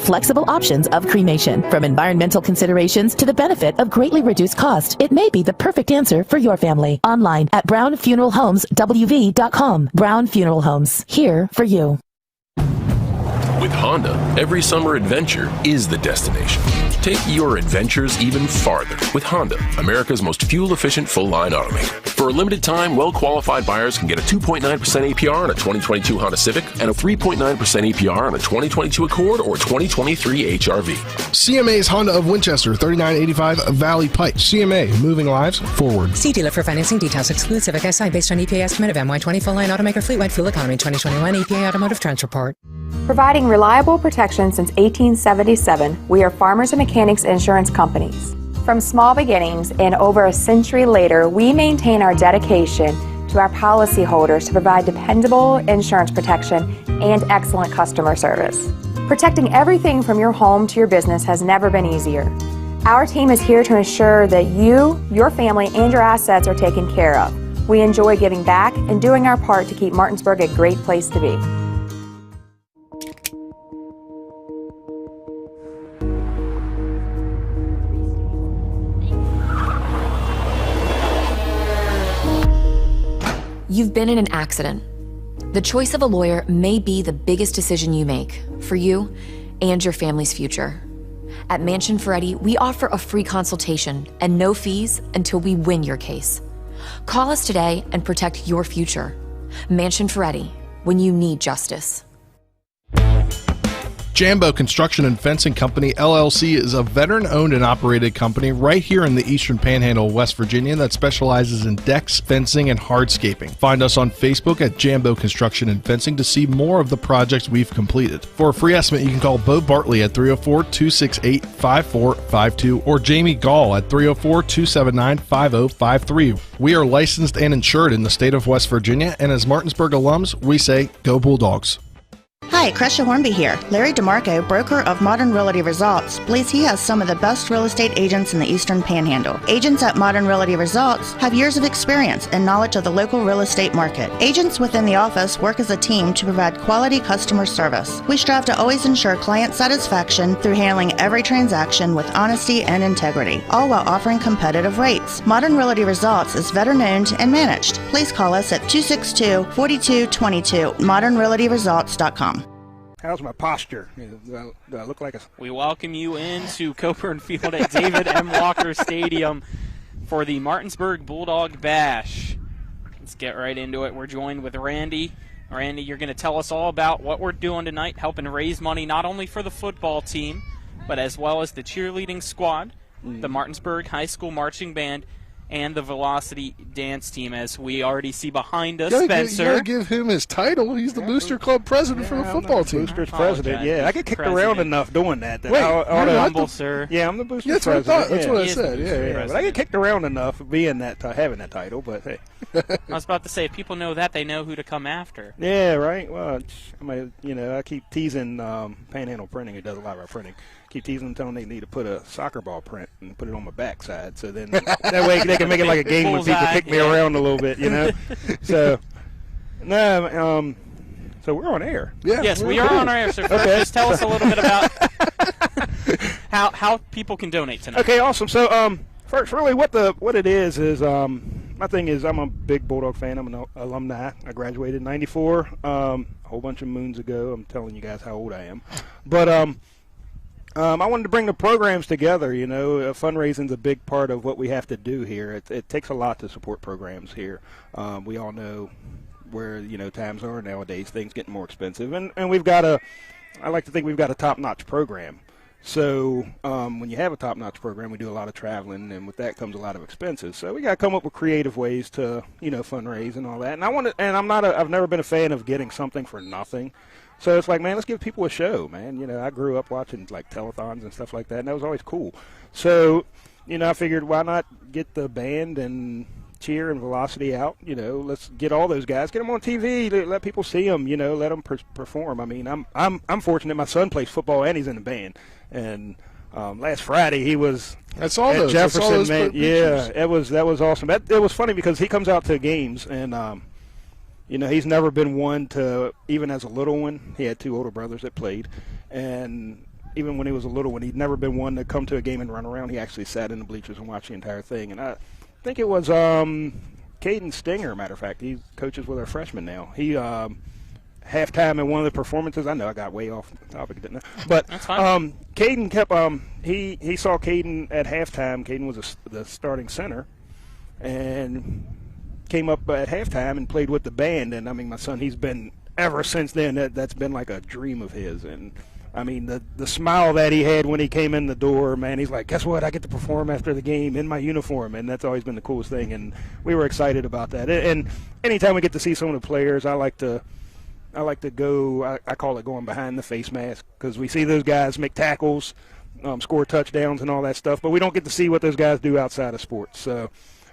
flexible options of cremation. From environmental considerations to the benefit of greatly reduced cost, it may be the perfect answer for your family. Online at brownfuneralhomeswv.com. Brown Funeral Homes, here for you. With Honda, every summer adventure is the destination. Take your adventures even farther with Honda, America's most fuel-efficient full-line automaker. For a limited time, well-qualified buyers can get a 2.9% APR on a 2022 Honda Civic and a 3.9% APR on a 2022 Accord or 2023 HRV. CMA's Honda of Winchester, 3985 Valley Pike. CMA, moving lives forward. See dealer for financing details. Exclude Civic Si based on EPA estimate of MY20 full-line automaker fleet-wide fuel economy 2021 EPA Automotive Trends Report. Providing reliable protection since 1877, we are Farmers and Mechanics Insurance Companies. From small beginnings and over a century later, we maintain our dedication to our policyholders to provide dependable insurance protection and excellent customer service. Protecting everything from your home to your business has never been easier. Our team is here to ensure that you, your family, and your assets are taken care of. We enjoy giving back and doing our part to keep Martinsburg a great place to be. You've been in an accident. The choice of a lawyer may be the biggest decision you make for you and your family's future. At Mansion Ferretti, we offer a free consultation and no fees until we win your case. Call us today and protect your future. Mansion Ferretti, when you need justice. Jambo Construction and Fencing Company, LLC is a veteran-owned and operated company right here in the Eastern Panhandle, West Virginia that specializes in decks, fencing, and hardscaping. Find us on Facebook at Jambo Construction and Fencing to see more of the projects we've completed. For a free estimate, you can call Bo Bartley at 304-268-5452 or Jamie Gall at 304-279-5053. We are licensed and insured in the state of West Virginia, and as Martinsburg alums, we say, go Bulldogs. Hi, Crescia Hornby here. Larry DeMarco, broker of Modern Realty Results, believes he has some of the best real estate agents in the Eastern Panhandle. Agents at Modern Realty Results have years of experience and knowledge of the local real estate market. Agents within the office work as a team to provide quality customer service. We strive to always ensure client satisfaction through handling every transaction with honesty and integrity, all while offering competitive rates. Modern Realty Results is veteran-owned and managed. Please call us at 262-4222, modernrealtyresults.com. How's my posture? Do I look like a... We welcome you into Coburn Field at David M. Walker Stadium for the Martinsburg Bulldog Bash. Let's get right into it. We're joined with Randy. Randy, you're going to tell us all about what we're doing tonight, helping raise money not only for the football team, but as well as the cheerleading squad, the Martinsburg High School Marching Band, and the Velocity Dance Team, as we already see behind us, Spencer. You gotta give him his title. He's the Booster Club president for the football team. Boosters president, yeah. I get kicked around enough doing that. Wait, you're humble, sir. Yeah, I'm the Boosters that's president. What I thought. That's what I said. Yeah. But I get kicked around enough being that, having that title, but hey. I was about to say, if people know that, they know who to come after. Yeah, right. Well, I keep teasing Panhandle Printing, who does a lot of our printing. Keep teasing them, telling them they need to put a soccer ball print and put it on my backside, so then that way they can make it like a game when people kick me around a little bit, So, no, so we're on air. Yeah, yes, we are on air. So first, just tell us a little bit about how people can donate tonight. Okay, awesome. So, first, really, what it is my thing is I'm a big Bulldog fan. I'm an alumni. I graduated in '94, a whole bunch of moons ago. I'm telling you guys how old I am, but I wanted to bring the programs together. Fundraising is a big part of what we have to do here. It takes a lot to support programs here. We all know where times are nowadays. Things getting more expensive, and I like to think we've got a top-notch program. So when you have a top-notch program, we do a lot of traveling, and with that comes a lot of expenses. So we got to come up with creative ways to fundraise and all that. And I've never been a fan of getting something for nothing. So it's like, man, let's give people a show, man. I grew up watching like telethons and stuff like that, and that was always cool. So, I figured why not get the band and Cheer and Velocity out? Let's get all those guys, get them on TV, let people see them. Let them perform. I mean, I'm fortunate. My son plays football and he's in the band, and last Friday he was at Jefferson. Man, yeah, that was awesome. It was funny because he comes out to games and. He's never been one to, even as a little one, he had two older brothers that played, and even when he was a little one, he'd never been one to come to a game and run around. He actually sat in the bleachers and watched the entire thing. And I think it was Caden Stinger, matter of fact. He coaches with our freshmen now. He halftime in one of the performances. I know I got way off topic, didn't I? But Caden kept he saw Caden at halftime. Caden was the starting center, and came up at halftime and played with the band. And I mean, my son, he's been ever since then. That's been like a dream of his. And I mean, the smile that he had when he came in the door, man, he's like, guess what? I get to perform after the game in my uniform, and that's always been the coolest thing. And we were excited about that. And anytime we get to see some of the players, I like to go, I call it going behind the face mask, because we see those guys make tackles, score touchdowns and all that stuff, but we don't get to see what those guys do outside of sports. So,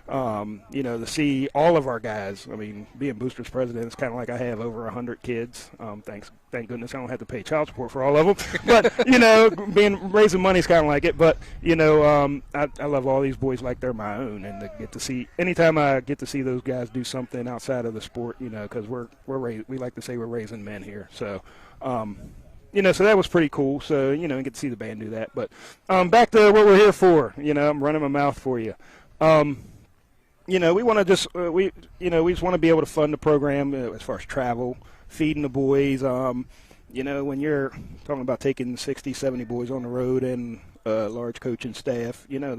to see all of our guys, I mean, being Boosters president, it's kind of like I have over 100 kids. Thank goodness I don't have to pay child support for all of them. But, raising money is kind of like it. But, I love all these boys like they're my own. And to get to see, anytime I get to see those guys do something outside of the sport, because we like to say we're raising men here. So, so that was pretty cool. So, you get to see the band do that. But back to what we're here for. I'm running my mouth for you. We want to just we just want to be able to fund the program as far as travel, feeding the boys. When you're talking about taking 60, 70 boys on the road and a large coaching staff, none of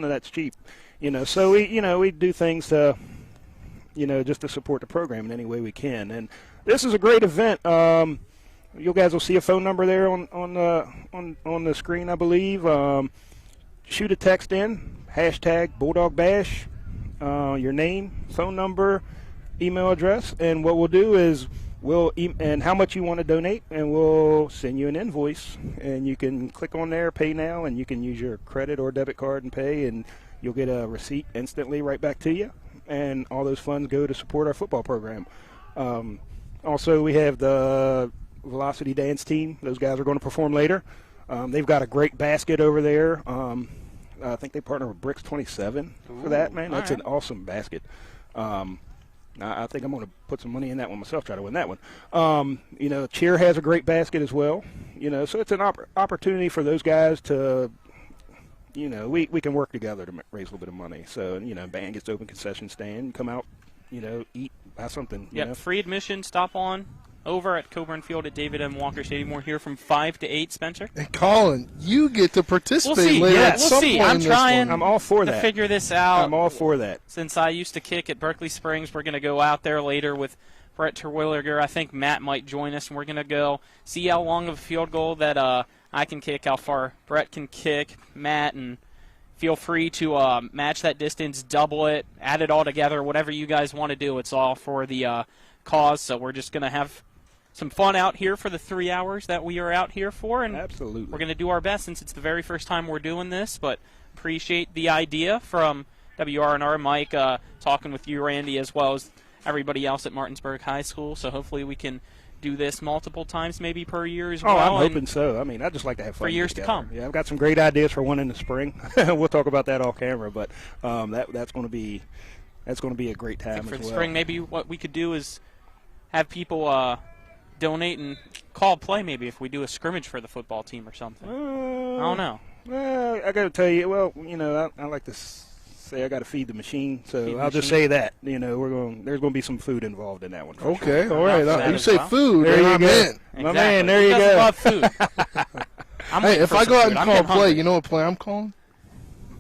that's cheap. So we do things to, just to support the program in any way we can. And this is a great event. You guys will see a phone number there on the screen, I believe. Shoot a text in, hashtag Bulldog Bash. Your name, phone number, email address, and what we'll do is and how much you want to donate, and we'll send you an invoice, and you can click on there, pay now, and you can use your credit or debit card and pay, and you'll get a receipt instantly right back to you, and all those funds go to support our football program. Also, we have the Velocity Dance team. Those guys are going to perform later. They've got a great basket over there. I think they partner with Bricks 27 for that, man. That's an awesome basket. I think I'm going to put some money in that one myself, try to win that one. Cheer has a great basket as well. So it's an opportunity for those guys to, we can work together to raise a little bit of money. So, band gets open concession stand, come out, eat, buy something. Yep, free admission, stop on over at Coburn Field at David M. Walker Stadium. We're here from 5 to 8, Spencer. And Colin, you get to participate later at some point I'm trying I'm all for to that. figure this out. I'm all for that. Since I used to kick at Berkeley Springs, we're going to go out there later with Brett Terwilliger. I think Matt might join us, and we're going to go see how long of a field goal that I can kick, how far Brett can kick, Matt, and feel free to match that distance, double it, add it all together, whatever you guys want to do. It's all for the cause, so we're just going to have some fun out here for the 3 hours that we are out here for, and absolutely, we're going to do our best since it's the very first time we're doing this. But appreciate the idea from WRNR, Mike, talking with you, Randy, as well as everybody else at Martinsburg High School. So hopefully we can do this multiple times, maybe per year as well. I'm hoping so. I mean, I just like to have fun for years to come. Yeah, I've got some great ideas for one in the spring. We'll talk about that off camera, but that's going to be a great time for as the well. Spring. Maybe what we could do is have people donate and call play, maybe if we do a scrimmage for the football team or something. I don't know. I got to tell you, I like to say I got to feed the machine, so I'll just say that. There's going to be some food involved in that one. Okay, sure. all right. You say food, there you go. Exactly. My man, there you Who go. love food? Hey, if I go out and call play, you know what play I'm calling?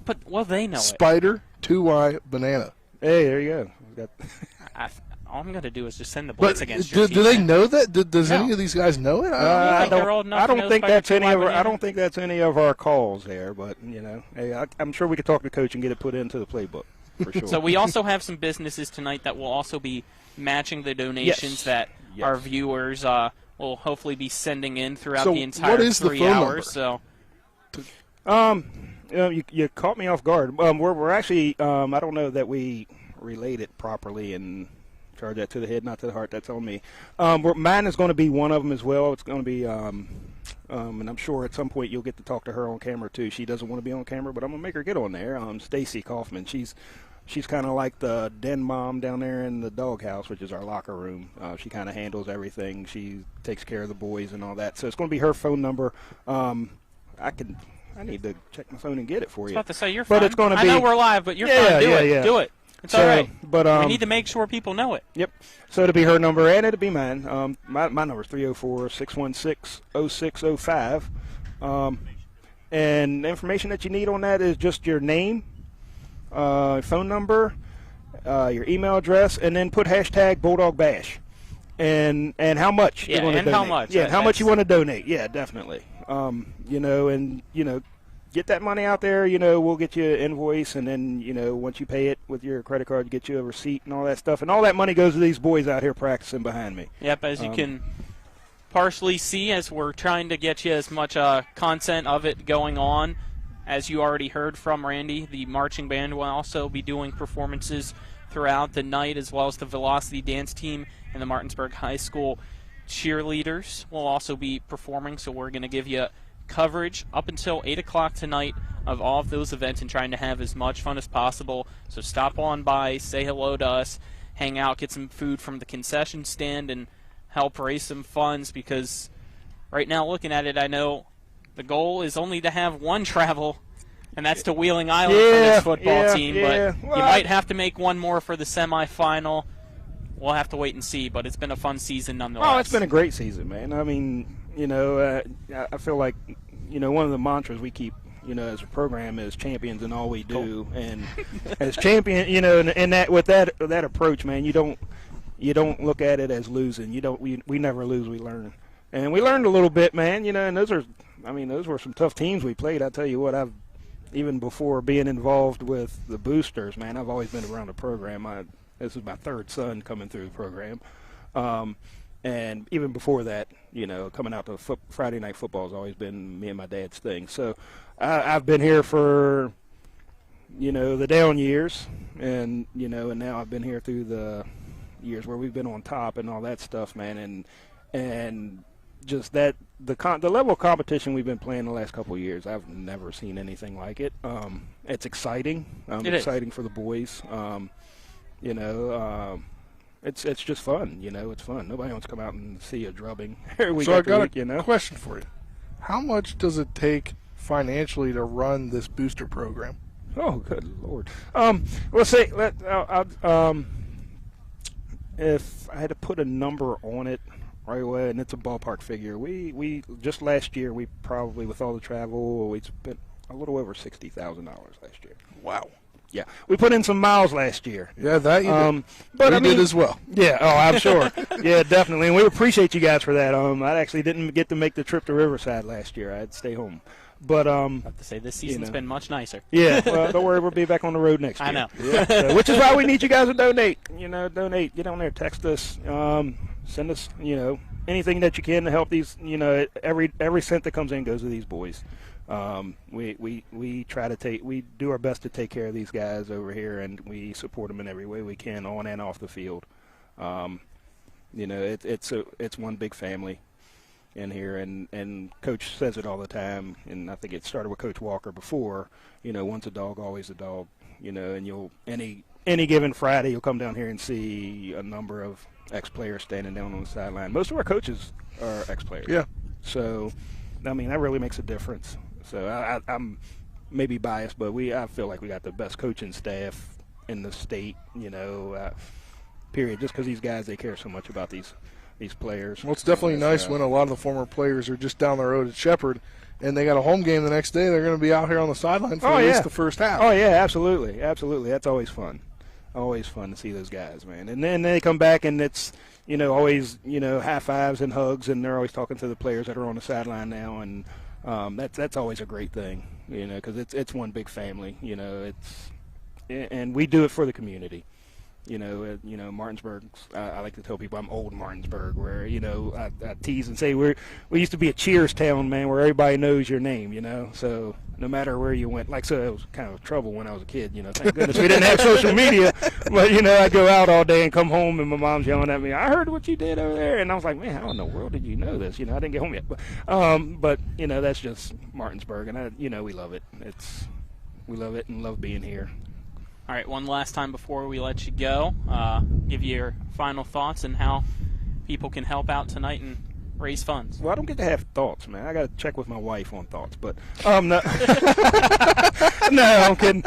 But they know Spider 2Y banana. Hey, there you go. All I'm going to do is just send the blitz against your team. Do they know that? Does any of these guys know it? I don't think that's any of our calls there, but hey, I'm sure we could talk to coach and get it put into the playbook for sure. So we also have some businesses tonight that will also be matching the donations that our viewers will hopefully be sending in throughout the entire 3 hours. So, you caught me off guard. We're actually I don't know that we relate it properly and charge that to the head, not to the heart. That's on me. Mine is going to be one of them as well. It's going to be, and I'm sure at some point you'll get to talk to her on camera too. She doesn't want to be on camera, but I'm going to make her get on there. Stacy Kaufman. She's she's kind of like the den mom down there in the doghouse, which is our locker room. She kind of handles everything. She takes care of the boys and all that. So it's going to be her phone number. I need to check my phone and get it for you. I was about to say, you're fine. But it's going to be. I know we're live, but you're fine. Do it. It's all right. But we need to make sure people know it. Yep. So it'll be her number, and it'll be mine. My number is 304-616-0605. And the information that you need on that is just your name, phone number, your email address, and then put hashtag Bulldog Bash. And how much you want to donate. How much. Yeah, how much you want to donate. Yeah, definitely. Get that money out there. We'll get you an invoice, and then once you pay it with your credit card, get you a receipt and all that stuff. And all that money goes to these boys out here practicing behind me. Yep, as you can partially see, as we're trying to get you as much content of it going on. As you already heard from Randy, the marching band will also be doing performances throughout the night, as well as the Velocity Dance Team and the Martinsburg High School cheerleaders will also be performing. So we're going to give you coverage up until 8 o'clock tonight of all of those events and trying to have as much fun as possible. So stop on by, say hello to us, hang out, get some food from the concession stand, and help raise some funds, because right now, looking at it, I know the goal is only to have one travel, and that's to Wheeling Island for this football team. But you might have to make one more for the semifinal. We'll have to wait and see, but it's been a fun season nonetheless. Oh, it's been a great season, man. I mean, I feel like, one of the mantras we keep, as a program is champions in all we do. And as champion, and that with that approach, man, you don't look at it as losing. We never lose, we learn. And we learned a little bit, man, and those were some tough teams we played. I tell you what, even before being involved with the boosters, man, I've always been around the program. This is my third son coming through the program. And even before that, coming out to Friday night football has always been me and my dad's thing. So I've been here for, the down years, and now I've been here through the years where we've been on top and all that stuff, man. And just that the level of competition we've been playing the last couple of years, I've never seen anything like it. It's exciting. Exciting for the boys. It's just fun, it's fun. Nobody wants to come out and see a drubbing week so I got week, a question for you. How much does it take financially to run this booster program? Oh, good Lord. If I had to put a number on it right away, and it's a ballpark figure, we just last year, we probably, with all the travel, we spent a little over $60,000 last year. Wow. Yeah, we put in some miles last year. Yeah, that you did. But we did as well. Yeah, I'm sure. Yeah, definitely, and we appreciate you guys for that. I actually didn't get to make the trip to Riverside last year. I had to stay home. But I have to say, this season's been much nicer. Yeah, well, don't worry, we'll be back on the road next year. I know. Yeah, so, which is why we need you guys to donate. Donate. Get on there, text us, send us, anything that you can to help these. Every cent that comes in goes to these boys. We try to we do our best to take care of these guys over here, and we support them in every way we can, on and off the field. It's one big family in here, and Coach says it all the time, and I think it started with Coach Walker before. Once a dog, always a dog. And you'll any given Friday you'll come down here and see a number of ex-players standing down on the sideline. Most of our coaches are ex-players. Yeah. So, that really makes a difference. So I'm maybe biased, but I feel like we got the best coaching staff in the state, period, just because these guys, they care so much about these players. Well, it's definitely nice when a lot of the former players are just down the road at Shepherd and they got a home game the next day. They're going to be out here on the sideline for at least the first half. Oh, yeah, absolutely. That's always fun. Always fun to see those guys, man. And then they come back, and it's, always, high fives and hugs, and they're always talking to the players that are on the sideline now, and that's always a great thing, because it's one big family, and we do it for the community. Martinsburg, I like to tell people I'm old Martinsburg, where, I tease and say we used to be a cheers town, man, where everybody knows your name, so no matter where you went, so it was kind of trouble when I was a kid, thank goodness we didn't have social media, but, I'd go out all day and come home and my mom's yelling at me, I heard what you did over there, and I was like, man, how in the world did you know this? I didn't get home yet, but that's just Martinsburg, and we love it. We love it and love being here. All right, one last time before we let you go, give you your final thoughts and how people can help out tonight and raise funds. Well, I don't get to have thoughts, man. I got to check with my wife on thoughts, but no, no, I'm kidding.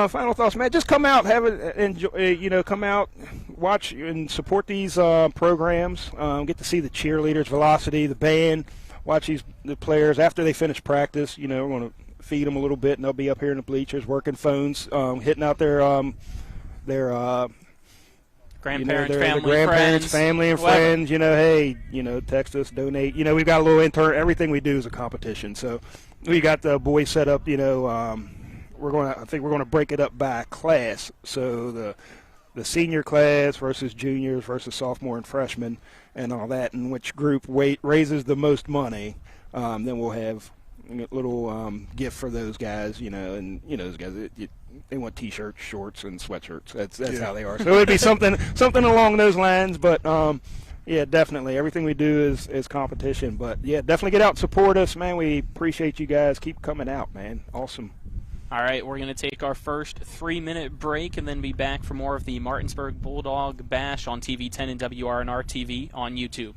Final thoughts, man. Just come out, have it, enjoy. Come out, watch and support these programs. Get to see the cheerleaders, Velocity, the band. Watch the players after they finish practice. We're going to feed them a little bit, and they'll be up here in the bleachers working phones, hitting out their grandparents, family and friends. Hey, text us, donate. We've got a little intern. Everything we do is a competition. So we got the boys set up. I think we're going to break it up by class. So the senior class versus juniors versus sophomore and freshmen and all that, and which group raises the most money. Then we'll have a little gift for those guys. And those guys. They want T-shirts, shorts, and sweatshirts. That's how they are. So it'd be something along those lines. But yeah, definitely everything we do is competition. But yeah, definitely get out and support us, man. We appreciate you guys. Keep coming out, man. Awesome. All right, we're going to take our first 3-minute break and then be back for more of the Martinsburg Bulldog Bash on TV 10 and WRNR TV on YouTube.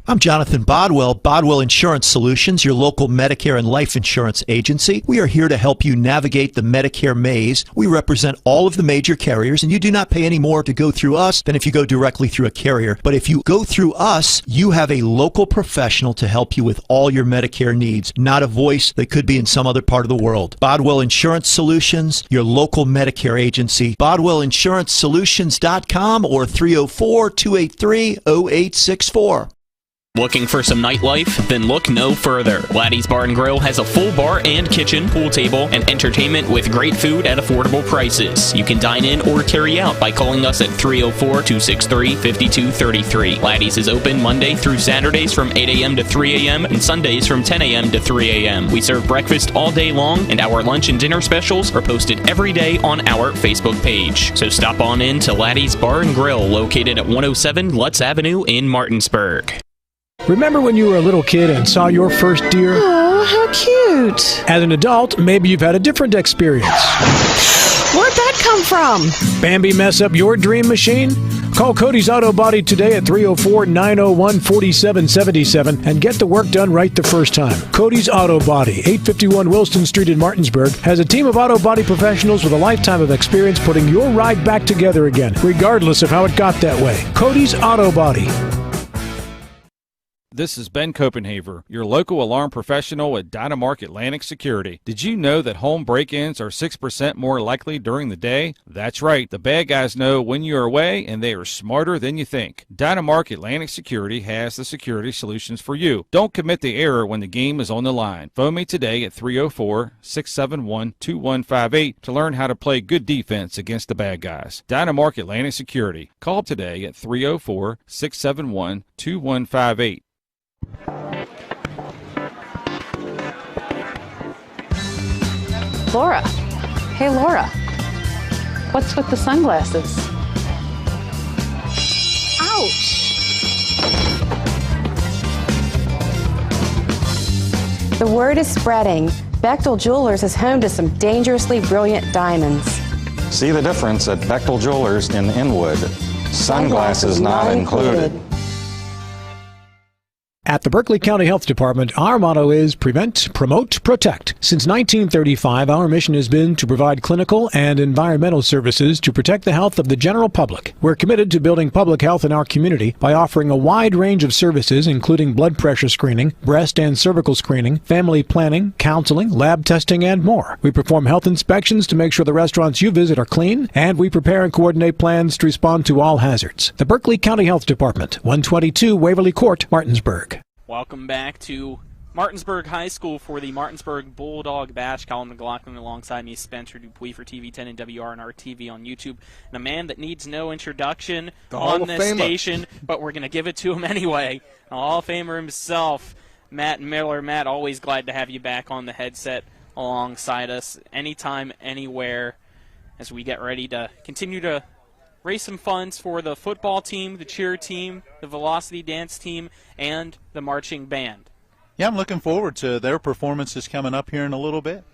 I'm Jonathan Bodwell, Bodwell Insurance Solutions, your local Medicare and life insurance agency. We are here to help you navigate the Medicare maze. We represent all of the major carriers, and you do not pay any more to go through us than if you go directly through a carrier. But if you go through us, you have a local professional to help you with all your Medicare needs, not a voice that could be in some other part of the world. Bodwell Insurance Solutions, your local Medicare agency, BodwellInsuranceSolutions.com or 304-283-0864. Looking for some nightlife? Then look no further. Laddie's Bar and Grill has a full bar and kitchen, pool table, and entertainment with great food at affordable prices. You can dine in or carry out by calling us at 304-263-5233. Laddie's is open Monday through Saturdays from 8 a.m. to 3 a.m. and Sundays from 10 a.m. to 3 a.m. We serve breakfast all day long, and our lunch and dinner specials are posted every day on our Facebook page. So stop on in to Laddie's Bar and Grill, located at 107 Lutz Avenue in Martinsburg. Remember when you were a little kid and saw your first deer? Oh, how cute. As an adult, maybe you've had a different experience. Where'd that come from? Bambi mess up your dream machine? Call Cody's Auto Body today at 304-901-4777 and get the work done right the first time. Cody's Auto Body, 851 Wilson Street in Martinsburg, has a team of auto body professionals with a lifetime of experience putting your ride back together again, regardless of how it got that way. Cody's Auto Body. This is Ben Copenhaver, your local alarm professional at Dynamark Atlantic Security. Did you know that home break-ins are 6% more likely during the day? That's right. The bad guys know when you're away, and they are smarter than you think. Dynamark Atlantic Security has the security solutions for you. Don't commit the error when the game is on the line. Phone me today at 304-671-2158 to learn how to play good defense against the bad guys. Dynamark Atlantic Security. Call today at 304-671-2158. Laura. Hey, Laura. What's with the sunglasses? Ouch! The word is spreading. Bechtel Jewelers is home to some dangerously brilliant diamonds. See the difference at Bechtel Jewelers in Inwood. Sunglasses not included. At the Berkeley County Health Department, our motto is prevent, promote, protect. Since 1935, our mission has been to provide clinical and environmental services to protect the health of the general public. We're committed to building public health in our community by offering a wide range of services, including blood pressure screening, breast and cervical screening, family planning, counseling, lab testing, and more. We perform health inspections to make sure the restaurants you visit are clean, and we prepare and coordinate plans to respond to all hazards. The Berkeley County Health Department, 122 Waverly Court, Martinsburg. Welcome back to Martinsburg High School for the Martinsburg Bulldog Bash. Colin McLaughlin alongside me, Spencer Dupuis for TV 10 and WRNR TV on YouTube. And a man that needs no introduction on this station, but we're going to give it to him anyway. A Hall of Famer himself, Matt Miller. Matt, always glad to have you back on the headset alongside us anytime, anywhere, as we get ready to continue to raise some funds for the football team, the cheer team, the velocity dance team, and the marching band. Yeah, I'm looking forward to their performances coming up here in a little bit.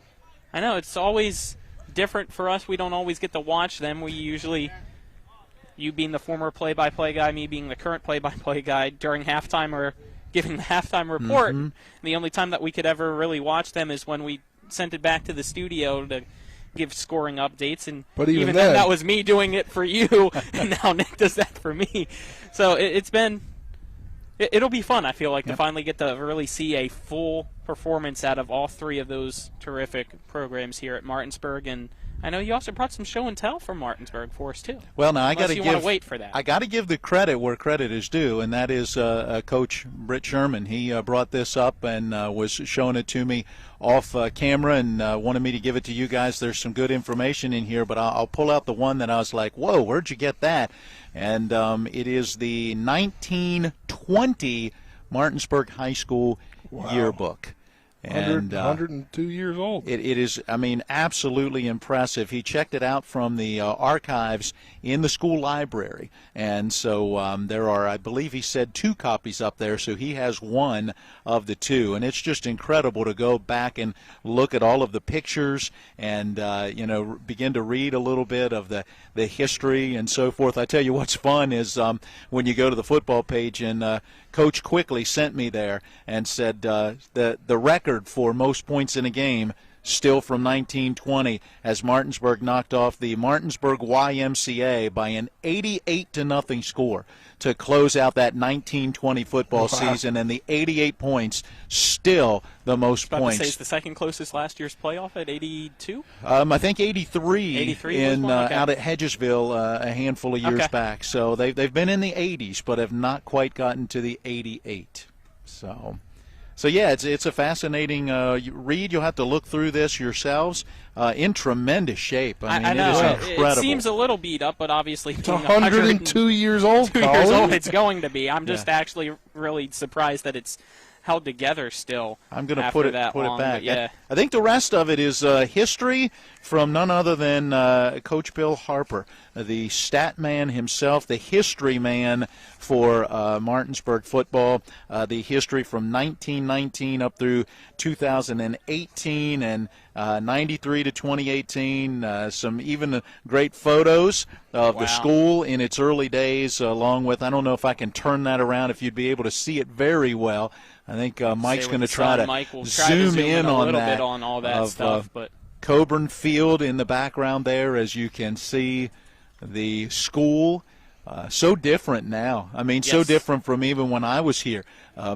I know, it's always different for us. We don't always get to watch them. We usually, you being the former play-by-play guy, me being the current play-by-play guy, during halftime or giving the halftime report. Mm-hmm. The only time that we could ever really watch them is when we sent it back to the studio to give scoring updates. And but even then, that was me doing it for you, and now Nick does that for me. So it'll be fun, I feel like, to finally get to really see a full performance out of all three of those terrific programs here at Martinsburg. And I know you also brought some show and tell from Martinsburg for us, too. Well, now I got to want to wait for that. I got to give the credit where credit is due, and that is Coach Britt Sherman. He brought this up and was showing it to me off camera and wanted me to give it to you guys. There's some good information in here, but I'll pull out the one that I was like, whoa, where'd you get that? And it is the 1920 Martinsburg High School yearbook. And 102 years old. It is, I mean, absolutely impressive. He checked it out from the archives in the school library. And so there are, I believe he said, 2 copies up there, so he has one of the 2. And it's just incredible to go back and look at all of the pictures and, begin to read a little bit of the history and so forth. I tell you what's fun is when you go to the football page, and Coach quickly sent me there and said the record for most points in a game still from 1920, as Martinsburg knocked off the Martinsburg YMCA by an 88-0 score to close out that 1920 football season, and the 88 points still the most points. To say it's the second closest last year's playoff at 82. I think 83 in out at Hedgesville a handful of years back. So they've been in the 80s, but have not quite gotten to the 88. So yeah, it's a fascinating read. You'll have to look through this yourselves. In tremendous shape. I mean, know. It is incredible. It seems a little beat up, but obviously it's 102 years old. 2 years old. It's going to be. I'm just actually really surprised that it's held together still. I'm going to put it long, back. Yeah. I think the rest of it is history from none other than Coach Bill Harper, the stat man himself, the history man for Martinsburg football, the history from 1919 up through 2018 and 93 to 2018, some even great photos of the school in its early days, along with, I don't know if I can turn that around, if you'd be able to see it very well. I think Mike's going to try to zoom in on that. Bit on all that stuff, but Coburn Field in the background there, as you can see the school. So different now. I mean, so different from even when I was here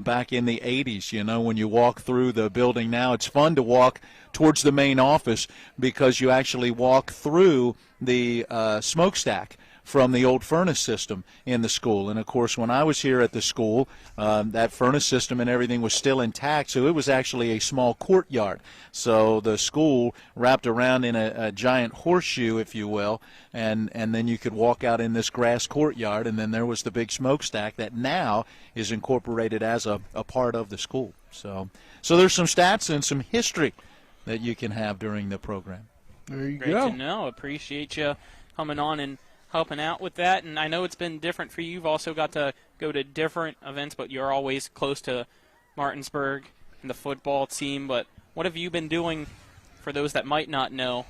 back in the 80s. You know, when you walk through the building now, it's fun to walk towards the main office because you actually walk through the smokestack from the old furnace system in the school. And, of course, when I was here at the school, that furnace system and everything was still intact, so it was actually a small courtyard. So the school wrapped around in a giant horseshoe, if you will, and then you could walk out in this grass courtyard, and then there was the big smokestack that now is incorporated as a part of the school. So there's some stats and some history that you can have during the program. There you go. go. Great to know. Appreciate you coming on and helping out with that. And I know it's been different for you. You've also got to go to different events, but you're always close to Martinsburg and the football team. But what have you been doing for those that might not know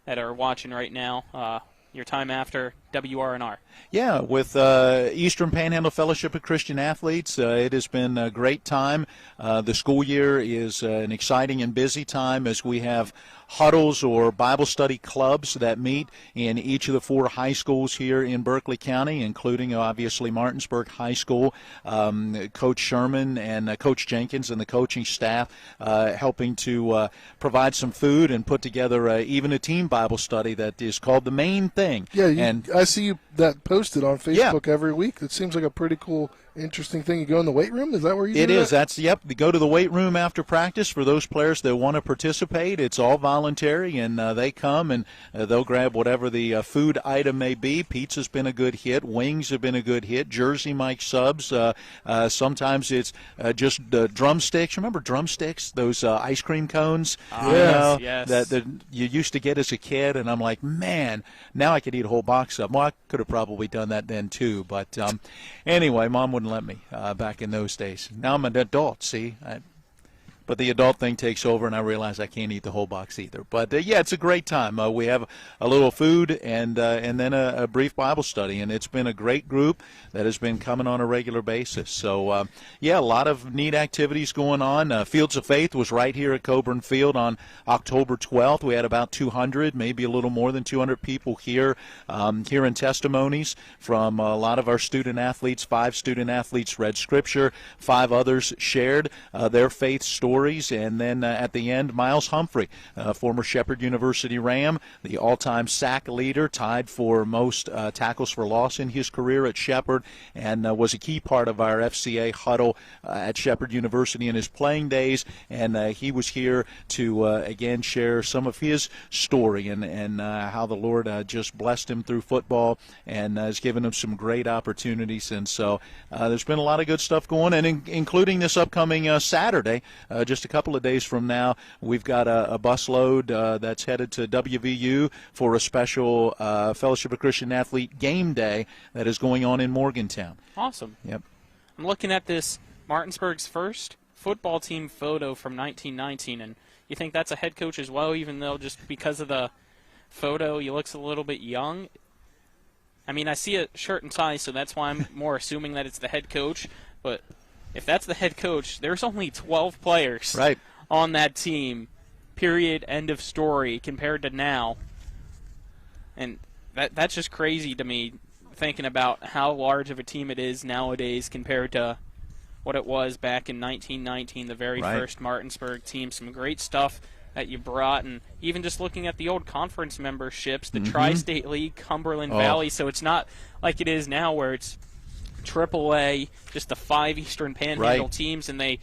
that are watching right now, your time after WRNR? Yeah, with Eastern Panhandle Fellowship of Christian Athletes, it has been a great time. The school year is an exciting and busy time as we have huddles or Bible study clubs that meet in each of the 4 high schools here in Berkeley County, including obviously Martinsburg High School. Coach Sherman and Coach Jenkins and the coaching staff helping to provide some food and put together even a team Bible study that is called The Main Thing. Yeah, I see you that posted on Facebook every week. It seems like a pretty cool, interesting thing. You go in the weight room? Is that where you do it? It is. That's, yep. You go to the weight room after practice for those players that want to participate. It's all voluntary, and they come and they'll grab whatever the food item may be. Pizza's been a good hit. Wings have been a good hit. Jersey Mike subs. Sometimes it's just drumsticks. Remember drumsticks? Those ice cream cones? Yes. That you used to get as a kid, and I'm like, man, now I could eat a whole box of them. Well, I could have probably done that then too, but anyway, Mom wouldn't let me back in those days. Now I'm an adult, see. But but the adult thing takes over, and I realize I can't eat the whole box either. But yeah, it's a great time. We have a little food and then a brief Bible study, and it's been a great group that has been coming on a regular basis. So yeah, a lot of neat activities going on. Fields of Faith was right here at Coburn Field on October 12th. We had about 200, maybe a little more than 200 people here, hearing testimonies from a lot of our student athletes. 5 student athletes read Scripture, 5 others shared their faith stories, and then at the end, Miles Humphrey, former Shepherd University Ram, the all-time sack leader, tied for most tackles for loss in his career at Shepherd, and was a key part of our FCA huddle at Shepherd University in his playing days, and he was here to again share some of his story and how the Lord just blessed him through football and has given him some great opportunities. And so there's been a lot of good stuff going, and including this upcoming Saturday, just a couple of days from now, we've got a busload that's headed to WVU for a special Fellowship of Christian Athlete game day that is going on in Morgantown. Awesome. Yep. I'm looking at this Martinsburg's first football team photo from 1919, and you think that's a head coach as well, even though just because of the photo he looks a little bit young. I mean, I see a shirt and tie, so that's why I'm more assuming that it's the head coach. But if that's the head coach, there's only 12 players on that team, period, end of story, compared to now. And that's just crazy to me, thinking about how large of a team it is nowadays compared to what it was back in 1919, the very first Martinsburg team. Some great stuff that you brought, and even just looking at the old conference memberships, the Tri-State League, Cumberland Valley, so it's not like it is now where it's AAA, just the 5 Eastern Panhandle teams, and they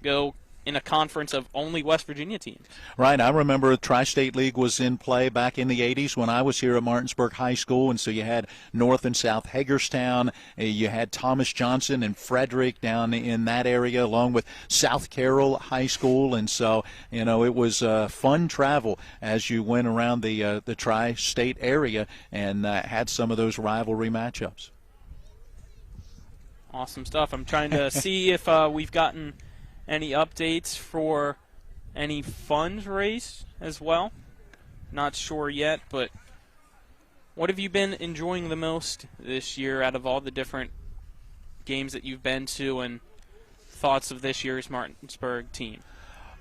go in a conference of only West Virginia teams. Right. I remember the Tri-State League was in play back in the 80s when I was here at Martinsburg High School, and so you had North and South Hagerstown, you had Thomas Johnson and Frederick down in that area, along with South Carroll High School, and so, you know, it was fun travel as you went around the Tri-State area and had some of those rivalry matchups. Awesome stuff. I'm trying to see if we've gotten any updates for any funds raised as well. Not sure yet, but what have you been enjoying the most this year out of all the different games that you've been to, and thoughts of this year's Martinsburg team?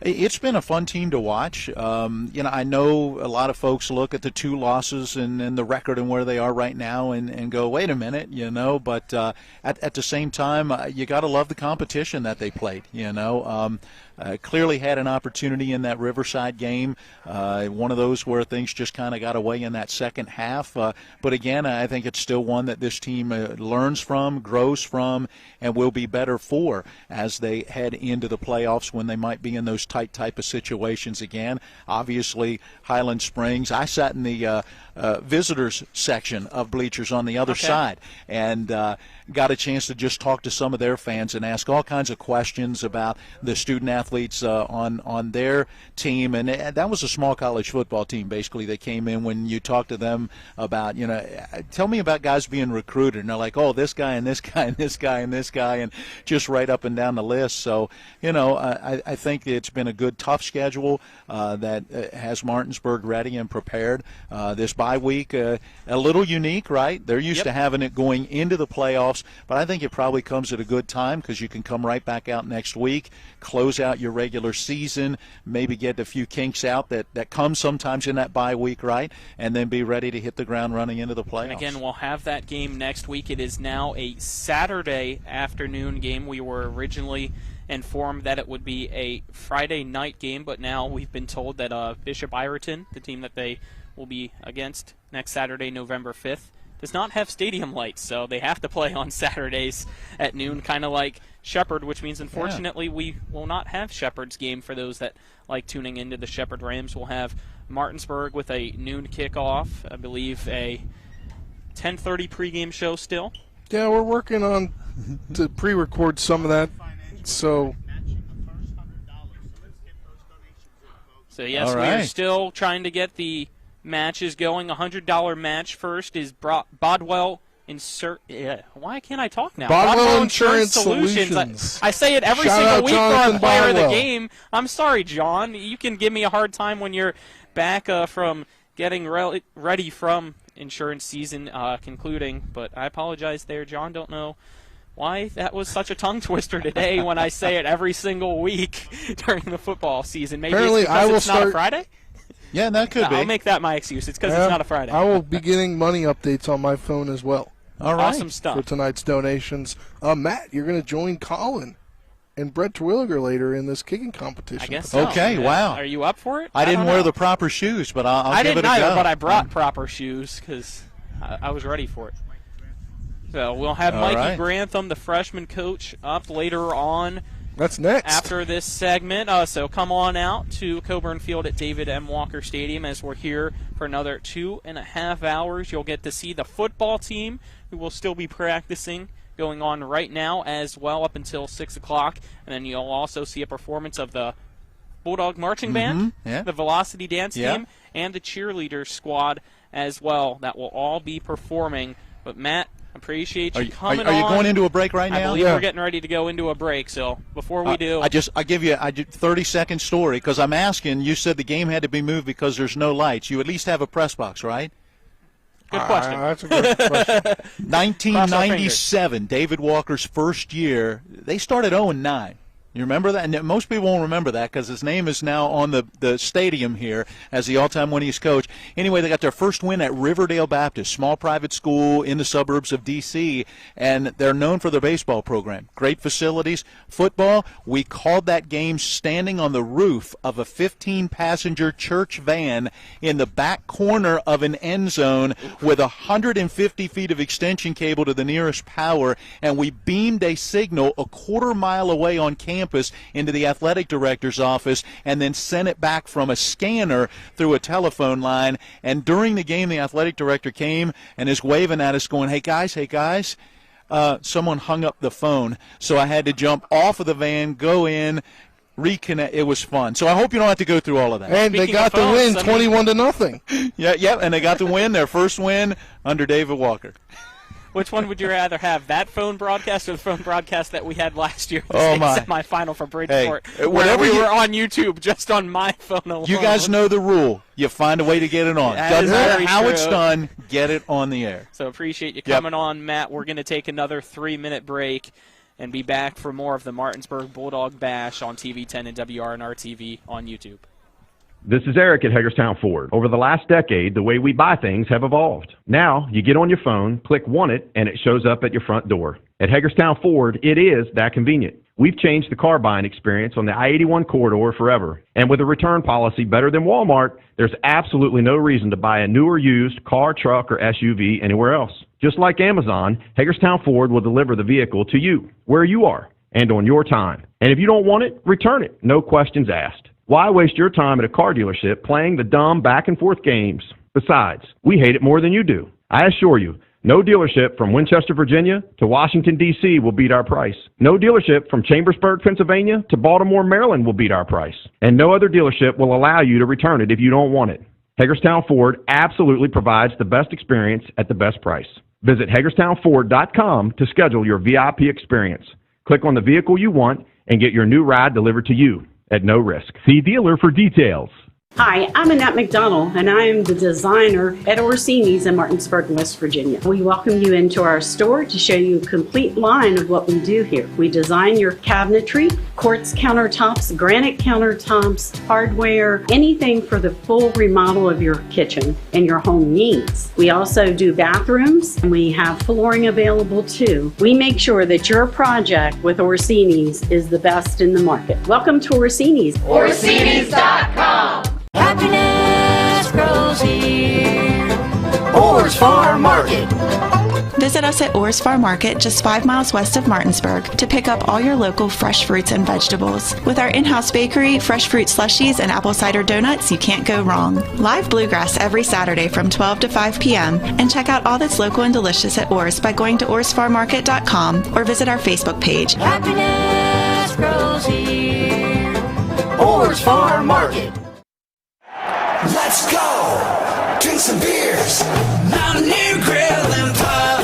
It's been a fun team to watch. You know, I know a lot of folks look at the 2 losses and the record and where they are right now and go, wait a minute, you know, but at the same time, you got to love the competition that they played, you know. Clearly had an opportunity in that Riverside game, one of those where things just kind of got away in that second half. But again, I think it's still one that this team learns from, grows from, and will be better for as they head into the playoffs when they might be in those tight type of situations again. Obviously, Highland Springs, I sat in the visitors section of bleachers on the other side and got a chance to just talk to some of their fans and ask all kinds of questions about the student athletes on their team. And that was a small college football team, basically. They came in when you talked to them about, you know, tell me about guys being recruited. And they're like, oh, this guy and this guy and this guy and this guy, and just right up and down the list. So, you know, I think it's been a good, tough schedule that has Martinsburg ready and prepared. This bye week, a little unique, right? They're used to having it going into the playoffs, but I think it probably comes at a good time because you can come right back out next week, close out your regular season, maybe get a few kinks out that come sometimes in that bye week, right? And then be ready to hit the ground running into the playoffs. And again, we'll have that game next week. It is now a Saturday afternoon game. We were originally informed that it would be a Friday night game, but now we've been told that Bishop Ireton, the team that they will be against next Saturday, November 5th, does not have stadium lights, so they have to play on Saturdays at noon, kind of like Shepherd, which means unfortunately we will not have Shepherd's game. For those that like tuning into the Shepherd Rams, we'll have Martinsburg with a noon kickoff, I believe a 10:30 pregame show still. Yeah, we're working on to pre-record some of that, so yes, we are still trying to get the matches going. $100 match first is Bodwell Why can't I talk now? Bodwell Insurance Solutions. I say it every Shout single out week for our Jonathan player of the Bodwell. game. I'm sorry, John. You can give me a hard time when you're back from getting ready from insurance season concluding, but I apologize there, John. Don't know why that was such a tongue twister today when I say it every single week during the football season. Maybe Apparently, it's because I will it's not a start- Friday? Yeah, that could be. I'll make that my excuse. It's because it's not a Friday. I will be getting money updates on my phone as well. All right. Awesome stuff. For tonight's donations. Matt, you're going to join Colin and Brett Terwilliger later in this kicking competition. I guess so. Okay, wow. Are you up for it? I didn't don't wear know. the proper shoes, but I'll I give didn't it a either, go. but I brought proper shoes because I was ready for it. So we'll have All Mikey right. Grantham, the freshman coach, up later on. That's next. After this segment. So come on out to Coburn Field at David M. Walker Stadium as we're here for another 2.5 hours. You'll get to see the football team, who will still be practicing, going on right now as well up until 6 o'clock. And then you'll also see a performance of the Bulldog Marching Band, yeah. the Velocity Dance Yeah. Team, and the cheerleader squad as well. That will all be performing. But, Matt, appreciate you coming on. Are you going into a break right now? I believe we're getting ready to go into a break. So before we do, I give you a 30-second story because I'm asking. You said the game had to be moved because there's no lights. You at least have a press box, right? Good question. That's a good question. 1997, David Walker's first year. They started 0-9. You remember that? And most people won't remember that because his name is now on the stadium here as the all-time winningest coach. Anyway, they got their first win at Riverdale Baptist, small private school in the suburbs of D.C., and they're known for their baseball program. Great facilities. Football, we called that game standing on the roof of a 15-passenger church van in the back corner of an end zone with 150 feet of extension cable to the nearest power, and we beamed a signal a quarter mile away on campus into the athletic director's office and then sent it back from a scanner through a telephone line. And during the game, the athletic director came and is waving at us going, hey guys, someone hung up the phone. So I had to jump off of the van, go in, reconnect. It was fun. So I hope you don't have to go through all of that. And they got the win 21-0. Yeah, and they got the win, their first win under David Walker. which one would you rather have, that phone broadcast or the phone broadcast that we had last year? Oh, my. Semifinal for Bridgeport. Hey, where we were on YouTube just on my phone alone. You guys know the rule. You find a way to get it on. That Doesn't is matter very how true. it's done, get it on the air. So appreciate you Yep. coming on, Matt. We're going to take another 3-minute break and be back for more of the Martinsburg Bulldog Bash on TV 10 and WRNR TV on YouTube. This is Eric at Hagerstown Ford. Over the last decade, the way we buy things have evolved. Now, you get on your phone, click Want It, and it shows up at your front door. At Hagerstown Ford, it is that convenient. We've changed the car buying experience on the I-81 corridor forever. And with a return policy better than Walmart, there's absolutely no reason to buy a new or used car, truck, or SUV anywhere else. Just like Amazon, Hagerstown Ford will deliver the vehicle to you, where you are, and on your time. And if you don't want it, return it. No questions asked. Why waste your time at a car dealership playing the dumb back-and-forth games? Besides, we hate it more than you do. I assure you, no dealership from Winchester, Virginia to Washington, D.C. will beat our price. No dealership from Chambersburg, Pennsylvania to Baltimore, Maryland will beat our price. And no other dealership will allow you to return it if you don't want it. Hagerstown Ford absolutely provides the best experience at the best price. Visit HagerstownFord.com to schedule your VIP experience. Click on the vehicle you want and get your new ride delivered to you at no risk. See dealer for details. Hi, I'm Annette McDonald, and I am the designer at Orsini's in Martinsburg, West Virginia. We welcome you into our store to show you a complete line of what we do here. We design your cabinetry, quartz countertops, granite countertops, hardware, anything for the full remodel of your kitchen and your home needs. We also do bathrooms, and we have flooring available too. We make sure that your project with Orsini's is the best in the market. Welcome to Orsini's. Orsini's.com. Happiness grows here. Orr's Farm Market. Visit us at Orr's Farm Market, just 5 miles west of Martinsburg, to pick up all your local fresh fruits and vegetables. With our in-house bakery, fresh fruit slushies, and apple cider donuts, you can't go wrong. Live bluegrass every Saturday from 12 to 5 p.m. And check out all that's local and delicious at Orr's by going to orrsfarmmarket.com or visit our Facebook page. Happiness grows here. Orr's Farm Market. Let's go! Drink some beers! Mountaineer Grill and Pub.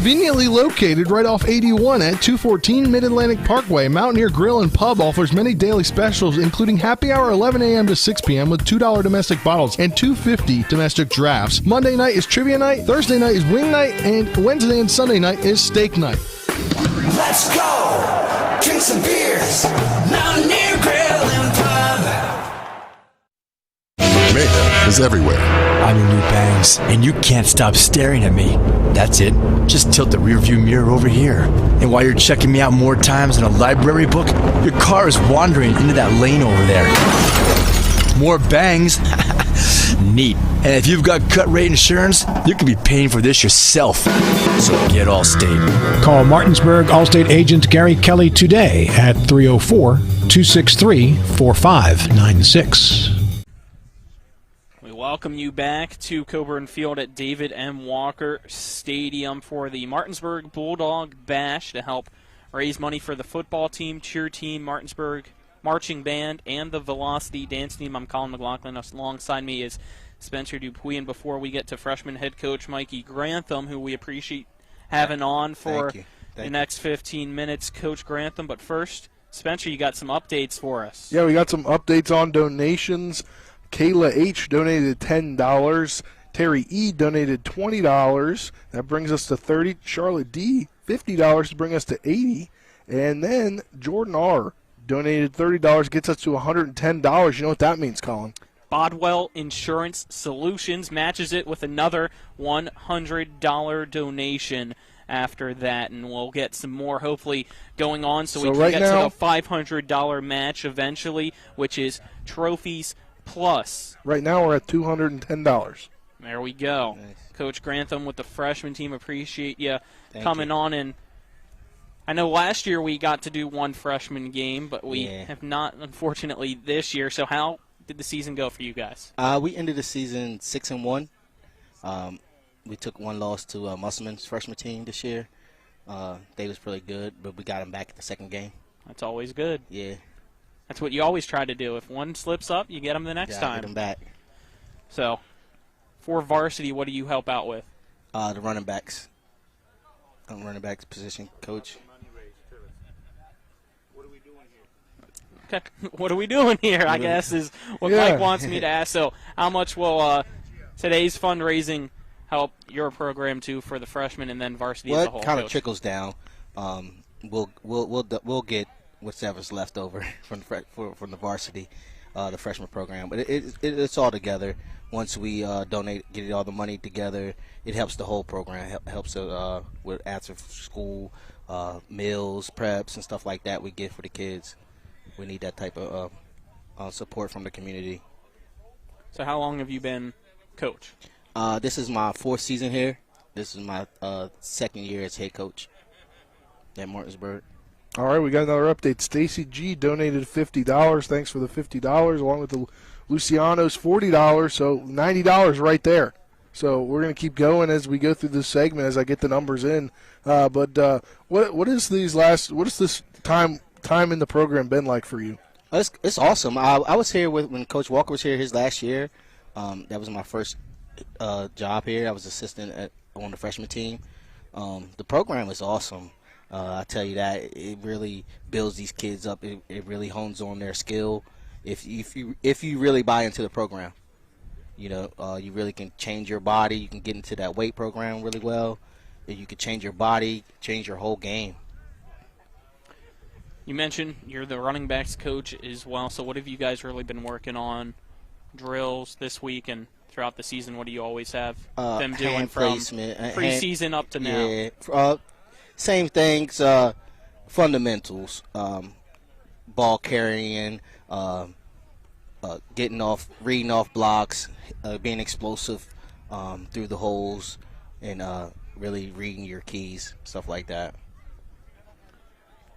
Conveniently located right off 81 at 214 Mid-Atlantic Parkway, Mountaineer Grill and Pub offers many daily specials, including happy hour 11 a.m. to 6 p.m. with $2 domestic bottles and $2.50 domestic drafts. Monday night is trivia night, Thursday night is wing night, and Wednesday and Sunday night is steak night. Let's go! Drink some beers! Mountaineer Grill and Pub! Mayhem is everywhere. I'm your new bangs, and you can't stop staring at me. That's it. Just tilt the rearview mirror over here. And while you're checking me out more times than a library book, your car is wandering into that lane over there. More bangs? Neat. And if you've got cut rate insurance, you could be paying for this yourself. So get Allstate. Call Martinsburg Allstate agent Gary Kelly today at 304-263-4596. Welcome you back to Coburn Field at David M. Walker Stadium for the Martinsburg Bulldog Bash to help raise money for the football team, cheer team, Martinsburg marching band, and the Velocity dance team. I'm Colin McLaughlin. Alongside me is Spencer Dupuy, and before we get to freshman head coach Mikey Grantham, who we appreciate having on for the next 15 minutes, Coach Grantham. But first, Spencer, you got some updates for us. Yeah, we got some updates on donations. Kayla H. donated $10. Terry E. donated $20. That brings us to $30. Charlotte D. $50 to bring us to $80. And then Jordan R. donated $30, gets us to $110. You know what that means, Colin? Bodwell Insurance Solutions matches it with another $100 donation after that, and we'll get some more hopefully going on so we can get to the $500 match eventually, which is trophies plus. Right now we're at $210. There we go. Nice. Coach Grantham with the freshman team, appreciate you coming on. And I know last year we got to do one freshman game, but we have not, unfortunately, this year. So how did the season go for you guys? We ended the season 6-1. We took one loss to Musselman's freshman team this year. They was pretty good, but we got them back at the second game. That's always good. Yeah. That's what you always try to do. If one slips up, you get them the next time. Get them back. So, for varsity, what do you help out with? The running backs. I'm running backs position coach. Okay, what are we doing here, I guess, is what Mike wants me to ask. So, how much will today's fundraising help your program, too, for the freshmen and then varsity as a whole? Well, it kind of trickles down. We'll get whatever's left over from the varsity, the freshman program. But it's all together. Once we donate, get all the money together, it helps the whole program. It helps with after school meals, preps, and stuff like that we get for the kids. We need that type of support from the community. So how long have you been coach? This is my 4th season here. This is my 2nd year as head coach at Martinsburg. All right, we got another update. Stacy G donated $50. Thanks for the $50, along with the Luciano's $40, so $90 right there. So we're going to keep going as we go through this segment as I get the numbers in. But what is this time in the program been like for you? It's awesome. I was here when Coach Walker was here his last year. That was my first job here. I was assistant on the freshman team. The program is awesome. I tell you that it really builds these kids up. It really hones on their skill. If you really buy into the program, you really can change your body. You can get into that weight program really well. You can change your body, change your whole game. You mentioned you're the running backs coach as well. So what have you guys really been working on? Drills this week and throughout the season. What do you always have them doing from preseason up to now? Yeah. Same things, fundamentals, ball carrying, getting off, reading off blocks, being explosive through the holes, and really reading your keys, stuff like that.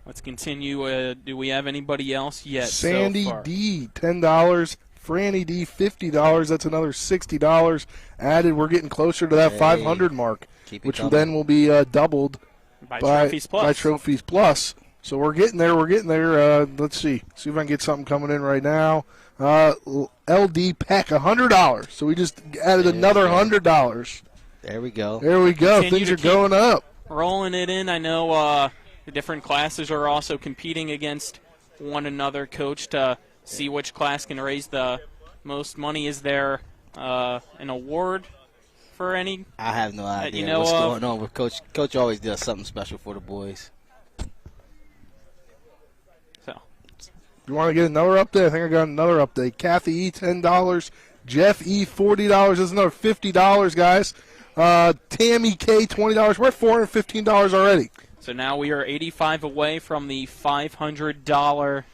Let's continue. Do we have anybody else yet? Sandy D, $10. Franny D, $50. That's another $60 added. We're getting closer to that 500 mark, which then will be doubled by Trophies Plus. By Trophies Plus. So we're getting there. Let's see if I can get something coming in right now. LD Peck, $100. So we just added another $100. There we go. Things are going up. rolling it in. I know the different classes are also competing against one another, Coach, to see which class can raise the most money. Is there an award for any? I have no idea you know what's going on with Coach. Coach always does something special for the boys. So, you want to get another update? I think I got another update. Kathy E, $10. Jeff E, $40. That's another $50, guys. Tammy K, $20. We're at $415 already. So now we are 85 away from the $500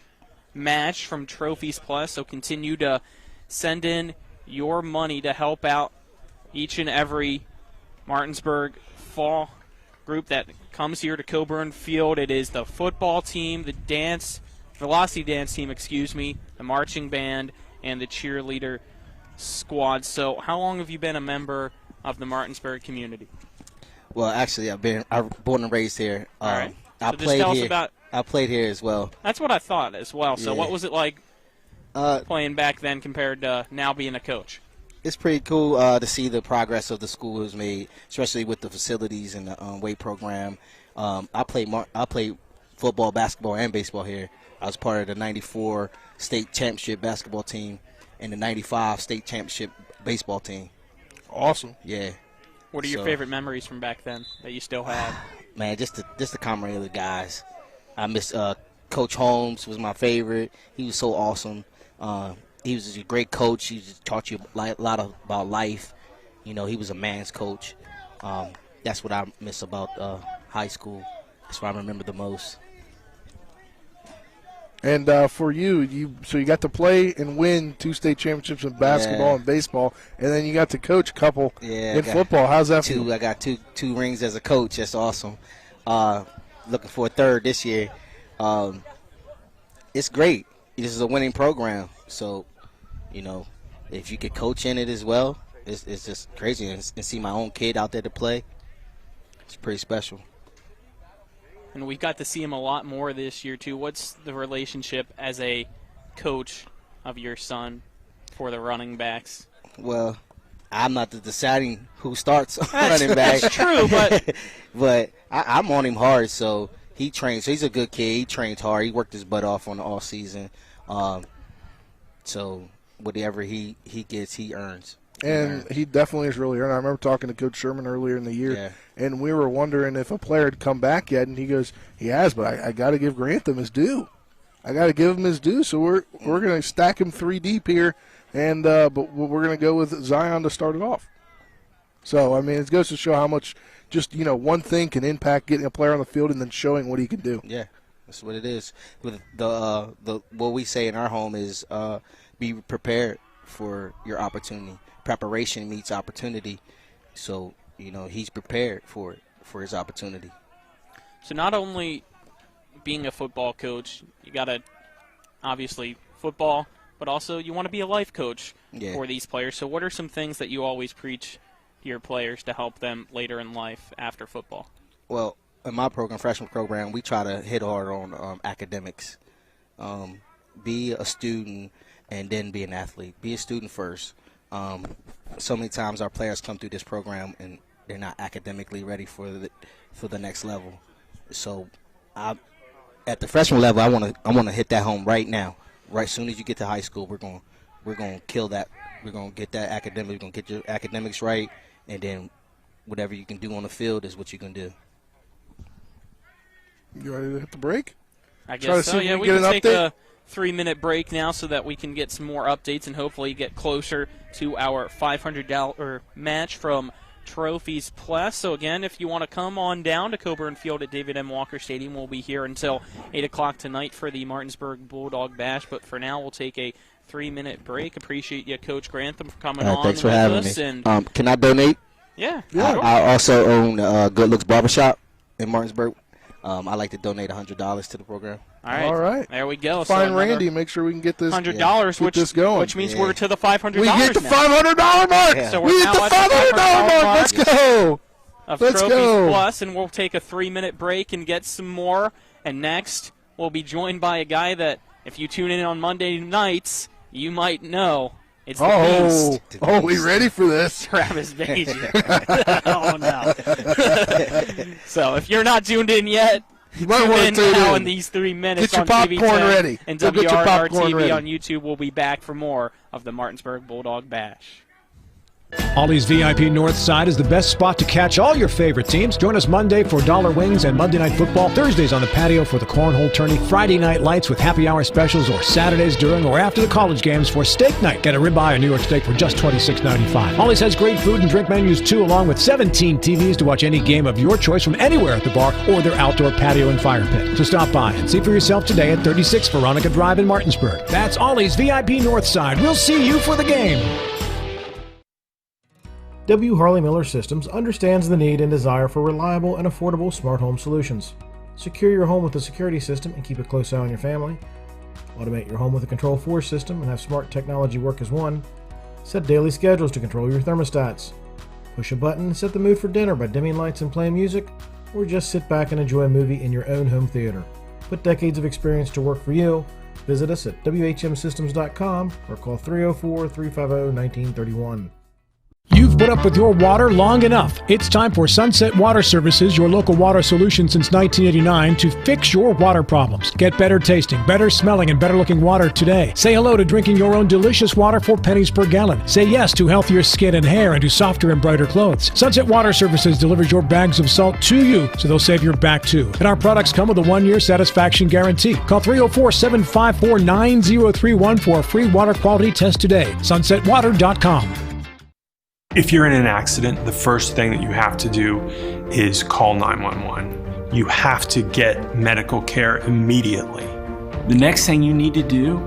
match from Trophies Plus. So continue to send in your money to help out each and every Martinsburg fall group that comes here to Coburn Field. It is the football team, the velocity dance team, the marching band, and the cheerleader squad. So how long have you been a member of the Martinsburg community? Well, actually, I'm born and raised here. All right. I So just played tell us here. about. I played here as well. That's what I thought as well. So Yeah. what was it like playing back then compared to now being a coach? It's pretty cool to see the progress of the school has made, especially with the facilities and the weight program. I played football, basketball, and baseball here. I was part of the '94 state championship basketball team and the '95 state championship baseball team. Awesome. Yeah. What are your favorite memories from back then that you still have? Man, just the camaraderie of the guys. I miss Coach Holmes was my favorite. He was so awesome. He was a great coach. He just taught you a lot about life. You know, he was a man's coach. That's what I miss about high school. That's what I remember the most. And for you got to play and win 2 state championships in basketball and baseball, and then you got to coach a couple in football. How's that feel? I got two rings as a coach. That's awesome. Looking for a third this year. It's great. This is a winning program. So, you know, if you could coach in it as well, it's just crazy. And see my own kid out there to play, it's pretty special. And we got to see him a lot more this year, too. What's the relationship as a coach of your son for the running backs? Well, I'm not deciding who starts running back. That's true, but but I'm on him hard, so he trains. So he's a good kid. He trains hard. He worked his butt off on the all season. So whatever he gets, he earns. And he definitely is really earned. I remember talking to Coach Sherman earlier in the year, and we were wondering if a player had come back yet, and he goes, he has, but I got to give Grantham his due. I got to give him his due, so we're going to stack him 3 deep here, and but we're going to go with Zion to start it off. So, I mean, it goes to show how much just, one thing can impact getting a player on the field and then showing what he can do. Yeah, that's what it is. With the what we say in our home is be prepared for your opportunity. Preparation meets opportunity. So, he's prepared for his opportunity. So not only being a football coach, you got to obviously football, but also you want to be a life coach for these players. So what are some things that you always preach to your players to help them later in life after football? Well, in my program, freshman program, we try to hit hard on academics. Be a student and then be an athlete. Be a student first. So many times our players come through this program and they're not academically ready for the next level. So at the freshman level, I want to hit that home right now. Right as soon as you get to high school, we're going to kill that. We're going to get that academic. We're going to get your academics right, and then whatever you can do on the field is what you can do. You ready to hit the break? I guess so. Yeah, we can take a 3-minute break now so that we can get some more updates and hopefully get closer to our $500 match from Trophies Plus. So again, if you want to come on down to Coburn Field at David M. Walker Stadium, we'll be here until 8 o'clock tonight for the Martinsburg Bulldog Bash. But for now, we'll take a 3-minute break. Appreciate you, Coach Grantham, for coming on thanks for with having us. me. And can I donate? Yeah. I also own Good Looks Barbershop in Martinsburg. I like to donate $100 to the program. All right. There we go. Find so Randy. Make sure we can get this $100, which means we're to the $500 We get the now. $500 mark. Yeah. So we we're hit now the at $500 mark. Let's go. Of Let's Trophies go. Plus, and we'll take a 3-minute break and get some more. And next, we'll be joined by a guy that, if you tune in on Monday nights, you might know. It's the Beast. Oh, we ready for this? Travis Bajan. Oh, no. So if you're not tuned in yet, tune in now in these 3 minutes Get your on TV popcorn ready. and Go get your popcorn WRNR-TV ready. on YouTube. We'll be back for more of the Martinsburg Bulldog Bash. Ollie's VIP North Side is the best spot to catch all your favorite teams. Join us Monday for dollar wings and Monday Night Football, Thursdays on the patio for the cornhole tourney, Friday night lights with happy hour specials, or Saturdays during or after the college games for steak night. Get a ribeye or New York steak for just $26.95. Ollie's has great food and drink menus too, along with 17 TVs to watch any game of your choice from anywhere at the bar or their outdoor patio and fire pit. So stop by and see for yourself today at 36 Veronica Drive in Martinsburg. That's Ollie's VIP North Side. We'll see you for the game. W. Harley Miller Systems understands the need and desire for reliable and affordable smart home solutions. Secure your home with a security system and keep a close eye on your family. Automate your home with a Control4 system and have smart technology work as one. Set daily schedules to control your thermostats. Push a button and set the mood for dinner by dimming lights and playing music, or just sit back and enjoy a movie in your own home theater. Put decades of experience to work for you. Visit us at WHMsystems.com or call 304-350-1931. You've put up with your water long enough. It's time for Sunset Water Services, your local water solution since 1989, to fix your water problems. Get better tasting, better smelling, and better looking water today. Say hello to drinking your own delicious water for pennies per gallon. Say yes to healthier skin and hair and to softer and brighter clothes. Sunset Water Services delivers your bags of salt to you, so they'll save your back too. And our products come with a 1-year satisfaction guarantee. Call 304-754-9031 for a free water quality test today. SunsetWater.com. If you're in an accident, the first thing that you have to do is call 911. You have to get medical care immediately. The next thing you need to do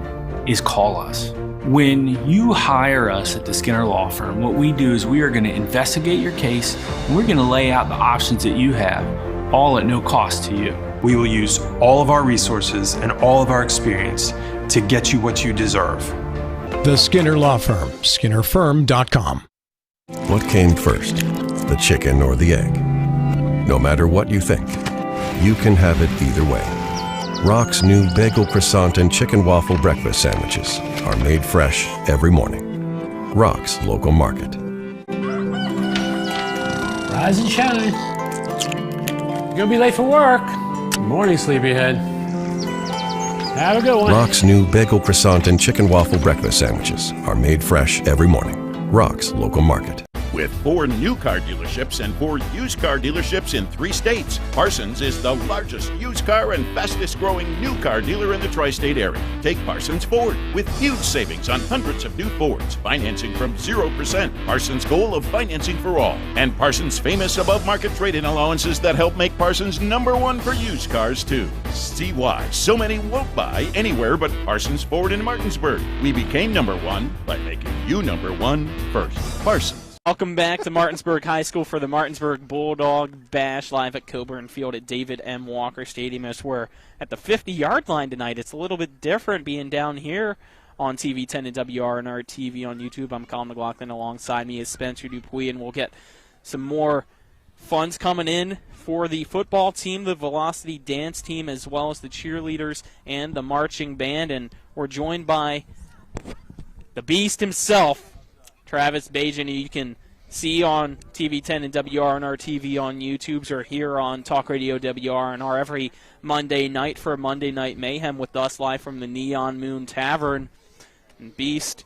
is call us. When you hire us at the Skinner Law Firm, what we do is we are going to investigate your case and we're going to lay out the options that you have, all at no cost to you. We will use all of our resources and all of our experience to get you what you deserve. The Skinner Law Firm, SkinnerFirm.com. What came first, the chicken or the egg? No matter what you think, you can have it either way. Rock's new bagel croissant and chicken waffle breakfast sandwiches are made fresh every morning. Rock's local market. Rise and shine. You're gonna be late for work. Good morning, sleepyhead. Have a good one. Rock's new bagel croissant and chicken waffle breakfast sandwiches are made fresh every morning. Rock's local market. With 4 new car dealerships and 4 used car dealerships in 3 states, Parsons is the largest used car and fastest growing new car dealer in the tri-state area. Take Parsons Ford with huge savings on hundreds of new Fords, financing from 0%, Parsons' goal of financing for all, and Parsons' famous above-market trade-in allowances that help make Parsons #1 for used cars too. See why so many won't buy anywhere but Parsons Ford in Martinsburg. We became #1 by making you #1 first. Parsons. Welcome back to Martinsburg High School for the Martinsburg Bulldog Bash live at Coburn Field at David M. Walker Stadium, as we're at the 50-yard line tonight. It's a little bit different being down here on TV 10 and WRNR TV on YouTube. I'm Colin McLaughlin. Alongside me is Spencer Dupuis, and we'll get some more funds coming in for the football team, the Velocity dance team, as well as the cheerleaders and the marching band. And we're joined by the Beast himself, Travis Bajan, who you can see on TV 10 and WRNR TV on YouTube, or here on Talk Radio WRNR every Monday night for Monday Night Mayhem with us live from the Neon Moon Tavern. And Beast,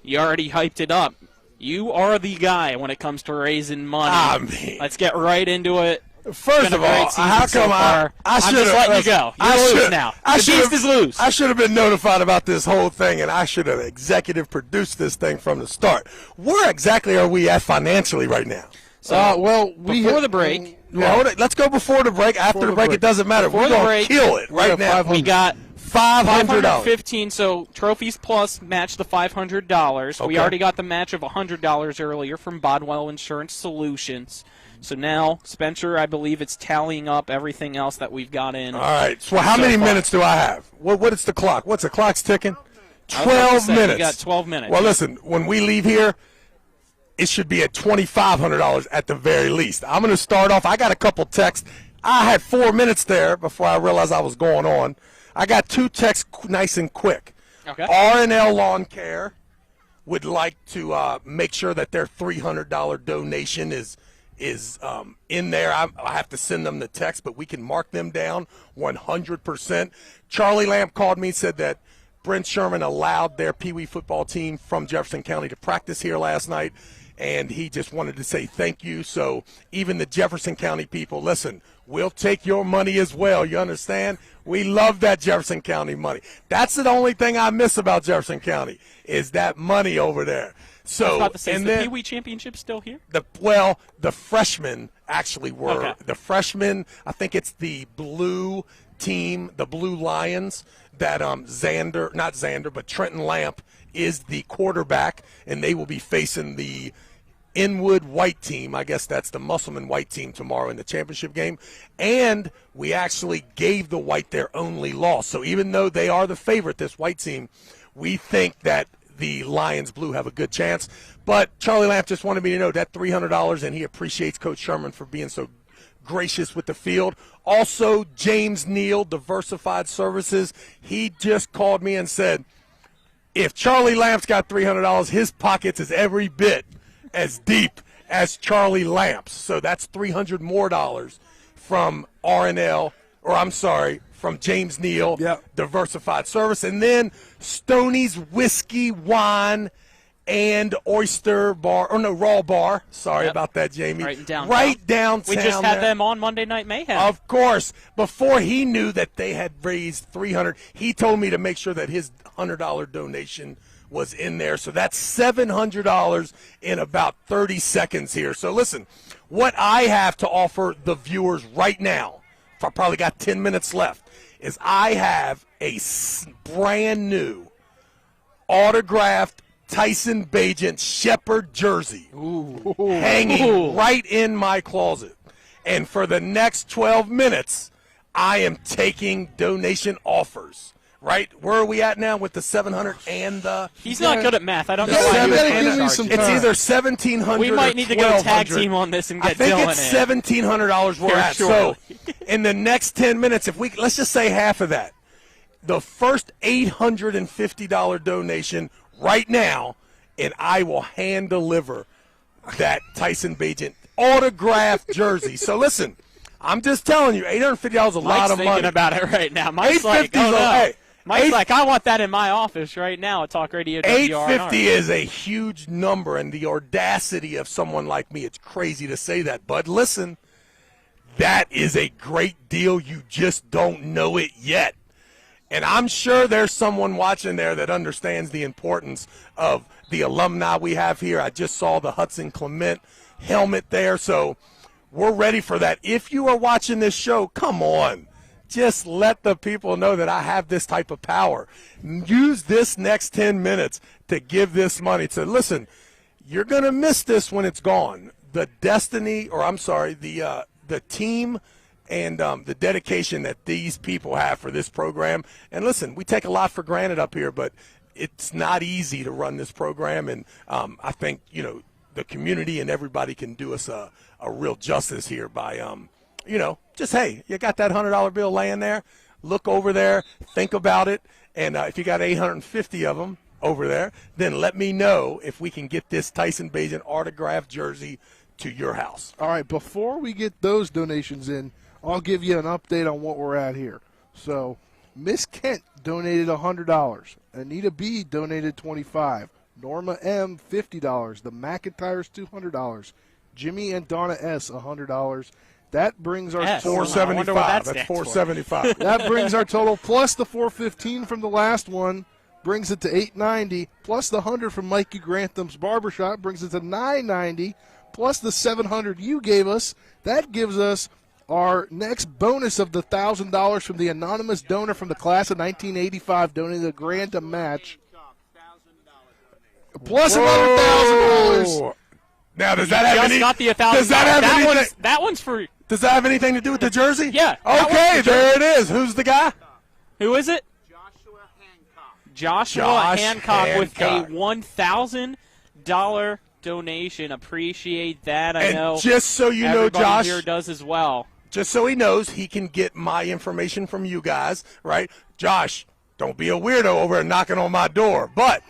you already hyped it up. You are the guy when it comes to raising money. Let's get right into it. First of all, how come I should have let you go? You're loose now. The Beast is loose. I should have been notified about this whole thing, and I should have executive produced this thing from the start. Where exactly are we at financially right now? So, before the break. Hold it. Let's go before the break. After the break, it doesn't matter. We're going to kill it right now. We got $500. $515. So trophies plus match the $500. Okay. We already got the match of $100 earlier from Bodwell Insurance Solutions. So now, Spencer, I believe it's tallying up everything else that we've got in. All right. So how many minutes do I have? What is the clock? What's the clock's ticking? 12 minutes. You got 12 minutes. Well, listen, when we leave here, it should be at $2,500 at the very least. I'm going to start off. I got a couple texts. I had 4 minutes there before I realized I was going on. I got 2 texts nice and quick. Okay. R&L Lawn Care would like to make sure that their $300 donation is in there. I have to send them the text, but we can mark them down 100%. Charlie Lamp called me, said that Brent Sherman allowed their Pee Wee football team from Jefferson County to practice here last night, and he just wanted to say thank you. So even the Jefferson County people, listen, we'll take your money as well. You understand? We love that Jefferson County money. That's the only thing I miss about Jefferson County is that money over there. So, I was about to say, and is then the Pee Wee Championship still here? The freshmen actually were. Okay. The freshmen, I think it's the blue team, the Blue Lions, that Trenton Lamp is the quarterback, and they will be facing the Inwood white team. I guess that's the Musselman white team tomorrow in the championship game. And we actually gave the white their only loss. So even though they are the favorite, this white team, we think that the Lions Blue have a good chance. But Charlie Lamp just wanted me to know that $300, and he appreciates Coach Sherman for being so gracious with the field. Also, James Neal, Diversified Services, he just called me and said, if Charlie Lamp's got $300, his pockets is every bit as deep as Charlie Lamp's. So that's $300 more from RNL, from James Neal, Diversified Service. And then Stoney's Whiskey, Wine, and Oyster Bar, Raw Bar. Sorry about that, Jamie. Right downtown. Right downtown. We just had there. them on Monday Night Mayhem. Of course. Before he knew that they had raised $300, he told me to make sure that his $100 donation was in there. So that's $700 in about 30 seconds here. So listen, what I have to offer the viewers right now, if I probably got 10 minutes left, is I have a brand new autographed Tyson Bagent Shepherd jersey hanging right in my closet. And for the next 12 minutes, I am taking donation offers. Right? Where are we at now with the 700 and the... He's not good at math. I don't know why it's either 1,700 We might need to go tag team on this and get Dylan in. I think it's $1,700 we're at. Sure. So in the next 10 minutes, let's just say half of that. The first $850 donation right now, and I will hand deliver that Tyson Bagent autographed jersey. So listen, I'm just telling you, $850 is a lot of money. Mike's thinking about it right now. Mike's like, oh, no. Mike's like, I want that in my office right now at Talk Radio WRNR. $850 is a huge number, and the audacity of someone like me, it's crazy to say that. But listen, that is a great deal. You just don't know it yet. And I'm sure there's someone watching there that understands the importance of the alumni we have here. I just saw the Hudson Clement helmet there, so we're ready for that. If you are watching this show, come on. Just let the people know that I have this type of power. Use this next 10 minutes to give this money. So listen, you're going to miss this when it's gone. The team and the dedication that these people have for this program. And listen, we take a lot for granted up here, but it's not easy to run this program. And I think, the community and everybody can do us a real justice here by hey, you got that $100 bill laying there, look over there, think about it, and if you got 850 of them over there, then let me know if we can get this Tyson Bagent autographed jersey to your house. All right, before we get those donations in, I'll give you an update on what we're at here. So, Miss Kent donated $100. Anita B donated $25. Norma M, $50. The McIntyres, $200. Jimmy and Donna S, $100. That brings our total. $475. That's $475. That brings our total, plus the $415 from the last one, brings it to $890. Plus the $100 from Mikey Grantham's Barbershop brings it to $990. Plus the $700 you gave us, that gives us our next bonus of the $1,000 from the anonymous donor from the class of 1985, donating the grand to match. Plus another $1,000. Now, does that have any? Got the $1,000. Does that have anything? That one's for. Does that have anything to do with the jersey? Yeah. Okay, there it is. Who's the guy? Who is it? Joshua Hancock with a $1,000 donation. Appreciate that. I know. Just so you know, Josh here does as well. Just so he knows, he can get my information from you guys, right? Josh, don't be a weirdo over and knocking on my door. But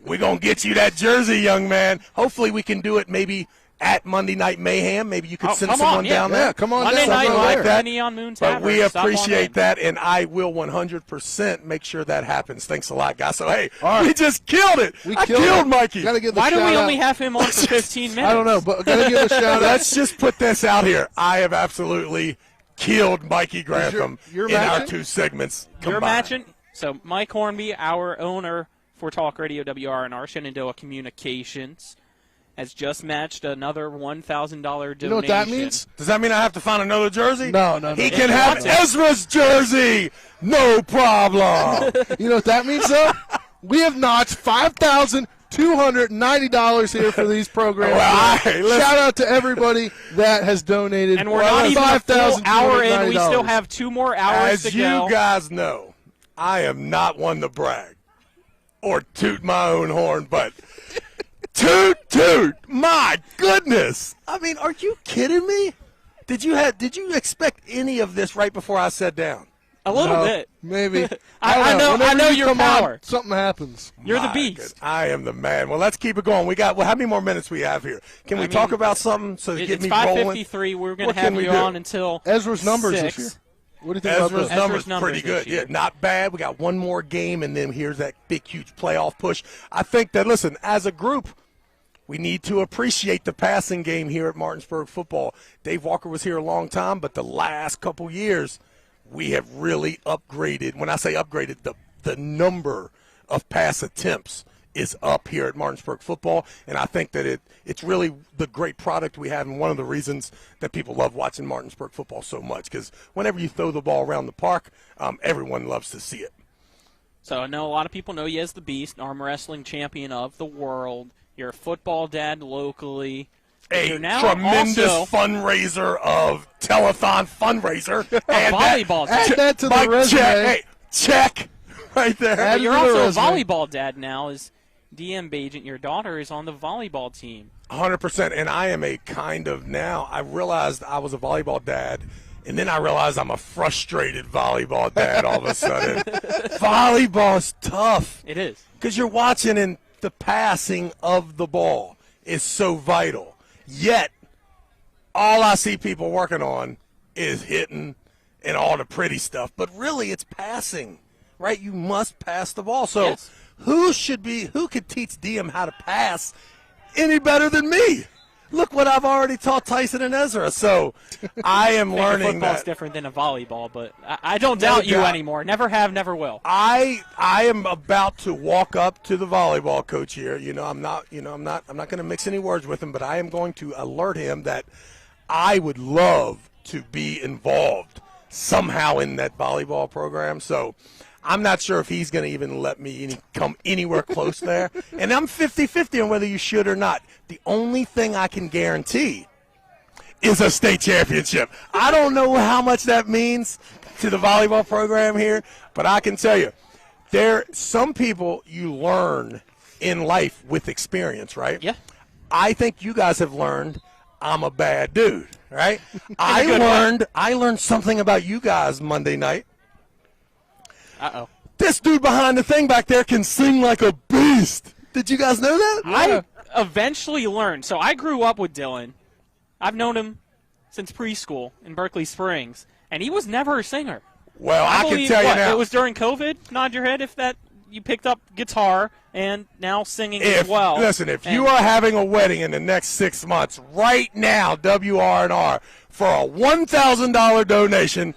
we're going to get you that jersey, young man. Hopefully we can do it maybe at Monday Night Mayhem. Maybe you could send someone down there. Yeah, come on Monday down. night Something live like that. at the Neon Moon But Tavern. we Stop on in. appreciate that, and I will 100% make sure that happens. Thanks a lot, guys. So, hey, we just killed it. I killed Mikey. Gotta give the Why do we shout only out. have him on for 15 minutes? I don't know, but gotta give a shout out. Let's just put this out here. I have absolutely killed Mikey Grantham you're in our matching? 2 segments You're combined. matching. So Mike Hornby, our owner for Talk Radio WRNR, Shenandoah Communications, has just matched another $1,000 donation. You know what that means? Does that mean I have to find another jersey? No. He can have Ezra's jersey. No problem. You know what that means, though? We have notched $5,290 here for these programs. Well, Shout out to everybody that has donated. And we're not even a full hour in. We still $5,290. have 2 more hours As to go. you guys know, I am not one to brag or toot my own horn, but toot, my goodness. I mean, are you kidding me? Did you expect any of this right before I sat down? A little bit. Maybe. I know Whenever you your come on, power. something happens. You're the My beast. goodness, I am the man. Well, let's keep it going. We got how many more minutes we have here? Can we talk about something so to get It's me rolling? 5:53. We're going What to have can we you do? on until Ezra's numbers 6. this year. What do you think about Ezra's this? numbers numbers pretty this good. year. Yeah, not bad. We got one more game, and then here's that big, huge playoff push. I think that, listen, as a group, we need to appreciate the passing game here at Martinsburg football. Dave Walker was here a long time, but the last couple years, we have really upgraded. When I say upgraded, the number of pass attempts is up here at Martinsburg football, and I think that it's really the great product we have, and one of the reasons that people love watching Martinsburg football so much, because whenever you throw the ball around the park, everyone loves to see it. So I know a lot of people know you as the Beast, arm wrestling champion of the world. You're a football dad locally. You're now Tremendous also fundraiser of telethon fundraiser. a volleyball dad. Add that to the Mike, resume. check right there. But you're to the also a resume. volleyball dad now. As DM Bajent, your daughter is on the volleyball team. 100%, and I am a kind of now. I realized I was a volleyball dad, and then I realized I'm a frustrated volleyball dad all of a sudden. Volleyball's tough. It is. Because you're watching, and the passing of the ball is so vital. Yet, all I see people working on is hitting and all the pretty stuff. But really, it's passing, right? You must pass the ball. So Yes. who could teach DM how to pass any better than me? Look what I've already taught Tyson and Ezra. So I am learning Football's that. different than a volleyball, but I don't No doubt you doubt. anymore. Never have, never will. I am about to walk up to the volleyball coach here. I'm not going to mix any words with him, but I am going to alert him that I would love to be involved somehow in that volleyball program. So I'm not sure if he's going to even let me come anywhere close there. And I'm 50-50 on whether you should or not. The only thing I can guarantee is a state championship. I don't know how much that means to the volleyball program here, but I can tell you, some people you learn in life with experience, right? Yeah. I think you guys have learned I'm a bad dude, right? I learned something about you guys Monday night. Uh-oh. This dude behind the thing back there can sing like a beast. Did you guys know that? I eventually learned. So I grew up with Dylan. I've known him since preschool in Berkeley Springs, and he was never a singer. Well, I can tell you now. It was during COVID. Nod your head if that you picked up guitar and now singing as well. Listen, if you are having a wedding in the next 6 months, right now, WRNR, for a $1,000 donation,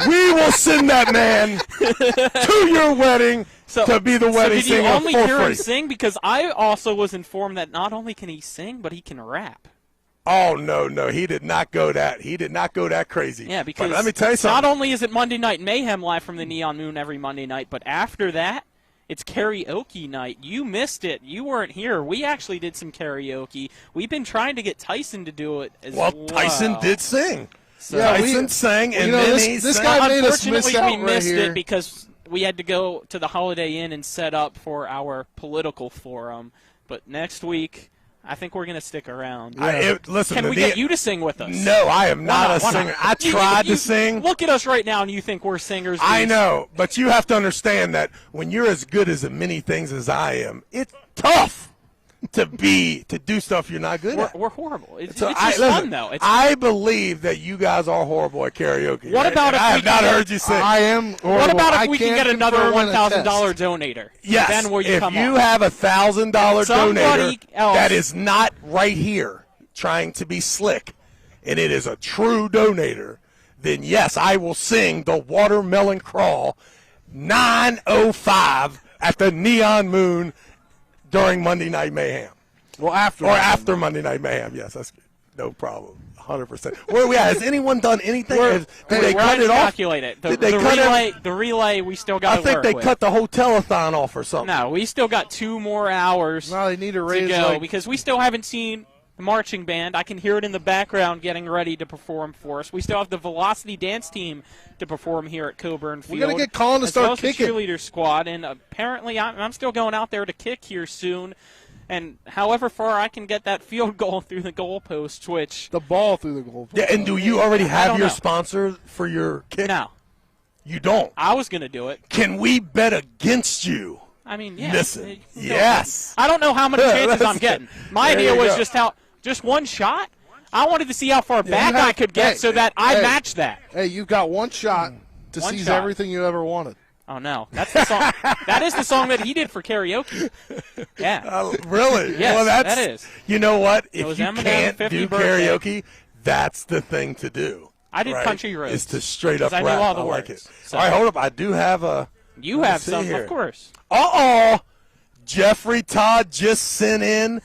we will send that man to your wedding to be the wedding singer did you only for hear free. him sing? Because I also was informed that not only can he sing, but he can rap. Oh no, he did not go that. He did not go that crazy. Yeah, because but let me tell you something. not only is it Monday Night Mayhem live from the Neon Moon every Monday night, but after that, it's karaoke night. You missed it. You weren't here. We actually did some karaoke. We've been trying to get Tyson to do it as well. Well, Tyson did sing. So Tyson sang, and then this sang. guy made us miss Unfortunately, out we right missed here. it because we had to go to the Holiday Inn and set up for our political forum. But next week, I think we're going to stick around. Listen, can we get you to sing with us? No, I am not a singer. I tried to sing. Look at us right now, and you think we're singers. I know, but you have to understand that when you're as good as many things as I am, it's tough to do stuff you're not good at. We're horrible. It's just fun, though. I believe that you guys are horrible at karaoke. What about if I have not heard you sing? I am horrible. What about if we can get another $1,000 donator? Yes. Then will you if come you on? have $1,000 donator else. that is not right here trying to be slick, and it is a true donator, then yes, I will sing the Watermelon Crawl 9:05 at the Neon Moon during Monday Night Mayhem. Well, after Monday Night Mayhem, yes, that's no problem, 100%. Where are we at? Has anyone done anything? Did they cut it off? Calculate it. The relay, we still got to work I think they cut the hotelathon off or something. No, we still got 2 more hours. No, they need to raise go because we still haven't seen the marching band. I can hear it in the background getting ready to perform for us. We still have the Velocity Dance Team to perform here at Coburn Field. We're going to get Colin to start kicking. The cheerleader squad, and apparently I'm still going out there to kick here soon. And however far I can get that field goal through the goalpost, which the ball through the goalpost. Yeah, and do you already have your sponsor for your kick? No. You don't? I was going to do it. Can we bet against you? I mean, yeah. Listen, yes. I don't know how many chances I'm getting. My idea was just one shot. I wanted to see how far back I could get so that I matched that. Hey, you've got one shot to seize everything you ever wanted. Oh, no. That's the song. That is the song that he did for karaoke. Yeah. Really? Yes, well, that is. You know what? If you Eminem, can't 50 do birthday. karaoke, that's the thing to do. I did country roads. Is to straight up I rap. knew all the I like words, it. so. All right, hold up. I do have a. You have some, of course. Jeffrey Todd just sent in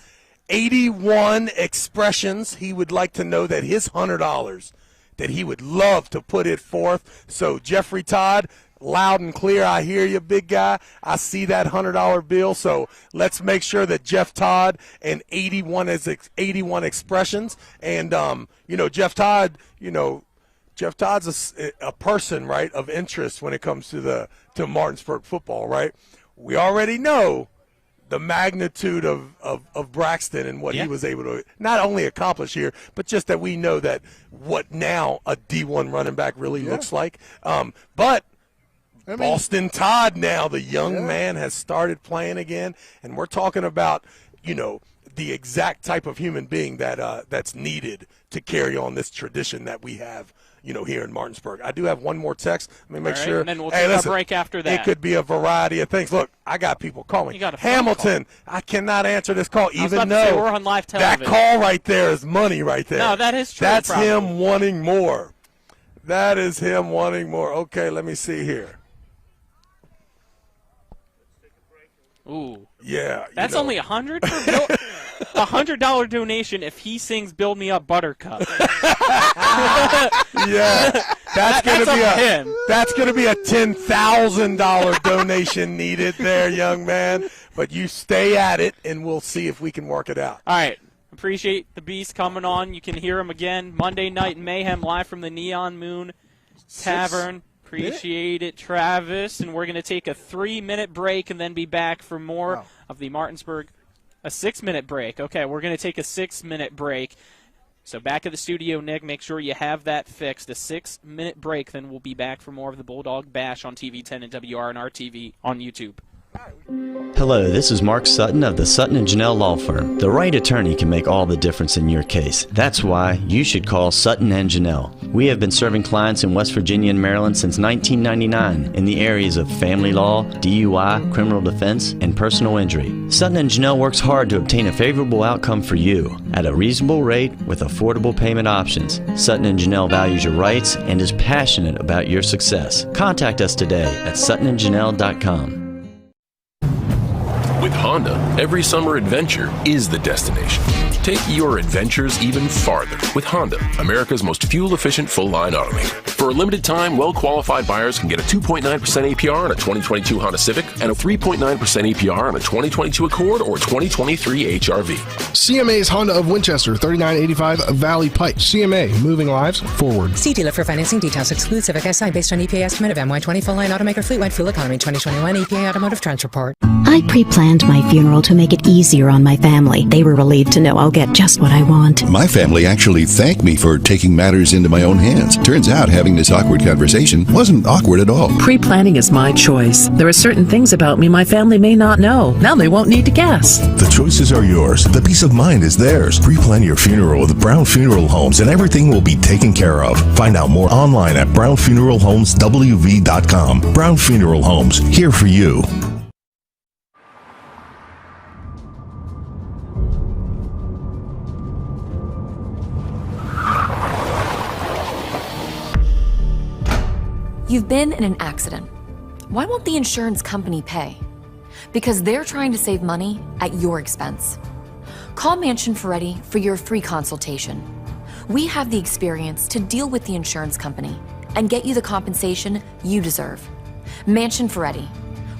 81 expressions. He would like to know that his $100 that he would love to put it forth. So Jeffrey Todd, loud and clear, I hear you, big guy. I see that $100 bill. So let's make sure that Jeff Todd and 81 expressions. And Jeff Todd, Jeff Todd's a person, right, of interest when it comes to Martinsburg football, right? We already know the magnitude of Braxton and what he was able to not only accomplish here, but just that we know that what now a D1 running back really looks like. But Boston Todd now, the young man, has started playing again, and we're talking about, the exact type of human being that's needed to carry on this tradition that we have, here in Martinsburg. I do have one more text. Let me make sure. And then we'll take a break after that. It could be a variety of things. Look, I got people calling. Hamilton, I cannot answer this call, even though we're on live television. That call right there is money right there. No, that is true. That's him wanting more. That is him wanting more. Okay, let me see here. Ooh. Yeah. That's only $100 for Bill. $100 donation if he sings "Build Me Up, Buttercup." Yeah, that's gonna be a $10,000 donation needed there, young man. But you stay at it, and we'll see if we can work it out. All right. Appreciate the Beast coming on. You can hear him again Monday Night Mayhem live from the Neon Moon Tavern. Appreciate it, Travis. And we're going to take a 3-minute break and then be back for more of the Martinsburg. A 6-minute break. Okay, we're going to take a 6-minute break. So back at the studio, Nick, make sure you have that fixed. A 6-minute break, then we'll be back for more of the Bulldog Bash on TV 10 and WRNR TV on YouTube. Hello, this is Mark Sutton of the Sutton & Janelle Law Firm. The right attorney can make all the difference in your case. That's why you should call Sutton & Janelle. We have been serving clients in West Virginia and Maryland since 1999 in the areas of family law, DUI, criminal defense, and personal injury. Sutton & Janelle works hard to obtain a favorable outcome for you at a reasonable rate with affordable payment options. Sutton & Janelle values your rights and is passionate about your success. Contact us today at suttonandjanelle.com. With Honda, every summer adventure is the destination. Take your adventures even farther with Honda, America's most fuel-efficient full-line automaker. For a limited time, well-qualified buyers can get a 2.9% APR on a 2022 Honda Civic and a 3.9% APR on a 2022 Accord or 2023 HRV. CMA's Honda of Winchester, 3985 Valley Pike. CMA, moving lives forward. See dealer for financing details. Exclude Civic Si based on EPA estimate of MY20 full line automaker fleet-wide fuel economy 2021 EPA automotive trends report. I pre-planned my funeral to make it easier on my family. They were relieved to know I'll get just what I want. My family actually thanked me for taking matters into my own hands. Turns out having this awkward conversation wasn't awkward at all. Pre-planning is my choice. There are certain things about me my family may not know. Now they won't need to guess. The choices are yours. The peace of mind is theirs. Pre-plan your funeral with Brown Funeral Homes and everything will be taken care of. Find out more online at brownfuneralhomeswv.com. Brown Funeral Homes, here for you. You've been in an accident. Why won't the insurance company pay? Because they're trying to save money at your expense. Call Mansion Ferretti for your free consultation. We have the experience to deal with the insurance company and get you the compensation you deserve. Mansion Ferretti,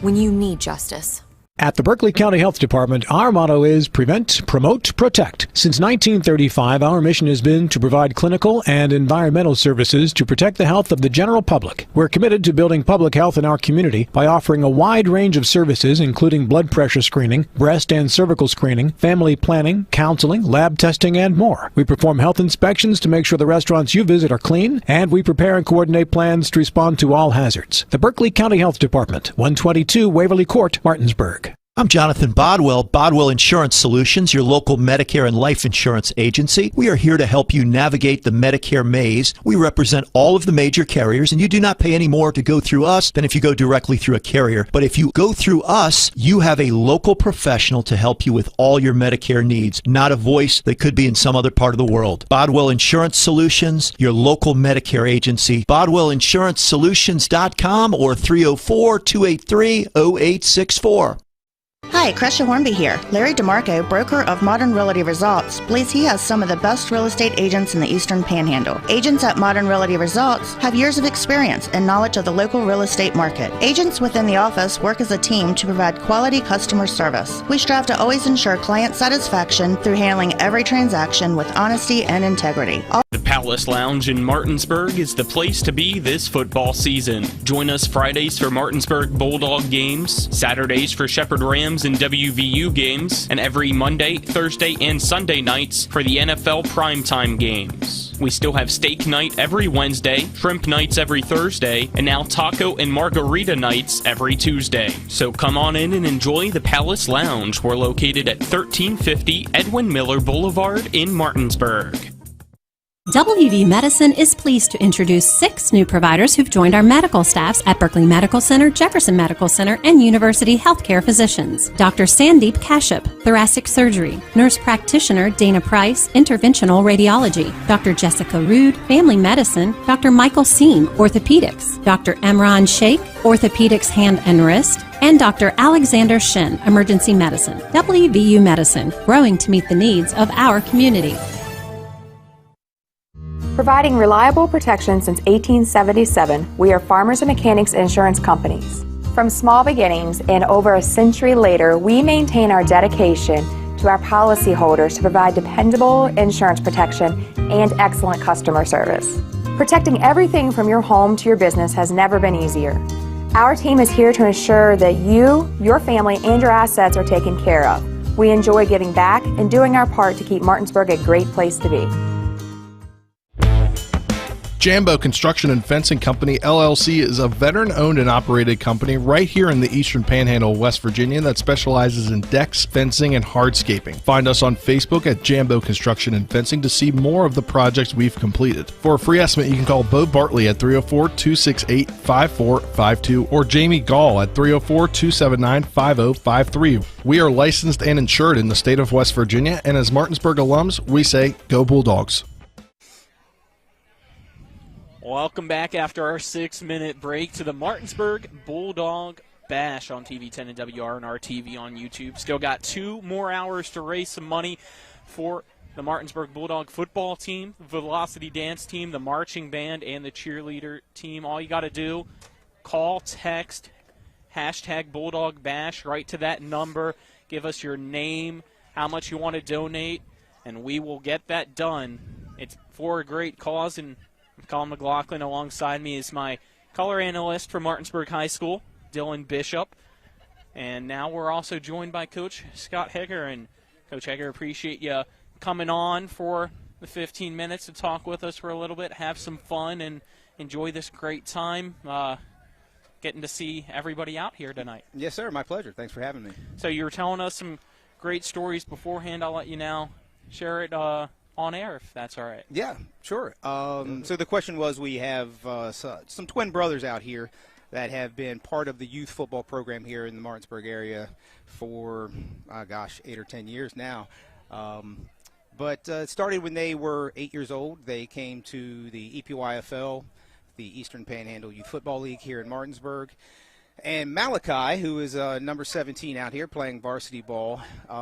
when you need justice. At the Berkeley County Health Department, our motto is prevent, promote, protect. Since 1935, our mission has been to provide clinical and environmental services to protect the health of the general public. We're committed to building public health in our community by offering a wide range of services, including blood pressure screening, breast and cervical screening, family planning, counseling, lab testing, and more. We perform health inspections to make sure the restaurants you visit are clean, and we prepare and coordinate plans to respond to all hazards. The Berkeley County Health Department, 122 Waverly Court, Martinsburg. I'm Jonathan Bodwell, Bodwell Insurance Solutions, your local Medicare and life insurance agency. We are here to help you navigate the Medicare maze. We represent all of the major carriers, and you do not pay any more to go through us than if you go directly through a carrier. But if you go through us, you have a local professional to help you with all your Medicare needs, not a voice that could be in some other part of the world. Bodwell Insurance Solutions, your local Medicare agency. BodwellInsuranceSolutions.com or 304-283-0864. Hi, Crescia Hornby here. Larry DeMarco, broker of Modern Realty Results, believes he has some of the best real estate agents in the Eastern Panhandle. Agents at Modern Realty Results have years of experience and knowledge of the local real estate market. Agents within the office work as a team to provide quality customer service. We strive to always ensure client satisfaction through handling every transaction with honesty and integrity. The Palace Lounge in Martinsburg is the place to be this football season. Join us Fridays for Martinsburg Bulldog games, Saturdays for Shepherd Rams and WVU games, and every Monday, Thursday, and Sunday nights for the NFL primetime games. We still have steak night every Wednesday, shrimp nights every Thursday, and now taco and margarita nights every Tuesday. So come on in and enjoy the Palace Lounge. We're located at 1350 Edwin Miller Boulevard in Martinsburg. WV Medicine is pleased to introduce 6 new providers who've joined our medical staffs at Berkeley Medical Center, Jefferson Medical Center, and University Healthcare Physicians. Dr. Sandeep Kashyap, Thoracic Surgery. Nurse Practitioner Dana Price, Interventional Radiology. Dr. Jessica Rude, Family Medicine. Dr. Michael Seen, Orthopedics. Dr. Emran Sheikh, Orthopedics Hand and Wrist. And Dr. Alexander Shin, Emergency Medicine. WVU Medicine, growing to meet the needs of our community. Providing reliable protection since 1877, we are Farmers and Mechanics Insurance Companies. From small beginnings and over a century later, we maintain our dedication to our policyholders to provide dependable insurance protection and excellent customer service. Protecting everything from your home to your business has never been easier. Our team is here to ensure that you, your family, and your assets are taken care of. We enjoy giving back and doing our part to keep Martinsburg a great place to be. Jambo Construction and Fencing Company, LLC is a veteran-owned and operated company right here in the Eastern Panhandle, West Virginia that specializes in decks, fencing, and hardscaping. Find us on Facebook at Jambo Construction and Fencing to see more of the projects we've completed. For a free estimate, you can call Bo Bartley at 304-268-5452 or Jamie Gall at 304-279-5053. We are licensed and insured in the state of West Virginia, and as Martinsburg alums, we say, go Bulldogs. Welcome back after our 6-minute break to the Martinsburg Bulldog Bash on TV 10 and WRNR TV on YouTube. Still got 2 more hours to raise some money for the Martinsburg Bulldog football team, the Velocity dance team, the marching band, and the cheerleader team. All you got to do, call, text, hashtag Bulldog Bash, right to that number. Give us your name, how much you want to donate, and we will get that done. It's for a great cause, and Colin McLaughlin alongside me is my color analyst from Martinsburg High School, Dylan Bishop. And now we're also joined by Coach Scott Heger. And Coach Heger, appreciate you coming on for the 15 minutes to talk with us for a little bit, have some fun, and enjoy this great time getting to see everybody out here tonight. Yes, sir. My pleasure. Thanks for having me. So you were telling us some great stories beforehand. I'll let you now share it on air, if that's all right. Yeah, sure. So the question was, we have some twin brothers out here that have been part of the youth football program here in the Martinsburg area for, 8 or 10 years now. But it started when they were 8 years old. They came to the EPYFL, the Eastern Panhandle Youth Football League here in Martinsburg. And Malachi, who is number 17 out here playing varsity ball,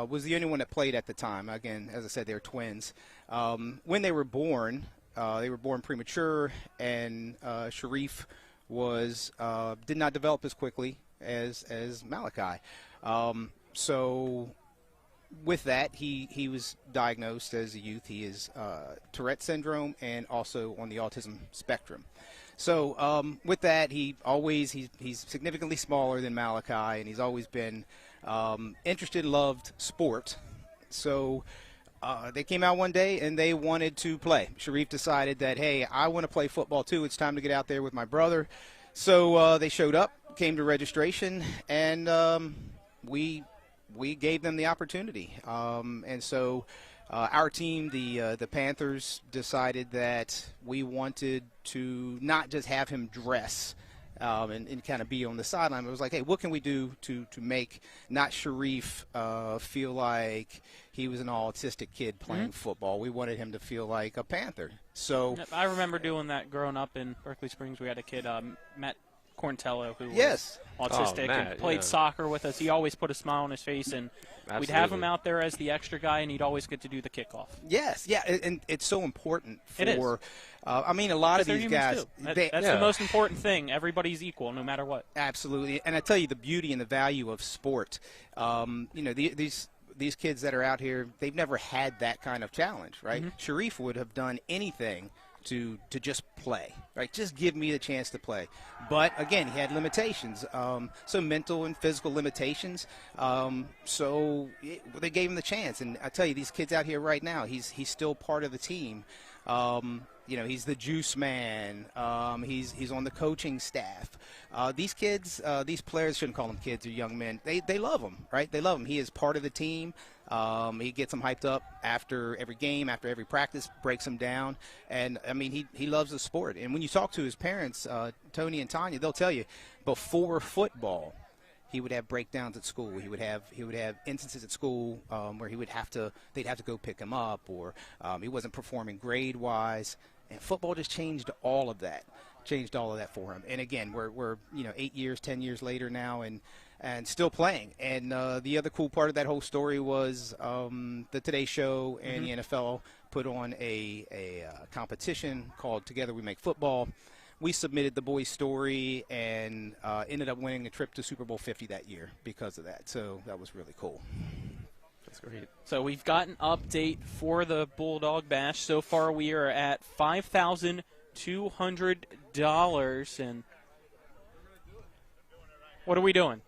was the only one that played at the time. Again, as I said, they're twins. When they were born premature, and Sharif did not develop as quickly as Malachi. So with that, he was diagnosed as a youth. He is Tourette syndrome and also on the autism spectrum. So with that, he's significantly smaller than Malachi, and he's always been interested, loved sport. So they came out one day and they wanted to play. Sharif decided that, hey, I want to play football too. It's time to get out there with my brother. So they showed up, came to registration, and we gave them the opportunity. And so our team, the Panthers, decided that we wanted to not just have him dress and kind of be on the sideline. It was like, hey, what can we do to make not Sharif feel like he was an autistic kid playing football? We wanted him to feel like a Panther. So I remember doing that growing up in Berkeley Springs. We had a kid, Matt Corntello, who was autistic and played soccer with us. He always put a smile on his face, and we'd have him out there as the extra guy, and he'd always get to do the kickoff. Yes, yeah, and it's so important for. It is. I mean, a lot of these guys. That's the most important thing. Everybody's equal, no matter what. Absolutely, and I tell you, the beauty and the value of sport. These kids that are out here, they've never had that kind of challenge, right? Sharif would have done anything to just play, right? Just give me the chance to play. But again, he had limitations, so mental and physical limitations. So they gave him the chance, and I tell you, these kids out here right now, he's still part of the team. He's the juice man. He's on the coaching staff. These kids, these players, shouldn't call them kids or young men. They love him, right? They love him. He is part of the team. He gets them hyped up after every game, after every practice, breaks them down. And, I mean, he loves the sport. And when you talk to his parents, Tony and Tanya, they'll tell you, before football, he would have breakdowns at school. He would have instances at school where they'd have to go pick him up, or he wasn't performing grade-wise. And football just changed all of that for him. And again, we're 8 years, 10 years later now, and still playing. And the other cool part of that whole story was the Today Show and the NFL put on a competition called Together We Make Football. We submitted the boys' story and ended up winning a trip to Super Bowl 50 that year because of that. So that was really cool. That's great. So we've got an update for the Bulldog Bash. So far we are at $5,200. And what are we doing?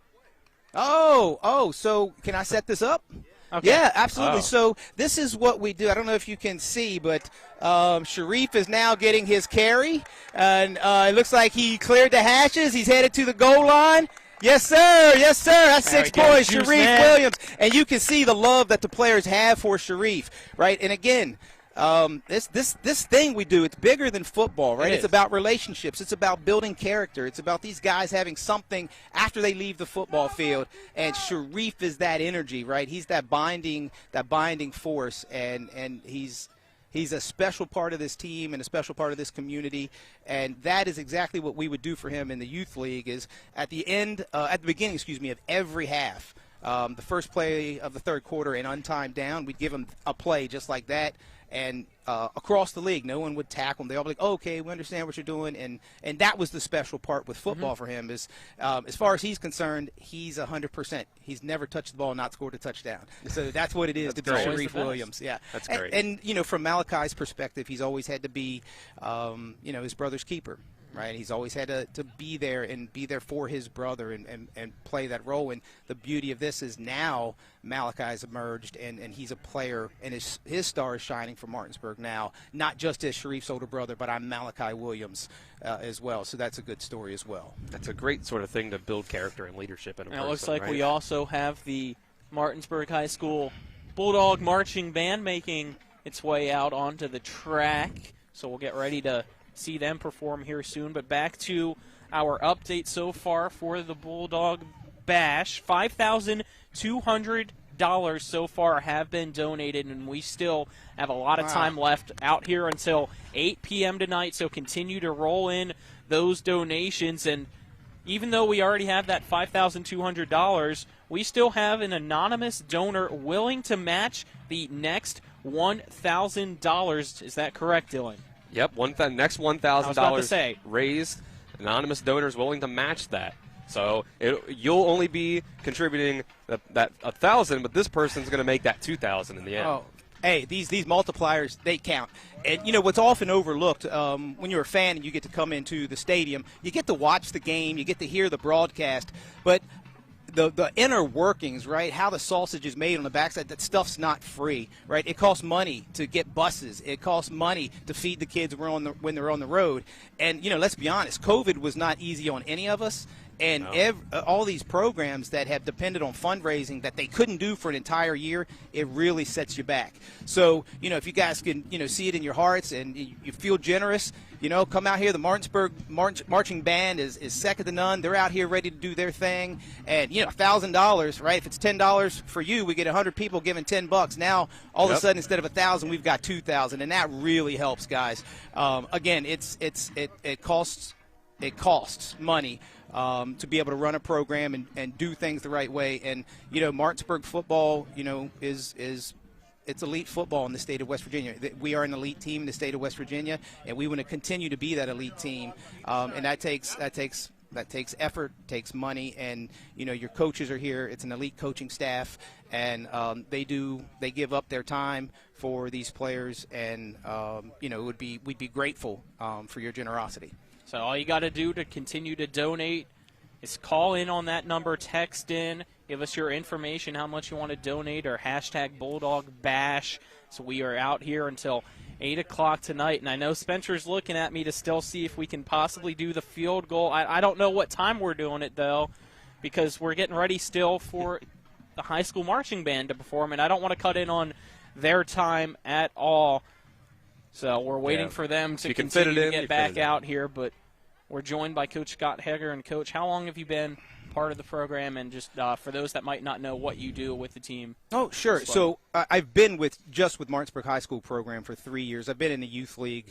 So can I set this up? Okay. Yeah, absolutely. So this is what we do. I don't know if you can see, but Sharif is now getting his carry, and it looks like he cleared the hashes. He's headed to the goal line. Yes, sir. Yes, sir. That's 6 points, Sharif Williams. And you can see the love that the players have for Sharif, right? And again, this thing we do, it's bigger than football, right? It's about relationships. It's about building character. It's about these guys having something after they leave the football field. And Sharif is that energy, right? He's that binding force, and he's a special part of this team and a special part of this community. And that is exactly what we would do for him in the youth league. Is at the beginning of every half. the first play of the third quarter, an untimed down, we'd give them a play just like that. And across the league, no one would tackle him. They all be like, oh, okay, we understand what you're doing. And that was the special part with football for him is, as far as he's concerned, he's 100%. He's never touched the ball and not scored a touchdown. So that's what it is to be Sharif Williams. Yeah, that's great. And, you know, from Malachi's perspective, he's always had to be, you know, his brother's keeper. Right, he's always had to be there and be there for his brother and play that role. And the beauty of this is now Malachi's emerged and he's a player, and his star is shining for Martinsburg now, not just as Sharif's older brother, but I'm Malachi Williams as well. So that's a good story as well. That's a great sort of thing to build character and leadership in a person. It looks like right? we also have the Martinsburg High School Bulldog marching band making its way out onto the track. So we'll get ready to see them perform here soon. But back to our update so far for the Bulldog Bash. $5,200 so far have been donated, and we still have a lot of time left out here until 8 p.m. tonight, so continue to roll in those donations. And even though we already have that $5,200, we still have an anonymous donor willing to match the next $1,000. Is that correct, Dylan? Yep, next $1,000 raised. Anonymous donors willing to match that. So you'll only be contributing that 1,000, but this person's going to make that 2,000 in the end. Oh, hey, these multipliers, they count. And you know what's often overlooked when you're a fan and you get to come into the stadium, you get to watch the game, you get to hear the broadcast, but the inner workings, right, how the sausage is made on the backside, that stuff's not free, right? It costs money to get buses. It costs money to feed the kids when they're on the road. And, you know, let's be honest, COVID was not easy on any of us. And all these programs that have depended on fundraising that they couldn't do for an entire year, it really sets you back. So, you know, if you guys can, you know, see it in your hearts and you feel generous, you know, come out here. The Martinsburg marching band is second to none. They're out here ready to do their thing. And, you know, $1,000, right? If it's $10 for you, we get 100 people giving $10. Now, all of a sudden, instead of 1,000, we've got 2,000, and that really helps, guys. Again, it costs money. To be able to run a program and do things the right way. And, you know, Martinsburg football, you know, it's elite football in the state of West Virginia. We are an elite team in the state of West Virginia, and we want to continue to be that elite team. And that takes effort, takes money, and, you know, your coaches are here. It's an elite coaching staff, and they give up their time for these players, and, you know, we'd be grateful for your generosity. So all you got to do to continue to donate is call in on that number, text in, give us your information, how much you want to donate, or hashtag Bulldog Bash. So we are out here until 8 o'clock tonight, and I know Spencer's looking at me to still see if we can possibly do the field goal. I don't know what time we're doing it, though, because we're getting ready still for the high school marching band to perform, and I don't want to cut in on their time at all. So we're waiting for them to continue to get back out here, but we're joined by Coach Scott Heger. And, Coach, how long have you been part of the program, and just for those that might not know what you do with the team? Oh, sure. So I've been with Martinsburg High School program for 3 years. I've been in the youth league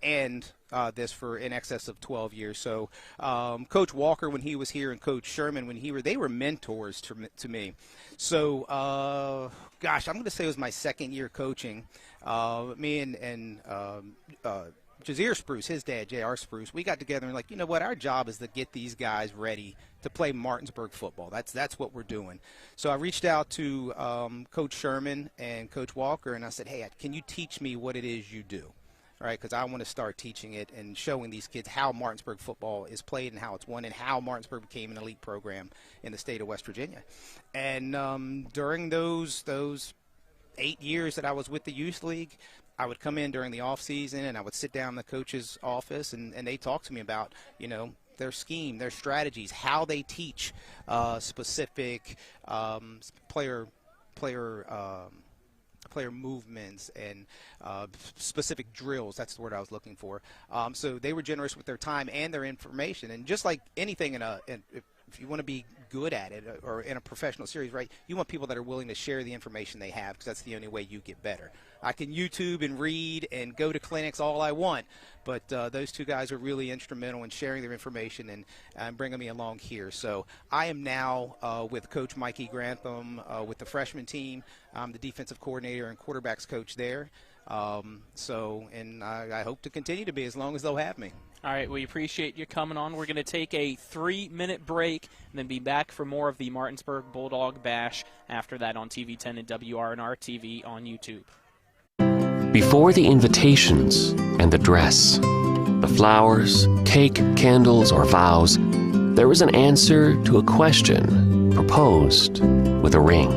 and this for in excess of 12 years. So Coach Walker, when he was here, and Coach Sherman, when they were mentors to me. So, gosh, I'm going to say it was my second year coaching. Me and Jazeer Spruce, his dad, J.R. Spruce, we got together and, like, you know what, our job is to get these guys ready to play Martinsburg football. That's what we're doing. So I reached out to Coach Sherman and Coach Walker, and I said, hey, can you teach me what it is you do? Right, because I want to start teaching it and showing these kids how Martinsburg football is played and how it's won and how Martinsburg became an elite program in the state of West Virginia. And during those 8 years that I was with the youth league, I would come in during the off season and I would sit down in the coach's office and they talk to me about, you know, their scheme, their strategies, how they teach specific player movements and specific drills. That's the word I was looking for. So they were generous with their time and their information. And just like anything if you want to be good at it or in a professional series, right, you want people that are willing to share the information they have, because that's the only way you get better. I can YouTube and read and go to clinics all I want, but those two guys are really instrumental in sharing their information and bringing me along here. So I am now with Coach Mikey Grantham with the freshman team. I'm the defensive coordinator and quarterbacks coach there. And I hope to continue to be as long as they'll have me. All right, we appreciate you coming on. We're going to take a 3-minute break and then be back for more of the Martinsburg Bulldog Bash after that on TV10 and WRNR TV on YouTube. Before the invitations and the dress, the flowers, cake, candles, or vows, there was an answer to a question proposed with a ring.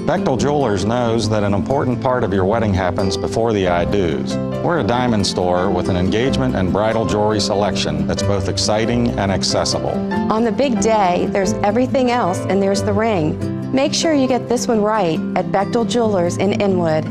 Bechtel Jewelers knows that an important part of your wedding happens before the I-dos. We're a diamond store with an engagement and bridal jewelry selection that's both exciting and accessible. On the big day, there's everything else, and there's the ring. Make sure you get this one right at Bechtel Jewelers in Inwood.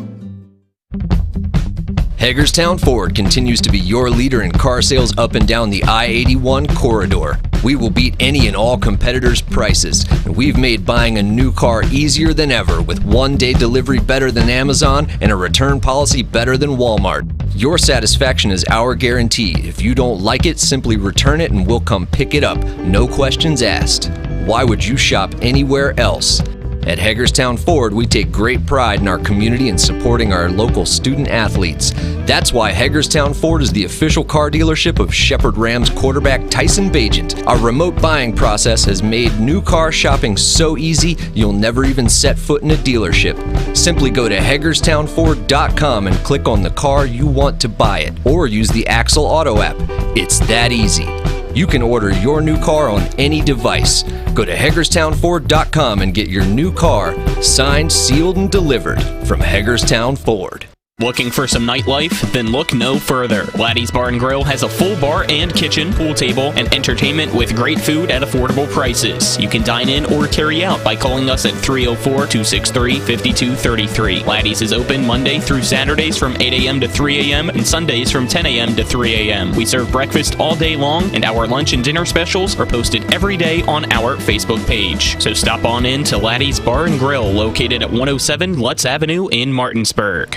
Hagerstown Ford continues to be your leader in car sales up and down the I-81 corridor. We will beat any and all competitors' prices, and we've made buying a new car easier than ever with one-day delivery better than Amazon and a return policy better than Walmart. Your satisfaction is our guarantee. If you don't like it, simply return it and we'll come pick it up. No questions asked. Why would you shop anywhere else? At Hagerstown Ford, we take great pride in our community and supporting our local student athletes. That's why Hagerstown Ford is the official car dealership of Shepherd Rams quarterback Tyson Bagent. Our remote buying process has made new car shopping so easy, you'll never even set foot in a dealership. Simply go to HagerstownFord.com and click on the car you want to buy it, or use the Axle Auto app. It's that easy. You can order your new car on any device. Go to HagerstownFord.com and get your new car signed, sealed, and delivered from Hagerstown Ford. Looking for some nightlife? Then look no further. Laddie's Bar & Grill has a full bar and kitchen, pool table, and entertainment with great food at affordable prices. You can dine in or carry out by calling us at 304-263-5233. Laddie's is open Monday through Saturdays from 8 a.m. to 3 a.m. and Sundays from 10 a.m. to 3 a.m. We serve breakfast all day long, and our lunch and dinner specials are posted every day on our Facebook page. So stop on in to Laddie's Bar & Grill, located at 107 Lutz Avenue in Martinsburg.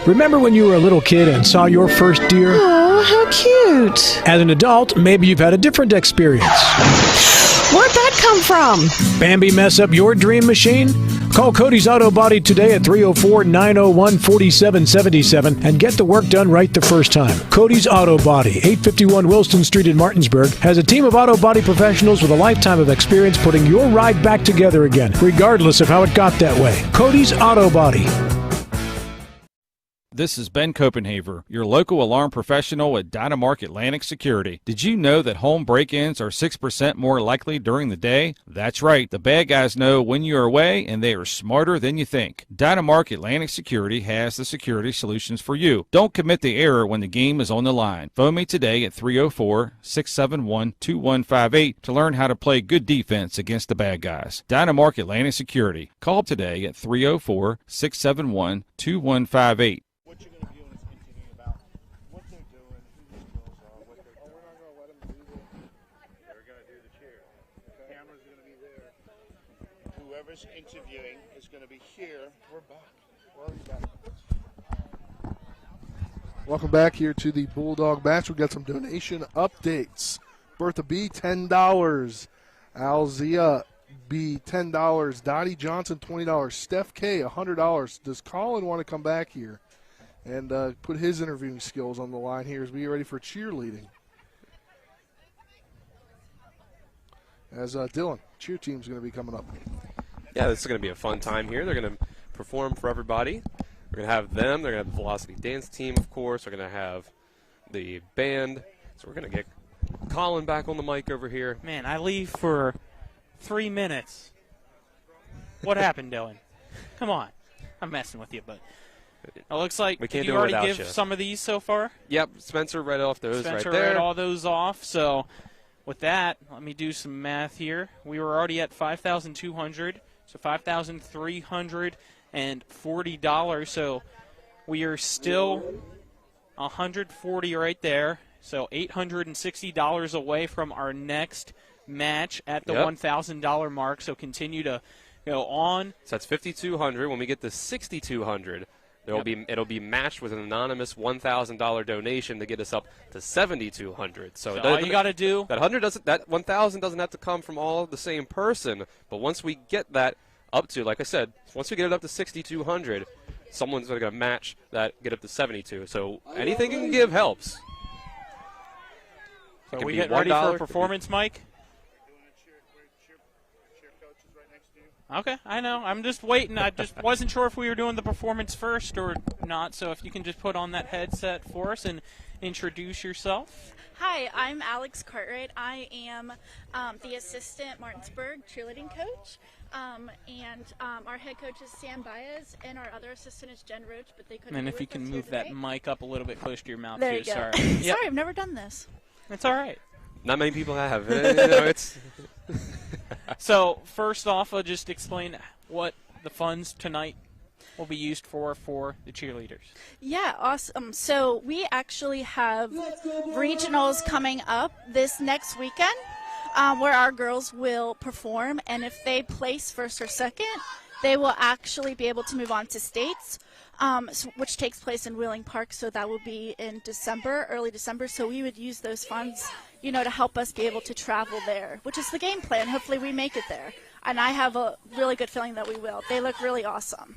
Remember when you were a little kid and saw your first deer? Oh, how cute. As an adult, maybe you've had a different experience. Where'd that come from? Bambi mess up your dream machine? Call Cody's Auto Body today at 304-901-4777 and get the work done right the first time. Cody's Auto Body, 851 Wilson Street in Martinsburg, has a team of auto body professionals with a lifetime of experience putting your ride back together again, regardless of how it got that way. Cody's Auto Body. This is Ben Copenhaver, your local alarm professional at Dynamark Atlantic Security. Did you know that home break-ins are 6% more likely during the day? That's right. The bad guys know when you are away, and they are smarter than you think. Dynamark Atlantic Security has the security solutions for you. Don't commit the error when the game is on the line. Phone me today at 304-671-2158 to learn how to play good defense against the bad guys. Dynamark Atlantic Security. Call today at 304-671-2158. Interviewing is going to be here. We're back. Well, he's back. Welcome back here to the Bulldog Bash. We've got some donation updates. Bertha B, $10. Alzia B, $10. Dottie Johnson, $20. Steph K, $100. Does Colin want to come back here and put his interviewing skills on the line here as we get ready for cheerleading? As Dylan, cheer team's going to be coming up. Yeah, this is going to be a fun time here. They're going to perform for everybody. We're going to have them. They're going to have the Velocity Dance team, of course. We're going to have the band. So we're going to get Colin back on the mic over here. Man, I leave for 3 minutes. What happened, Dylan? Come on. I'm messing with you, but it looks like we can't you already give some of these so far? Yep, Spencer read off those Spencer right there. read all those off, so with that, let me do some math here. We were already at $5,200, so $5,340. So we are still $140 right there. So $860 away from our next match at the $1,000 mark, so continue to go on. So that's $5,200. When we get to $6,200, it'll be matched with an anonymous $1,000 donation to get us up to $7,200. So all you got to do, that $1,000 doesn't have to come from all the same person, but once we get that up to, like I said, once we get it up to $6,200, someone's going to match that, get up to $72. So anything you can give helps. So we get ready for a performance, Mike? Okay, I know. I'm just waiting. I just wasn't sure if we were doing the performance first or not, so if you can just put on that headset for us and introduce yourself. Hi, I'm Alex Cartwright. I am the assistant Martinsburg cheerleading coach, and our head coach is Sam Baez, and our other assistant is Jen Roach, but they couldn't And be if with you can us move here that today. mic up a little bit closer to your mouth, There too. you go. Sorry. Sorry, I've never done this. It's all right. Not many people have. It's So first off, I'll just explain what the funds tonight will be used for the cheerleaders. Yeah, awesome. So we actually have regionals coming up this next weekend where our girls will perform, and if they place first or second, they will actually be able to move on to states, which takes place in Wheeling Park, so that will be in December, early December. So we would use those funds, to help us be able to travel there, which is the game plan. Hopefully we make it there. And I have a really good feeling that we will. They look really awesome.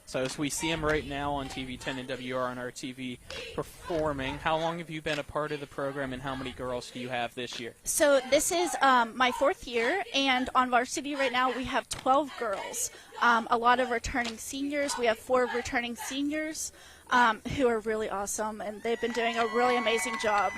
So as we see them right now on TV 10 and WR on our TV performing, how long have you been a part of the program, and how many girls do you have this year? So this is my 4th year, and on varsity right now we have 12 girls. A lot of returning seniors. We have 4 returning seniors who are really awesome, and they've been doing a really amazing job.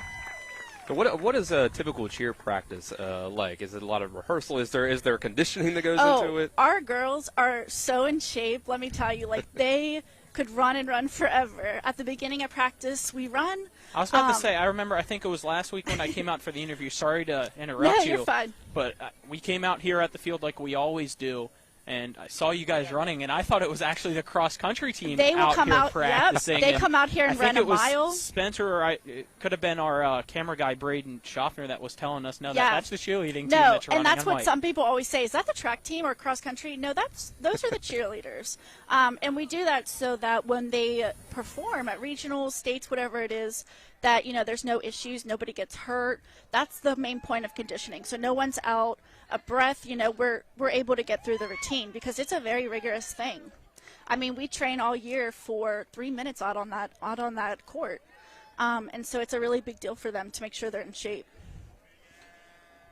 So what is a typical cheer practice like? Is it a lot of rehearsal? Is there conditioning that goes into it? Our girls are so in shape, let me tell you. Like, they could run and run forever. At the beginning of practice, we run. I was about to say, I think it was last week when I came out for the interview. Sorry to interrupt you. You're fine. But we came out here at the field like we always do, and I saw you guys running, and I thought it was actually the cross-country team They will out come here out, practicing. Yep. They come out here and run a mile. I think it was Spencer, or it could have been our camera guy, Braden Schaffner, that was telling us, that's the cheerleading team that's running. And that's I'm what like, some people always say. Is that the track team or cross-country? No, those are the cheerleaders. And we do that so that when they perform at regionals, states, whatever it is, that, there's no issues, nobody gets hurt. That's the main point of conditioning. So no one's out of breath. We're able to get through the routine because it's a very rigorous thing. I mean, we train all year for 3 minutes out on that court. And so it's a really big deal for them to make sure they're in shape.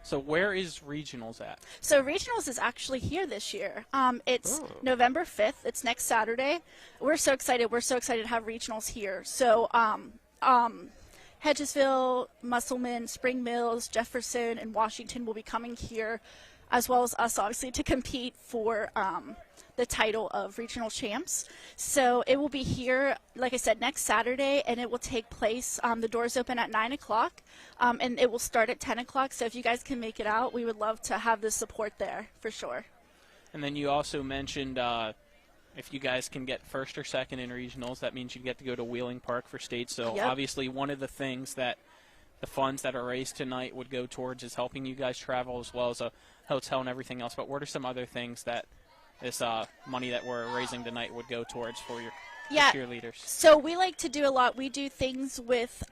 So where is regionals at? So regionals is actually here this year. It's November 5th. It's next Saturday. We're so excited. We're so excited to have regionals here. So Hedgesville, Musselman, Spring Mills, Jefferson, and Washington will be coming here, as well as us, obviously, to compete for the title of regional champs. So it will be here, like I said, next Saturday, and it will take place. The doors open at 9 o'clock, and it will start at 10 o'clock. So if you guys can make it out, we would love to have the support there for sure. And then you also mentioned if you guys can get first or second in regionals, that means you get to go to Wheeling Park for state. So obviously one of the things that the funds that are raised tonight would go towards is helping you guys travel, as well as a hotel and everything else. But what are some other things that this money that we're raising tonight would go towards for your cheerleaders? So we like to do a lot. We do things with,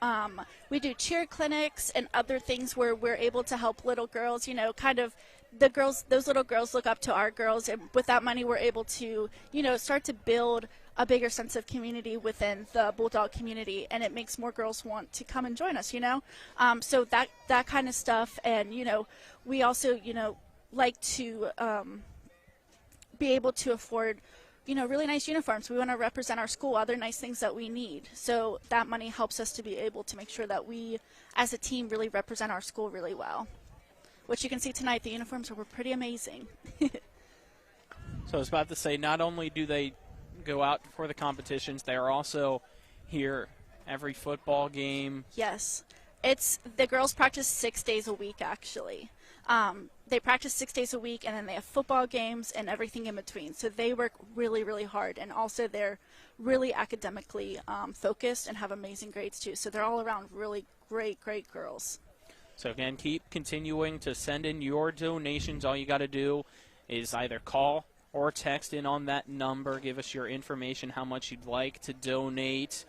we do cheer clinics and other things where we're able to help little girls, kind of those little girls look up to our girls, and with that money we're able to, start to build a bigger sense of community within the Bulldog community, and it makes more girls want to come and join us, So that kind of stuff, and, we also, like to be able to afford, really nice uniforms. We want to represent our school, other nice things that we need. So that money helps us to be able to make sure that we, as a team, really represent our school really well. Which you can see tonight, the uniforms were pretty amazing. So I was about to say, not only do they go out for the competitions, they are also here every football game. Yes. The girls practice 6 days a week, actually. They practice 6 days a week, and then they have football games and everything in between. So they work really, really hard. And also they're really academically focused and have amazing grades, too. So they're all around really great, great girls. So again, keep continuing to send in your donations. All you got to do is either call or text in on that number. Give us your information, how much you'd like to donate,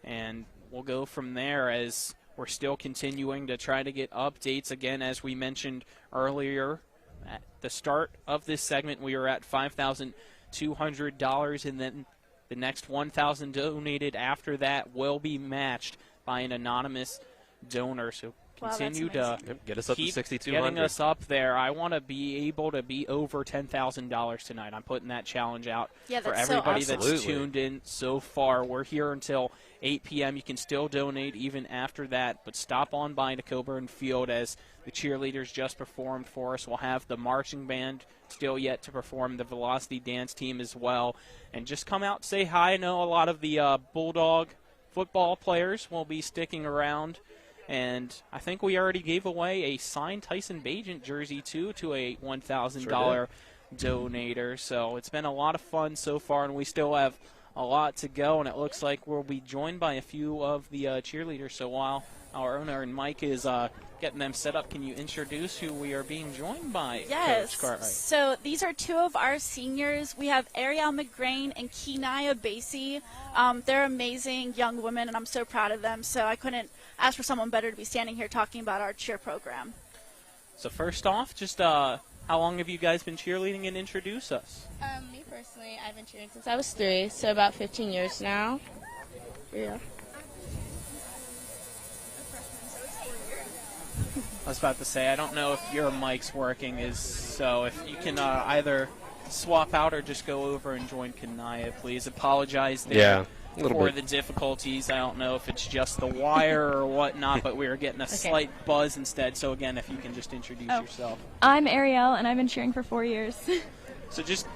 and we'll go from there as we're still continuing to try to get updates. Again, as we mentioned earlier, at the start of this segment, we were at $5,200, and then the next $1,000 donated after that will be matched by an anonymous donor. So continue to get us up to keep $6,200. getting us up there. I want to be able to be over $10,000 tonight. I'm putting that challenge out for everybody that's tuned in so far. We're here until 8 p.m. You can still donate even after that, but stop on by to Coburn Field as the cheerleaders just performed for us. We'll have the marching band still yet to perform, the Velocity Dance team as well. And just come out and say hi. I know a lot of the Bulldog football players will be sticking around. And I think we already gave away a signed Tyson Bagent jersey, too, to a $1,000 donator. So it's been a lot of fun so far, and we still have a lot to go. And it looks like we'll be joined by a few of the cheerleaders. So while our owner and Mike is getting them set up, can you introduce who we are being joined by, Yes. Coach Cartwright? So these are two of our seniors. We have Ariel McGrain and Kenaya Basie. They're amazing young women, and I'm so proud of them. So I couldn't ask for someone better to be standing here talking about our cheer program. So first off, just how long have you guys been cheerleading, and introduce us? Me personally, I've been cheering since I was 3, so about 15 years now. Yeah. I was about to say, I don't know if your mic's working, so if you can either swap out or just go over and join Kenaya, please. Apologize there for the difficulties. I don't know if it's just the wire or whatnot, but we are getting a slight buzz instead. So again, if you can just introduce yourself. I'm Ariel, and I've been cheering for 4 years. So just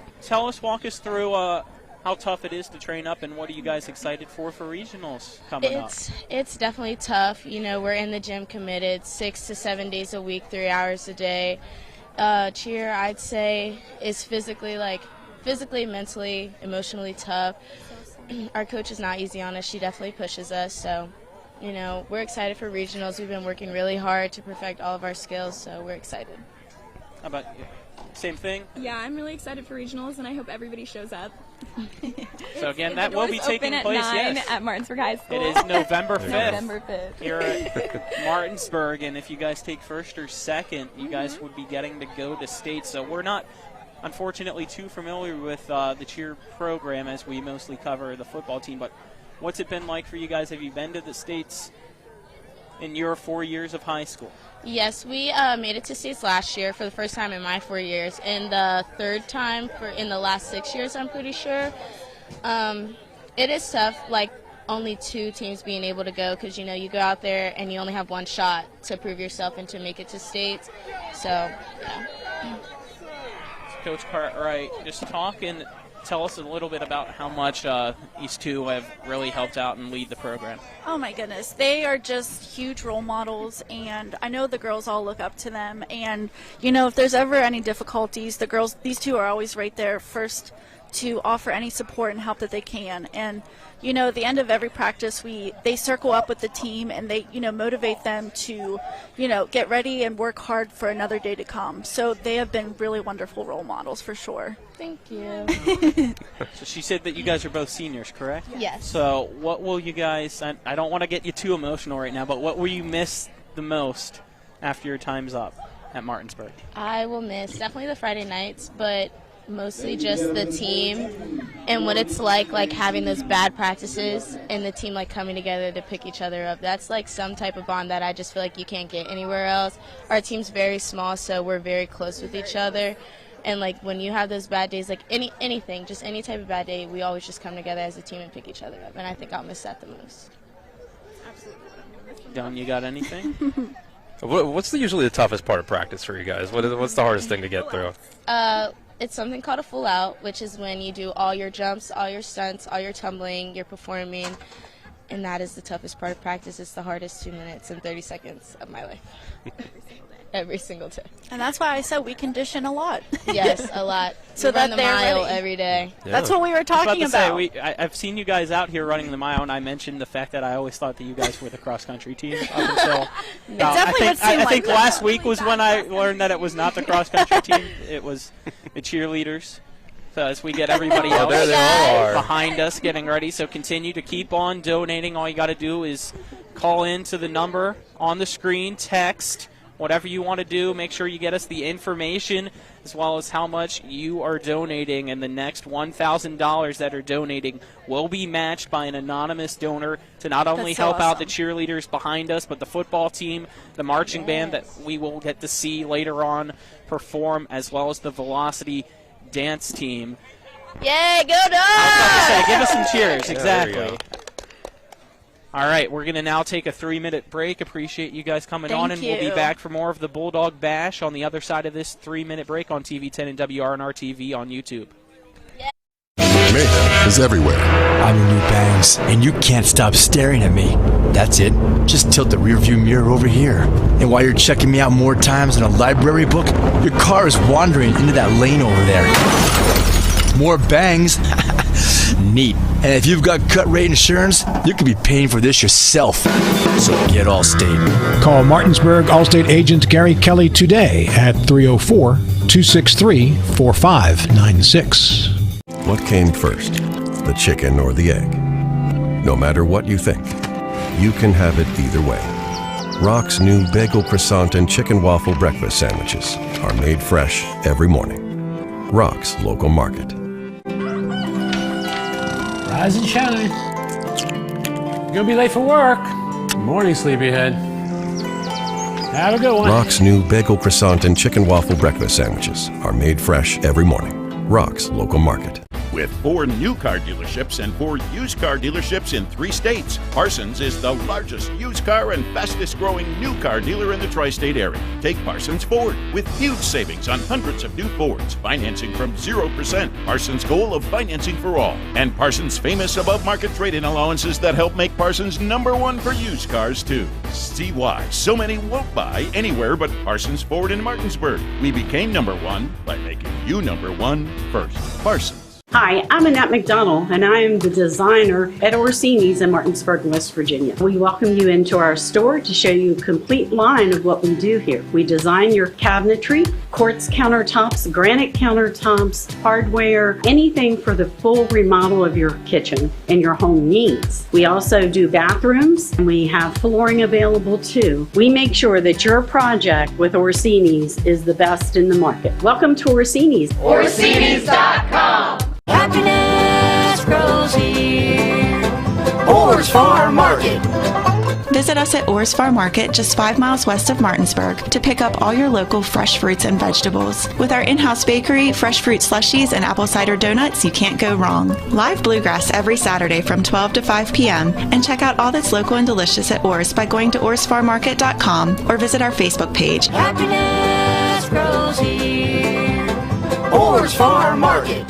walk us through how tough it is to train up, and what are you guys excited for regionals coming up? It's definitely tough. You know, we're in the gym committed 6 to 7 days a week, 3 hours a day. Cheer, I'd say, is physically, mentally, emotionally tough. Our coach is not easy on us. She definitely pushes us. So, you know, we're excited for regionals. We've been working really hard to perfect all of our skills, so we're excited. How about you? Same thing? Yeah, I'm really excited for regionals, and I hope everybody shows up. So again, that will be taking place. At Martinsburg High School. It is November 5th. November 5th. Here at Martinsburg, and if you guys take first or second, you guys would be getting to go to state. So we're not, unfortunately, too familiar with the cheer program, as we mostly cover the football team. But what's it been like for you guys? Have you been to the states in your 4 years of high school? Yes, we made it to states last year for the first time in my 4 years, and the third time in the last 6 years, I'm pretty sure. It is tough, only 2 teams being able to go, because, you know, you go out there and you only have one shot to prove yourself and to make it to states. So, yeah. Coach Cartwright, just talk and tell us a little bit about how much these two have really helped out and lead the program. Oh my goodness, they are just huge role models, and I know the girls all look up to them. And you know, if there's ever any difficulties, these two are always right there first to offer any support and help that they can. And you know, at the end of every practice, they circle up with the team, and they, you know, motivate them to, you know, get ready and work hard for another day to come. So they have been really wonderful role models for sure. Thank you. So she said that you guys are both seniors, correct? Yes. So what will you guys, I don't want to get you too emotional right now, but what will you miss the most after your time's up at Martinsburg? I will miss definitely the Friday nights, but mostly just the team and what it's like having those bad practices and the team coming together to pick each other up. That's some type of bond that I just feel like you can't get anywhere else. Our team's very small, so we're very close with each other. And when you have those bad days, anything, just any type of bad day, we always just come together as a team and pick each other up. And I think I'll miss that the most. Absolutely. Don, you got anything? What's usually the toughest part of practice for you guys? What's the hardest thing to get through? It's something called a full out, which is when you do all your jumps, all your stunts, all your tumbling, you're performing, and that is the toughest part of practice. It's the hardest 2 minutes and 30 seconds of my life. every single day. And that's why I said we condition a lot. Yes, a lot. So We that run the they're mile ready. every day. Yeah. That's what we were talking about. I've seen you guys out here running the mile, and I mentioned the fact that I always thought that you guys were the cross-country team up until I think last week was when I learned that it was not the cross-country team. It was the cheerleaders. So as we get everybody else there they all are. behind us getting ready, so continue to keep on donating. All you got to do is call in to the number on the screen, text, whatever you want to do. Make sure you get us the information as well as how much you are donating. And the next $1,000 that are donating will be matched by an anonymous donor to not only That's so help out awesome. the cheerleaders behind us, but the football team, the marching band that we will get to see later on perform, as well as the Velocity dance team. Yay, go Dogs! I was about to say, give us some cheers. Yeah, Exactly. there you go. All right, we're going to now take a 3-minute break. Appreciate you guys coming on, and Thank we'll you. be back for more of the Bulldog Bash on the other side of this 3-minute break on TV10 and WRNR TV on YouTube. Mayhem is everywhere. I'm your new bangs, and you can't stop staring at me. That's it. Just tilt the rearview mirror over here. And while you're checking me out more times than a library book, your car is wandering into that lane over there. More bangs? Neat. And if you've got cut rate insurance, you could be paying for this yourself. So get Allstate. Call Martinsburg Allstate agent Gary Kelly today at 304-263-4596. What came first, the chicken or the egg? No matter what you think, you can have it either way. Rock's new bagel croissant and chicken waffle breakfast sandwiches are made fresh every morning. Rock's Local Market. Rise and shine. You're gonna be late for work. Good morning, sleepyhead. Have a good one. Rock's new bagel croissant and chicken waffle breakfast sandwiches are made fresh every morning. Rock's Local Market. With 4 new car dealerships and 4 used car dealerships in 3 states, Parsons is the largest used car and fastest growing new car dealer in the tri-state area. Take Parsons Ford with huge savings on hundreds of new Fords, financing from 0%. Parsons' goal of financing for all. And Parsons' famous above-market trade-in allowances that help make Parsons #1 for used cars, too. See why so many won't buy anywhere but Parsons Ford in Martinsburg. We became #1 by making you #1 first. Parsons. Hi, I'm Annette McDonald, and I am the designer at Orsini's in Martinsburg, West Virginia. We welcome you into our store to show you a complete line of what we do here. We design your cabinetry, quartz countertops, granite countertops, hardware, anything for the full remodel of your kitchen and your home needs. We also do bathrooms, and we have flooring available too. We make sure that your project with Orsini's is the best in the market. Welcome to Orsini's. Orsini's.com. Happiness grows here. Orr's Farm Market. Visit us at Orr's Farm Market, just 5 miles west of Martinsburg, to pick up all your local fresh fruits and vegetables. With our in-house bakery, fresh fruit slushies, and apple cider donuts, you can't go wrong. Live bluegrass every Saturday from 12 to 5 p.m. And check out all that's local and delicious at Orr's by going to orrsfarmmarket.com or visit our Facebook page. Happiness grows here. Orr's Farm Market.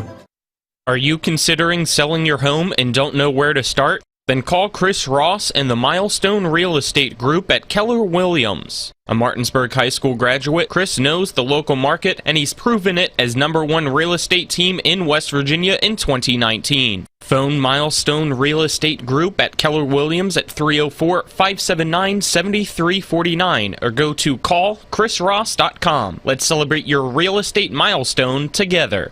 Are you considering selling your home and don't know where to start? Then call Chris Ross and the Milestone Real Estate Group at Keller Williams. A Martinsburg High School graduate, Chris knows the local market, and he's proven it as #1 real estate team in West Virginia in 2019. Phone Milestone Real Estate Group at Keller Williams at 304-579-7349 or go to callchrisross.com. Let's celebrate your real estate milestone together.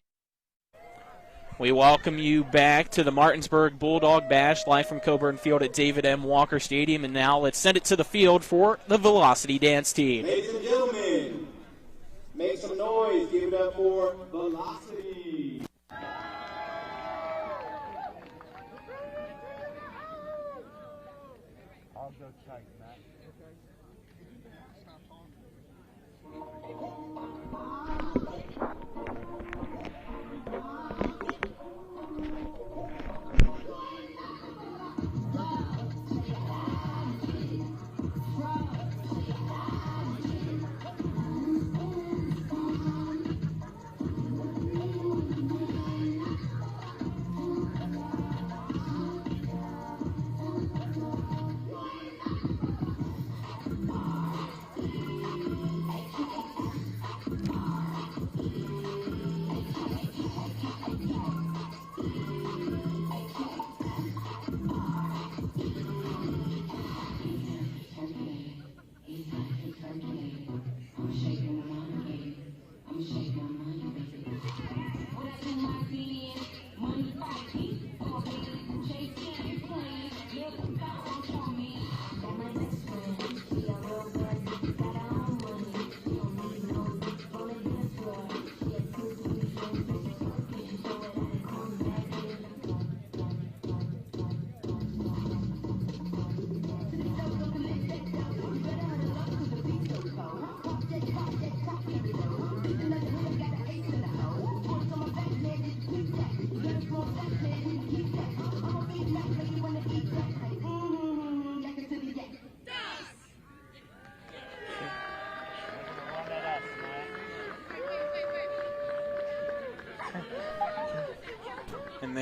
We welcome you back to the Martinsburg Bulldog Bash, live from Coburn Field at David M. Walker Stadium. And now let's send it to the field for the Velocity Dance Team. Ladies and gentlemen, make some noise. Give it up for Velocity. I'll go tight, Matt.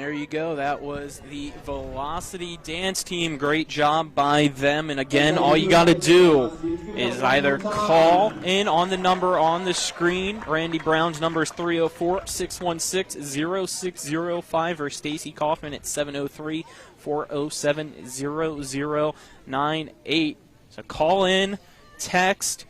there you go. That was the Velocity Dance Team. Great job by them. And again, all you got to do is either call in on the number on the screen. Randy Brown's number is 304-616-0605, or Stacy Kaufman at 703-407-0098. So call in, text,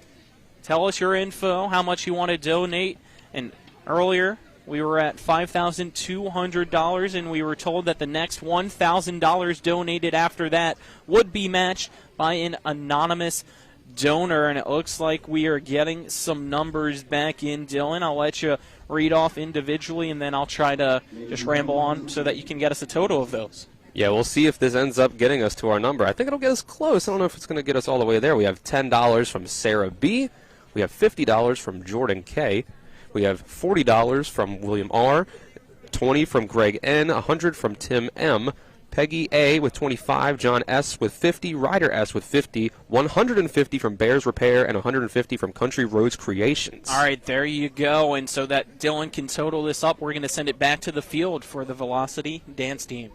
tell us your info, how much you want to donate. And earlier, we were at $5,200, and we were told that the next $1,000 donated after that would be matched by an anonymous donor. And it looks like we are getting some numbers back in. Dylan, I'll let you read off individually, and then I'll try to just ramble on so that you can get us a total of those. Yeah, we'll see if this ends up getting us to our number. I think it'll get us close. I don't know if it's going to get us all the way there. We have $10 from Sarah B. We have $50 from Jordan K. We have $40 from William R., $20 from Greg N., $100 from Tim M., Peggy A. with $25, John S. with $50, Ryder S. with $50, $150 from Bears Repair, and $150 from Country Roads Creations. All right, there you go. And so that Dylan can total this up, we're going to send it back to the field for the Velocity Dance Team.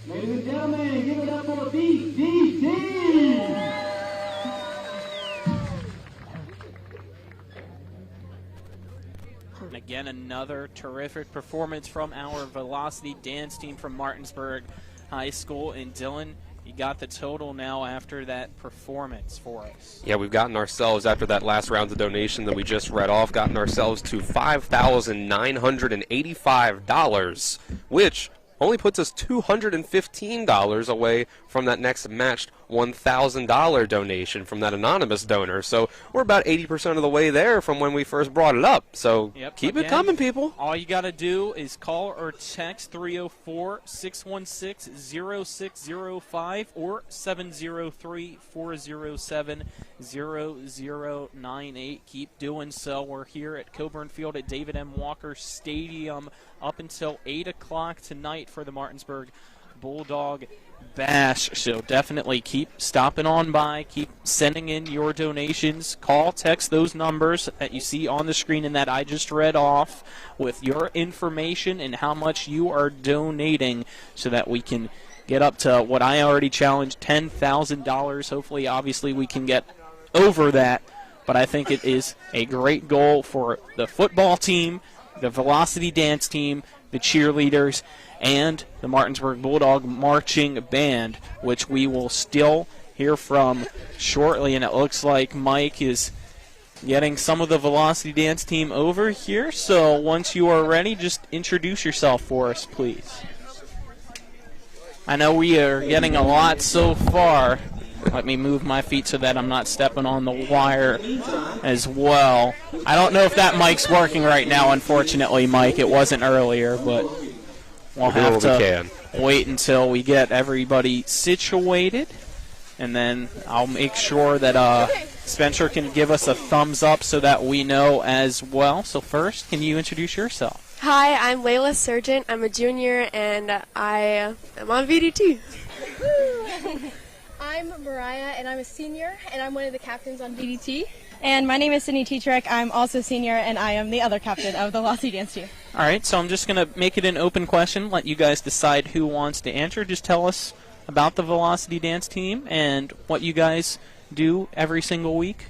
Ladies and gentlemen, give it up for BDD! And again, another terrific performance from our Velocity Dance Team from Martinsburg High School. And Dylan, you got the total now after that performance for us. Yeah, we've gotten ourselves, after that last round of donation that we just read off, gotten ourselves to $5,985, which only puts us $215 away from that next matched $1,000 donation from that anonymous donor. So we're about 80% of the way there from when we first brought it up. So keep it coming, people. All you got to do is call or text 304-616-0605 or 703-407-0098. Keep doing so. We're here at Coburn Field at David M. Walker Stadium up until 8 o'clock tonight for the Martinsburg Bulldog Bash. So definitely keep stopping on by, keep sending in your donations. Call, text those numbers that you see on the screen and that I just read off with your information and how much you are donating so that we can get up to what I already challenged, $10,000. Hopefully, obviously, we can get over that, but I think it is a great goal for the football team, the Velocity Dance Team, the cheerleaders, and the Martinsburg Bulldog Marching Band, which we will still hear from shortly. And it looks like Mike is getting some of the Velocity Dance Team over here. So once you are ready, just introduce yourself for us, please. I know we are getting a lot so far. Let me move my feet so that I'm not stepping on the wire as well. I don't know if that mic's working right now, unfortunately, Mike. It wasn't earlier, but we'll wait until we get everybody situated, and then I'll make sure that Spencer can give us a thumbs up so that we know as well. So first, can you introduce yourself? Hi, I'm Layla Sargent. I'm a junior, and I am on VDT. I'm Mariah, and I'm a senior, and I'm one of the captains on VDT. And my name is Sydney Tetrick. I'm also a senior, and I am the other captain of the Velocity Dance team. All right, so I'm just going to make it an open question, let you guys decide who wants to answer. Just tell us about the Velocity Dance team and what you guys do every single week.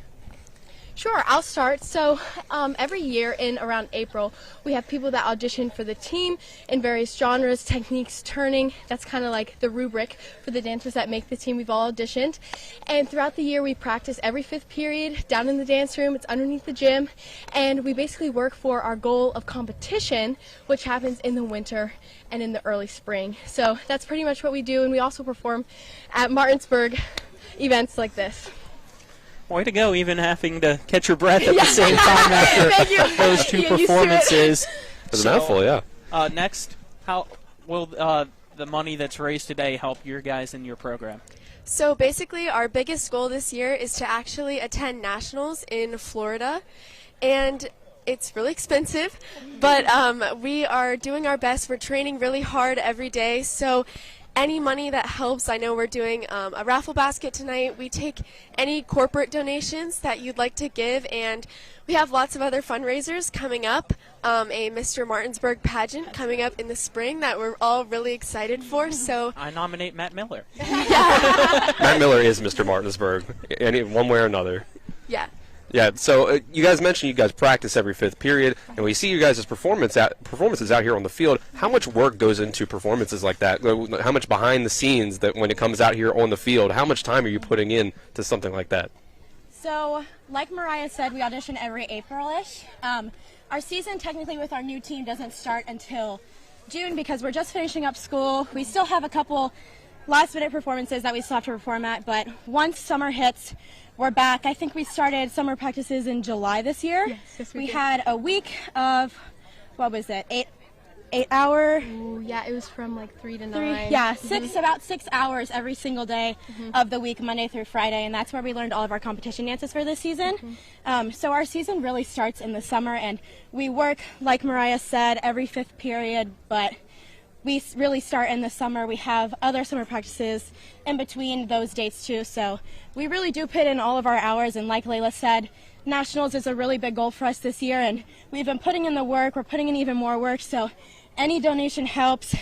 Sure, I'll start. So every year in around April, we have people that audition for the team in various genres, techniques, turning. That's kind of like the rubric for the dancers that make the team. We've all auditioned. And throughout the year, we practice every 5th period down in the dance room. It's underneath the gym. And we basically work for our goal of competition, which happens in the winter and in the early spring. So that's pretty much what we do. And we also perform at Martinsburg events like this. Way to go, even having to catch your breath at the same time after those two performances. It's a mouthful, yeah. Next, how will the money that's raised today help your guys in your program? So basically, our biggest goal this year is to actually attend nationals in Florida, and it's really expensive, but we are doing our best. We're training really hard every day, so any money that helps. I know we're doing a raffle basket tonight. We take any corporate donations that you'd like to give, and we have lots of other fundraisers coming up. A Mr. Martinsburg pageant coming up in the spring that we're all really excited for. So I nominate Matt Miller. Matt Miller is Mr. Martinsburg, one way or another. Yeah. Yeah, so you guys mentioned you guys practice every 5th period, and we see you guys' performances out here on the field. How much work goes into performances like that? How much behind the scenes that when it comes out here on the field, how much time are you putting in to something like that? So, like Mariah said, we audition every April-ish. Our season technically with our new team doesn't start until June because we're just finishing up school. We still have a couple last-minute performances that we still have to perform at, but once summer hits, we're back. I think we started summer practices in July this year. Yes, we had a week of, what was it, 8 hour? Ooh, yeah, it was from like 3 to 9. Yeah, about 6 hours every single day of the week, Monday through Friday, and that's where we learned all of our competition dances for this season. So our season really starts in the summer, and we work, like Mariah said, every 5th period, but we really start in the summer. We have other summer practices in between those dates too, so we really do put in all of our hours, and like Layla said, Nationals is a really big goal for us this year, and we've been putting in the work. We're putting in even more work, so any donation helps,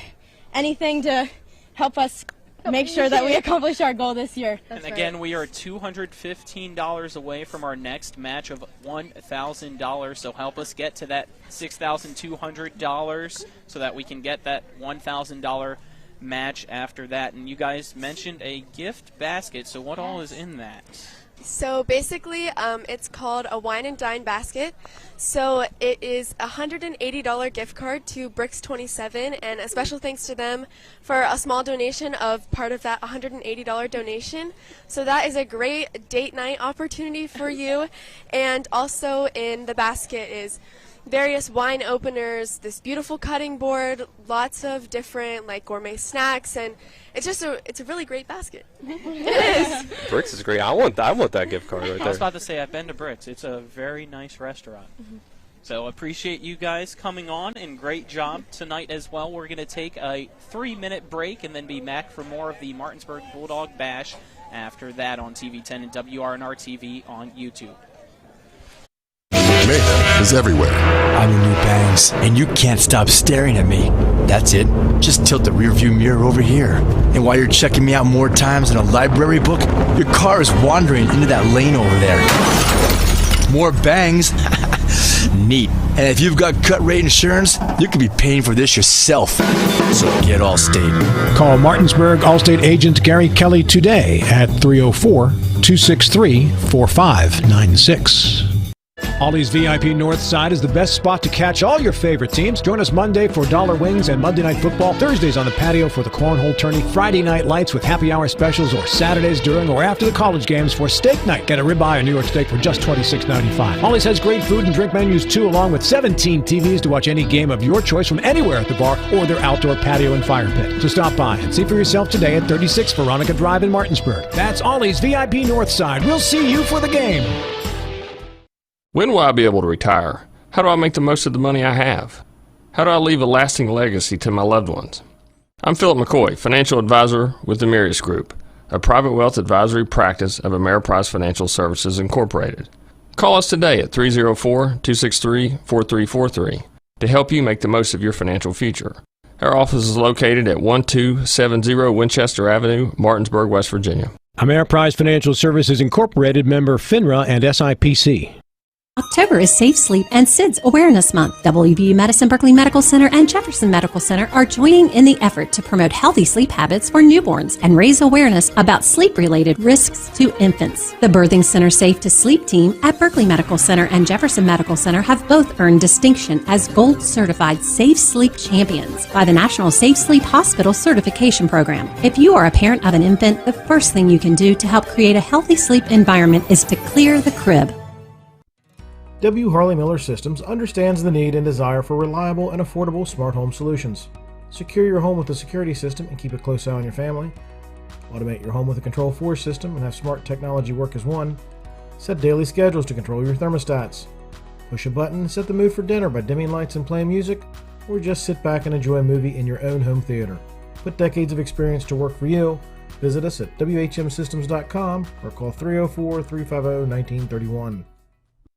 anything to help us make sure that we accomplish our goal this year. And again, we are $215 away from our next match of $1,000, so help us get to that $6,200 so that we can get that $1,000 match after that. And you guys mentioned a gift basket, so what all is in that? So basically, it's called a wine and dine basket. So it is a $180 gift card to Bricks 27, and a special thanks to them for a small donation of part of that $180 donation. So that is a great date night opportunity for you. And also in the basket is various wine openers, this beautiful cutting board, lots of different like gourmet snacks, and it's a really great basket. It is. Bricks is great. I want that gift card right there. I was about to say I've been to Bricks. It's a very nice restaurant. So appreciate you guys coming on, and great job tonight as well. We're going to take a 3-minute break and then be back for more of the Martinsburg Bulldog Bash after that on TV10 and WRNR TV on YouTube. Mayhem is everywhere. I'm your new bangs, and you can't stop staring at me. That's it. Just tilt the rearview mirror over here. And while you're checking me out more times than a library book, your car is wandering into that lane over there. More bangs? Neat. And if you've got cut rate insurance, you could be paying for this yourself. So get Allstate. Call Martinsburg Allstate agent Gary Kelly today at 304-263-4596. Ollie's VIP North Side is the best spot to catch all your favorite teams. Join us Monday for dollar wings and Monday Night Football, Thursdays on the patio for the cornhole tourney, Friday night lights with happy hour specials, or Saturdays during or after the college games for steak night. Get a ribeye or New York steak for just $26.95. Ollie's has great food and drink menus too, along with 17 TVs to watch any game of your choice from anywhere at the bar or their outdoor patio and fire pit. So stop by and see for yourself today at 36 Veronica Drive in Martinsburg. That's Ollie's VIP North Side. We'll see you for the game. When will I be able to retire? How do I make the most of the money I have? How do I leave a lasting legacy to my loved ones? I'm Philip McCoy, financial advisor with the Mirius Group, a private wealth advisory practice of Ameriprise Financial Services Incorporated. Call us today at 304-263-4343 to help you make the most of your financial future. Our office is located at 1270 Winchester Avenue, Martinsburg, West Virginia. Ameriprise Financial Services Incorporated, member FINRA and SIPC. October is Safe Sleep and SIDS Awareness Month. WVU Medicine Berkeley Medical Center and Jefferson Medical Center are joining in the effort to promote healthy sleep habits for newborns and raise awareness about sleep-related risks to infants. The Birthing Center Safe to Sleep team at Berkeley Medical Center and Jefferson Medical Center have both earned distinction as Gold Certified Safe Sleep Champions by the National Safe Sleep Hospital Certification Program. If you are a parent of an infant, the first thing you can do to help create a healthy sleep environment is to clear the crib. W. Harley Miller Systems understands the need and desire for reliable and affordable smart home solutions. Secure your home with a security system and keep a close eye on your family. Automate your home with a Control4 system and have smart technology work as one. Set daily schedules to control your thermostats. Push a button and set the mood for dinner by dimming lights and playing music, or just sit back and enjoy a movie in your own home theater. Put decades of experience to work for you. Visit us at whmsystems.com or call 304-350-1931.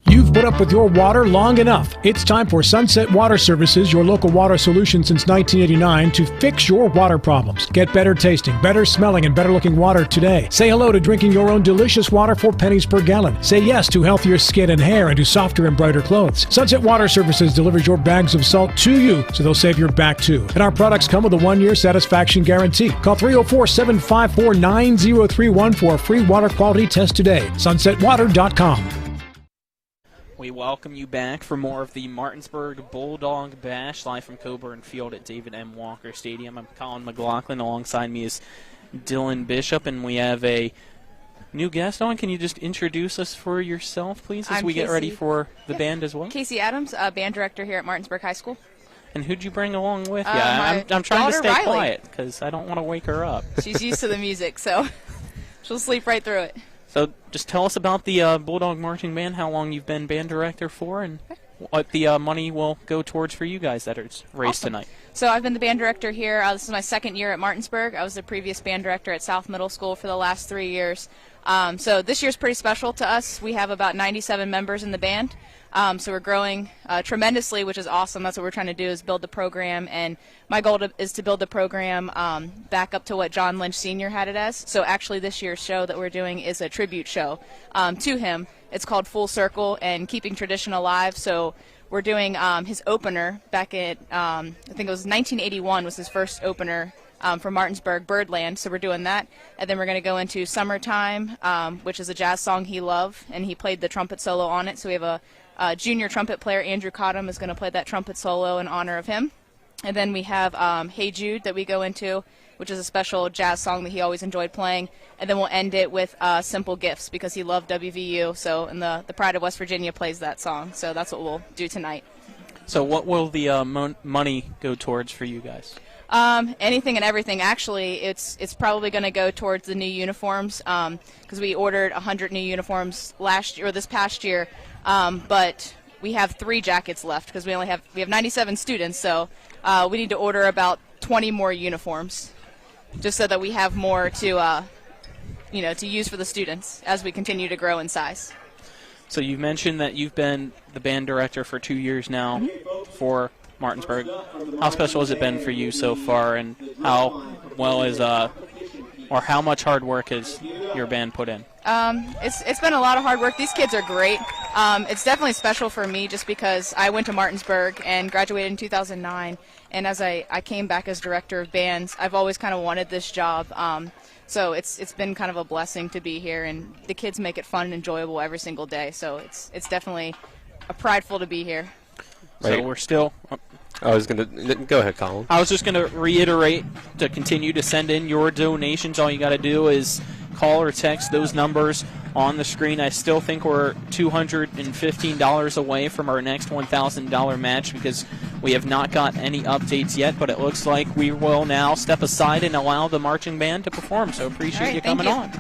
You've put up with your water long enough. It's time for Sunset Water Services, your local water solution since 1989, to fix your water problems. Get better tasting, better smelling, and better looking water today. Say hello to drinking your own delicious water for pennies per gallon. Say yes to healthier skin and hair and to softer and brighter clothes. Sunset Water Services delivers your bags of salt to you, so they'll save your back too. And our products come with a 1-year satisfaction guarantee. Call 304-754-9031 for a free water quality test today. SunsetWater.com. We welcome you back for more of the Martinsburg Bulldog Bash, live from Coburn Field at David M. Walker Stadium. I'm Colin McLaughlin. Alongside me is Dylan Bishop, and we have a new guest on. Can you just introduce us for yourself, please, as we get ready for the band as well? Casey Adams, band director here at Martinsburg High School. And who'd you bring along with you? I'm trying to stay quiet because I don't want to wake her up. She's used to the music, so she'll sleep right through it. So just tell us about the Bulldog Marching Band, how long you've been band director for, and what the money will go towards for you guys that are raised tonight. So I've been the band director here. This is my second year at Martinsburg. I was the previous band director at South Middle School for the last 3 years. So this year's pretty special to us. We have about 97 members in the band. So we're growing tremendously, which is awesome. That's what we're trying to do, is build the program. And my goal is to build the program back up to what John Lynch Sr. had it as. So actually this year's show that we're doing is a tribute show to him. It's called Full Circle and Keeping Tradition Alive. So we're doing his opener back at, I think it was 1981 was his first opener for Martinsburg, Birdland. So we're doing that. And then we're going to go into Summertime, which is a jazz song he loved, and he played the trumpet solo on it. So we have a junior trumpet player, Andrew Cottam, is going to play that trumpet solo in honor of him. And then we have Hey Jude that we go into, which is a special jazz song that he always enjoyed playing. And then we'll end it with Simple Gifts, because he loved WVU. So, and the Pride of West Virginia plays that song. So that's what we'll do tonight. So what will the money go towards for you guys? Anything and everything. Actually, it's probably going to go towards the new uniforms, because we ordered 100 new uniforms last year, or this past year. But we have 3 jackets left because we have 97 students, so we need to order about 20 more uniforms, just so that we have more to to use for the students as we continue to grow in size. So you mentioned that you've been the band director for 2 years now for Martinsburg. How special has it been for you so far, and how well is or how much hard work has your band put in? It's been a lot of hard work. These kids are great. It's definitely special for me just because I went to Martinsburg and graduated in 2009, and as I came back as director of bands, I've always kind of wanted this job. So it's been kind of a blessing to be here, and the kids make it fun and enjoyable every single day. So it's definitely prideful to be here. So we're still. I was going to go ahead, Colin. I was just going to reiterate to continue to send in your donations. All you got to do is call or text those numbers on the screen. I still think we're $215 away from our next $1,000 match because we have not got any updates yet, but it looks like we will now step aside and allow the marching band to perform. So appreciate you coming on.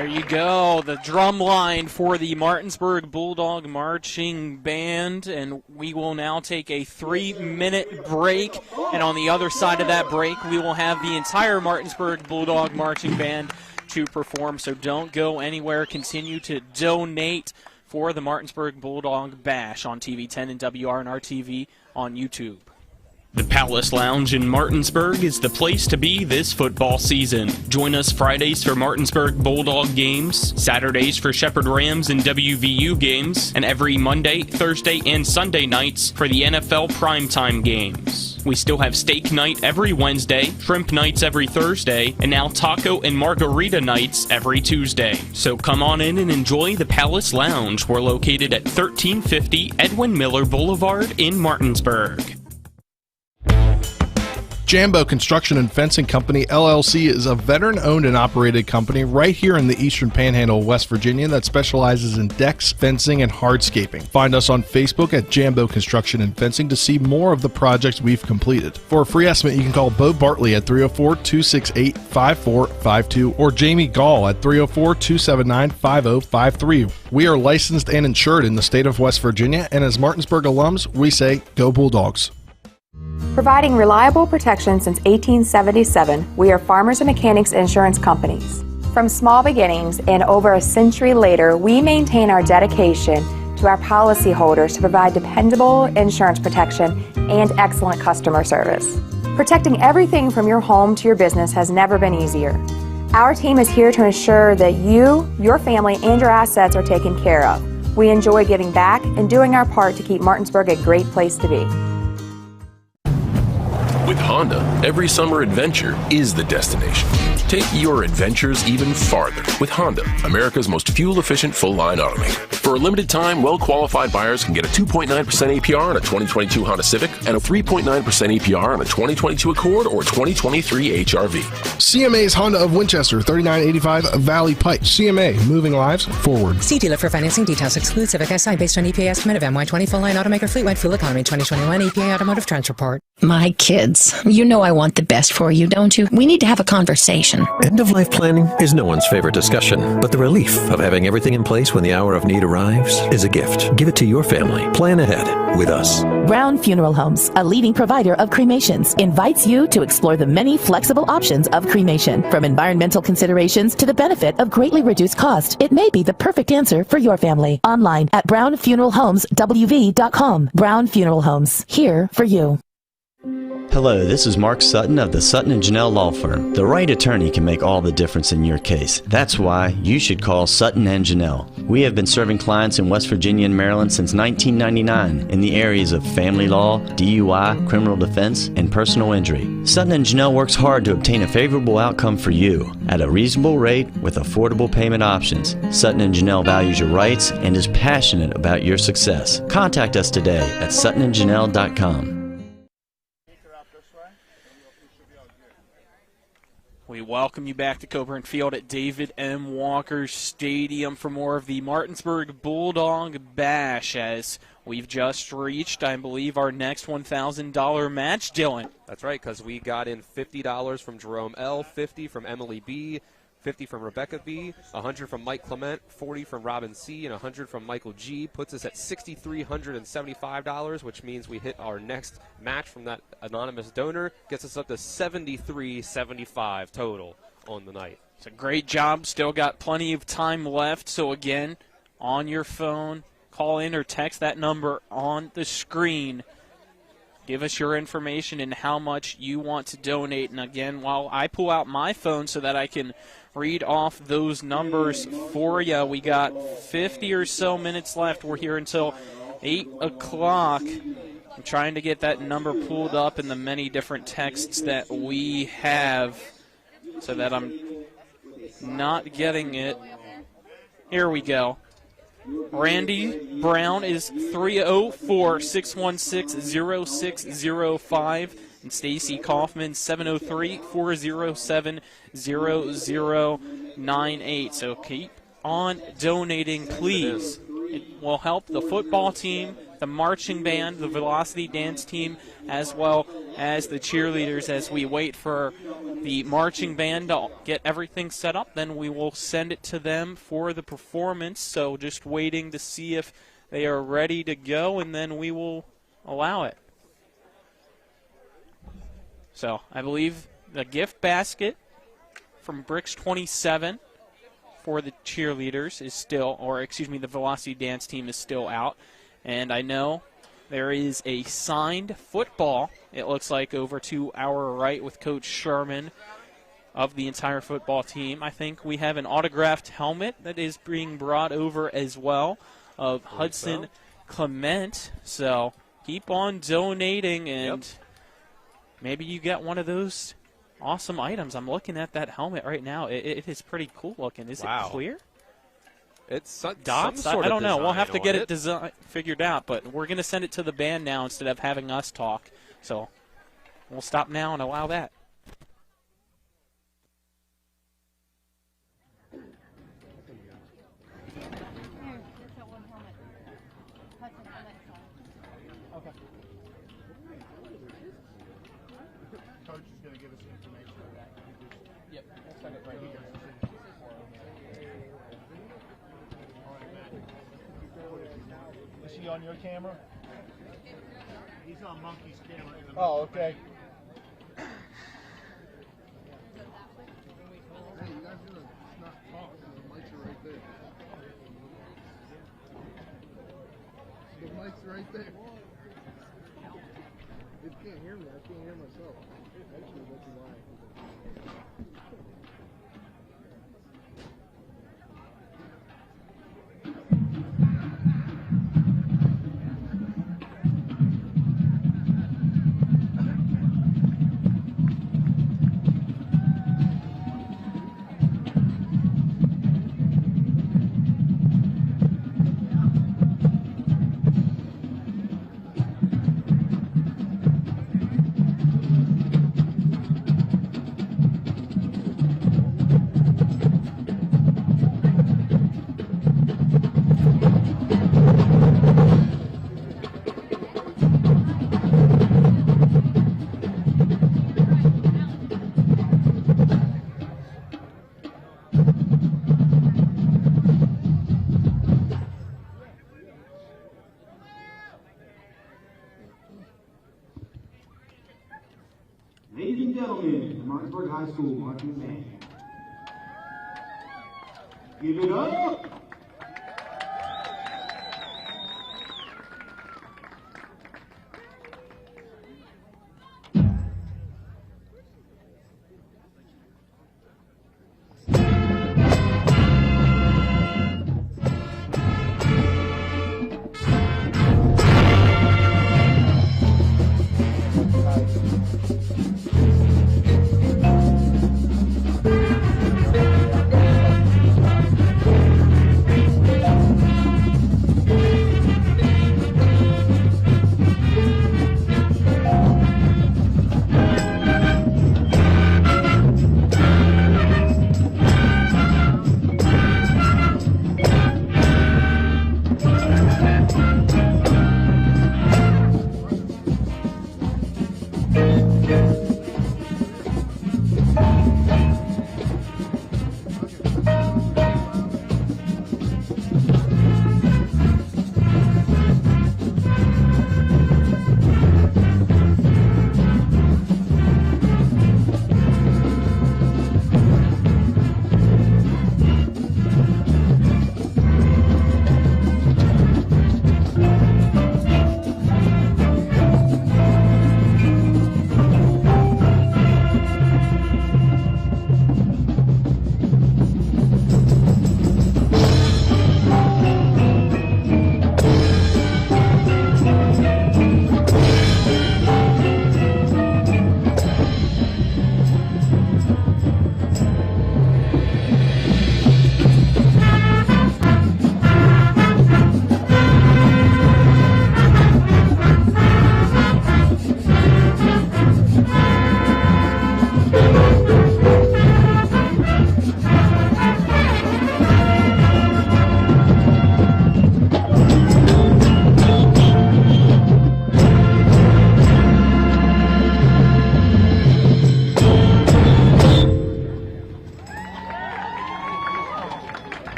There you go, the drum line for the Martinsburg Bulldog Marching Band, and we will now take a 3-minute break, and on the other side of that break, we will have the entire Martinsburg Bulldog Marching Band to perform, so don't go anywhere. Continue to donate for the Martinsburg Bulldog Bash on TV 10 and WRNR TV on YouTube. The Palace Lounge in Martinsburg is the place to be this football season. Join us Fridays for Martinsburg Bulldog games, Saturdays for Shepherd Rams and WVU games, and every Monday, Thursday, and Sunday nights for the NFL primetime games. We still have steak night every Wednesday, shrimp nights every Thursday, and now taco and margarita nights every Tuesday. So come on in and enjoy the Palace Lounge. We're located at 1350 Edwin Miller Boulevard in Martinsburg. Jambo Construction and Fencing Company, LLC is a veteran-owned and operated company right here in the Eastern Panhandle of West Virginia that specializes in decks, fencing, and hardscaping. Find us on Facebook at Jambo Construction and Fencing to see more of the projects we've completed. For a free estimate, you can call Bo Bartley at 304-268-5452 or Jamie Gall at 304-279-5053. We are licensed and insured in the state of West Virginia, and as Martinsburg alums, we say, go Bulldogs. Providing reliable protection since 1877, we are Farmers and Mechanics Insurance Companies. From small beginnings and over a century later, we maintain our dedication to our policyholders to provide dependable insurance protection and excellent customer service. Protecting everything from your home to your business has never been easier. Our team is here to ensure that you, your family, and your assets are taken care of. We enjoy giving back and doing our part to keep Martinsburg a great place to be. With Honda, every summer adventure is the destination. Take your adventures even farther with Honda, America's most fuel-efficient full-line automaker. For a limited time, well-qualified buyers can get a 2.9% APR on a 2022 Honda Civic and a 3.9% APR on a 2022 Accord or 2023 HRV. CMA's Honda of Winchester, 3985 Valley Pike. CMA, moving lives forward. See dealer for financing details. Exclude Civic SI based on EPA estimate of MY20 full-line automaker fleet-wide fuel economy 2021 EPA Automotive Trends Report. My kids, you know I want the best for you, don't you? We need to have a conversation. End-of-life planning is no one's favorite discussion, but the relief of having everything in place when the hour of need arrives is a gift. Give it to your family. Plan ahead with us. Brown Funeral Homes, a leading provider of cremations, invites you to explore the many flexible options of cremation. From environmental considerations to the benefit of greatly reduced cost, it may be the perfect answer for your family. Online at brownfuneralhomeswv.com. Brown Funeral Homes, here for you. Hello, this is Mark Sutton of the Sutton & Janelle Law Firm. The right attorney can make all the difference in your case. That's why you should call Sutton & Janelle. We have been serving clients in West Virginia and Maryland since 1999 in the areas of family law, DUI, criminal defense, and personal injury. Sutton & Janelle works hard to obtain a favorable outcome for you at a reasonable rate with affordable payment options. Sutton & Janelle values your rights and is passionate about your success. Contact us today at suttonandjanelle.com. We welcome you back to Coburn Field at David M. Walker Stadium for more of the Martinsburg Bulldog Bash, as we've just reached, I believe, our next $1,000 match, Dylan. That's right, because we got in $50 from Jerome L., $50 from Emily B., $50 from Rebecca B., $100 from Mike Clement, $40 from Robin C., and $100 from Michael G. Puts us at $6,375, which means we hit our next match from that anonymous donor. Gets us up to $7,375 total on the night. It's a great job. Still got plenty of time left. So, again, on your phone, call in or text that number on the screen. Give us your information and how much you want to donate. And, again, while I pull out my phone so that I can read off those numbers for you, we got 50 or so minutes left. We're here until 8 o'clock. I'm trying to get that number pulled up in the many different texts that we have so that I'm not getting it. Here we go. Randy Brown is 304-616-0605. And Stacy Kaufman, 703-407-0098. So keep on donating, please. It will help the football team, the marching band, the velocity dance team, as well as the cheerleaders as we wait for the marching band to get everything set up. Then we will send it to them for the performance. So just waiting to see if they are ready to go, and then we will allow it. So I believe the gift basket from Bricks 27 for the cheerleaders is still, or excuse me, the Velocity Dance team is still out. And I know there is a signed football, it looks like, over to our right with Coach Sherman of the entire football team. I think we have an autographed helmet that is being brought over as well of Hudson Clement. So keep on donating, and maybe you get one of those awesome items. I'm looking at that helmet right now. It is pretty cool looking. Is it clear? It's dots? some sort I don't know. of We'll have to get design it figured out, but we're going to send it to the band now instead of having us talk. So we'll stop now and allow that. Coach is going to give us information on that. Yep, we'll send it right here. Is he on your camera? He's on Monkey's camera. Oh, okay. Hey, you guys gonna not talk? The mics are right there. The mics are right there. You can't hear me. I can't hear myself. Actually, that's why. Ladies and gentlemen, the Martinsburg High School marching band. Give it up!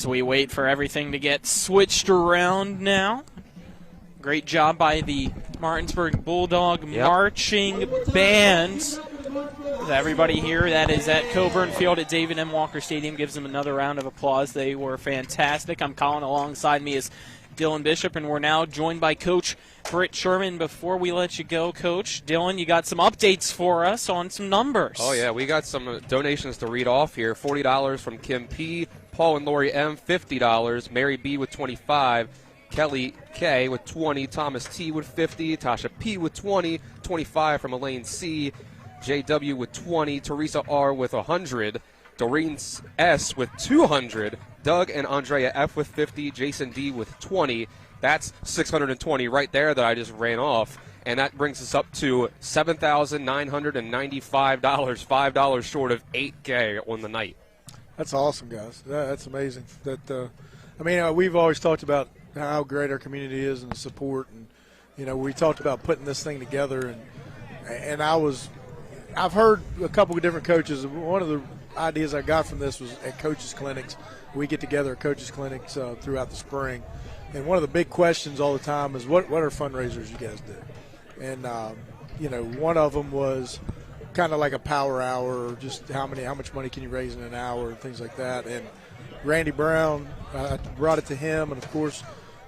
as we wait for everything to get switched around now. Great job by the Martinsburg Bulldog marching bands. Everybody here that is at Coburn Field at David M. Walker Stadium gives them another round of applause. They were fantastic. I'm Colin. Alongside me is Dylan Bishop, and we're now joined by Coach Britt Sherman. Before we let you go, Coach, Dylan, you got some updates for us on some numbers. Oh, yeah, we got some donations to read off here. $40 from Kim P., Paul and Lori M., $50, Mary B. with $25, Kelly K. with $20, Thomas T. with $50, Tasha P. with $20, $25 from Elaine C., JW with $20, Teresa R. with $100, Doreen S. with $200, Doug and Andrea F. with $50, Jason D. with $20. That's $620 right there that I just ran off, and that brings us up to $7,995, $5 short of $8K on the night. That's awesome, guys. That's amazing. We've always talked about how great our community is and the support, and we talked about putting this thing together, and I've heard a couple of different coaches. One of the ideas I got from this was at coaches clinics. We get together at coaches clinics throughout the spring, and one of the big questions all the time is what are fundraisers you guys do? And one of them was kind of like a power hour, or just how much money can you raise in an hour, and things like that. And Randy Brown, I brought it to him, and of course,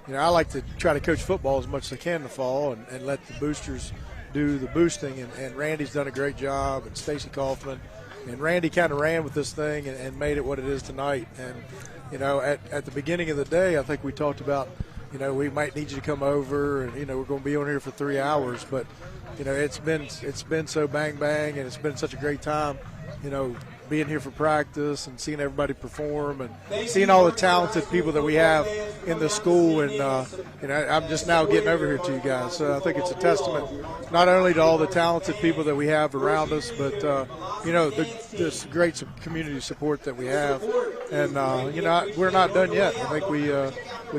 I like to try to coach football as much as I can in the fall, and let the boosters do the boosting, and Randy's done a great job, and Stacy Kaufman, and Randy kind of ran with this thing and made it what it is tonight. And at the beginning of the day, I think we talked about we might need you to come over, and we're going to be on here for 3 hours, but it's been so bang bang, and it's been such a great time being here for practice and seeing everybody perform and seeing all the talented people that we have in the school. And I'm just now getting over here to you guys. So I think it's a testament not only to all the talented people that we have around us, but this great community support that we have. And we're not done yet. I think we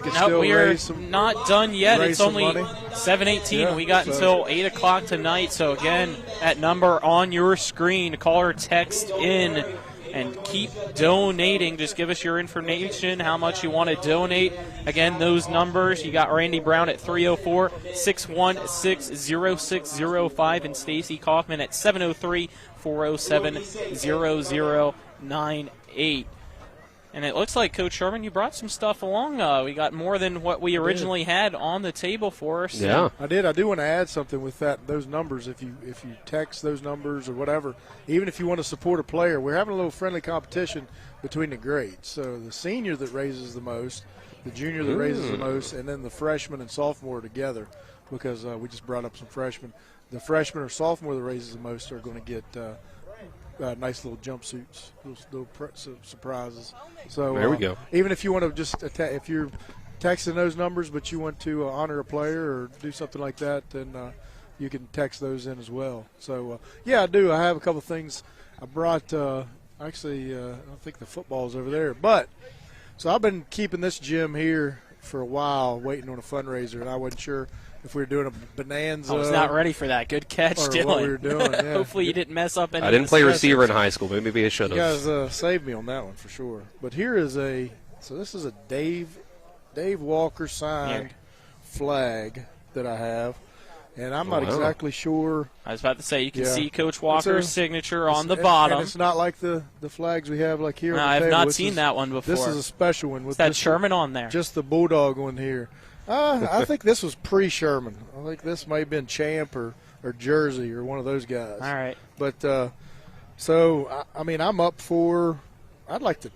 can still raise some. Not done yet. It's only 7:18. Yeah, we got until 8 o'clock tonight. So again, that number on your screen, call or text in and keep donating. Just give us your information, how much you want to donate. Again, those numbers, you got Randy Brown at 304-616-0605 and Stacy Kaufman at 703-407-0098. And it looks like, Coach Sherman, you brought some stuff along. We got more than what we originally had on the table for us. Yeah, I did. I do want to add something with those numbers. If you text those numbers or whatever, even if you want to support a player, we're having a little friendly competition between the grades. So the senior that raises the most, the junior that raises the most, and then the freshman and sophomore together, because we just brought up some freshmen. The freshman or sophomore that raises the most are going to get nice little jumpsuits, little surprises. So there we go. Even if you want to just if you're texting those numbers, but you want to honor a player or do something like that, then you can text those in as well. So I do. I have a couple things. I brought I think the football's over there, but so I've been keeping this gym here for a while, waiting on a fundraiser, and I wasn't sure if we were doing a bonanza. I was not ready for that. Good catch, Dylan. What we were doing, yeah. Hopefully you didn't mess up any. I didn't play receiver in high school. Maybe I should have. You guys saved me on that one for sure. But here is this is a Dave Walker signed flag that I have, and I'm not exactly sure. I was about to say, you can see Coach Walker's signature on the bottom. And it's not like the flags we have like here. No, on the I've table. not seen that one before. This is a special one with that Sherman on there. Just the Bulldog one here. I think this was pre-Sherman. I think this may have been Champ or Jersey or one of those guys. All right. But I'm up for. I'd like to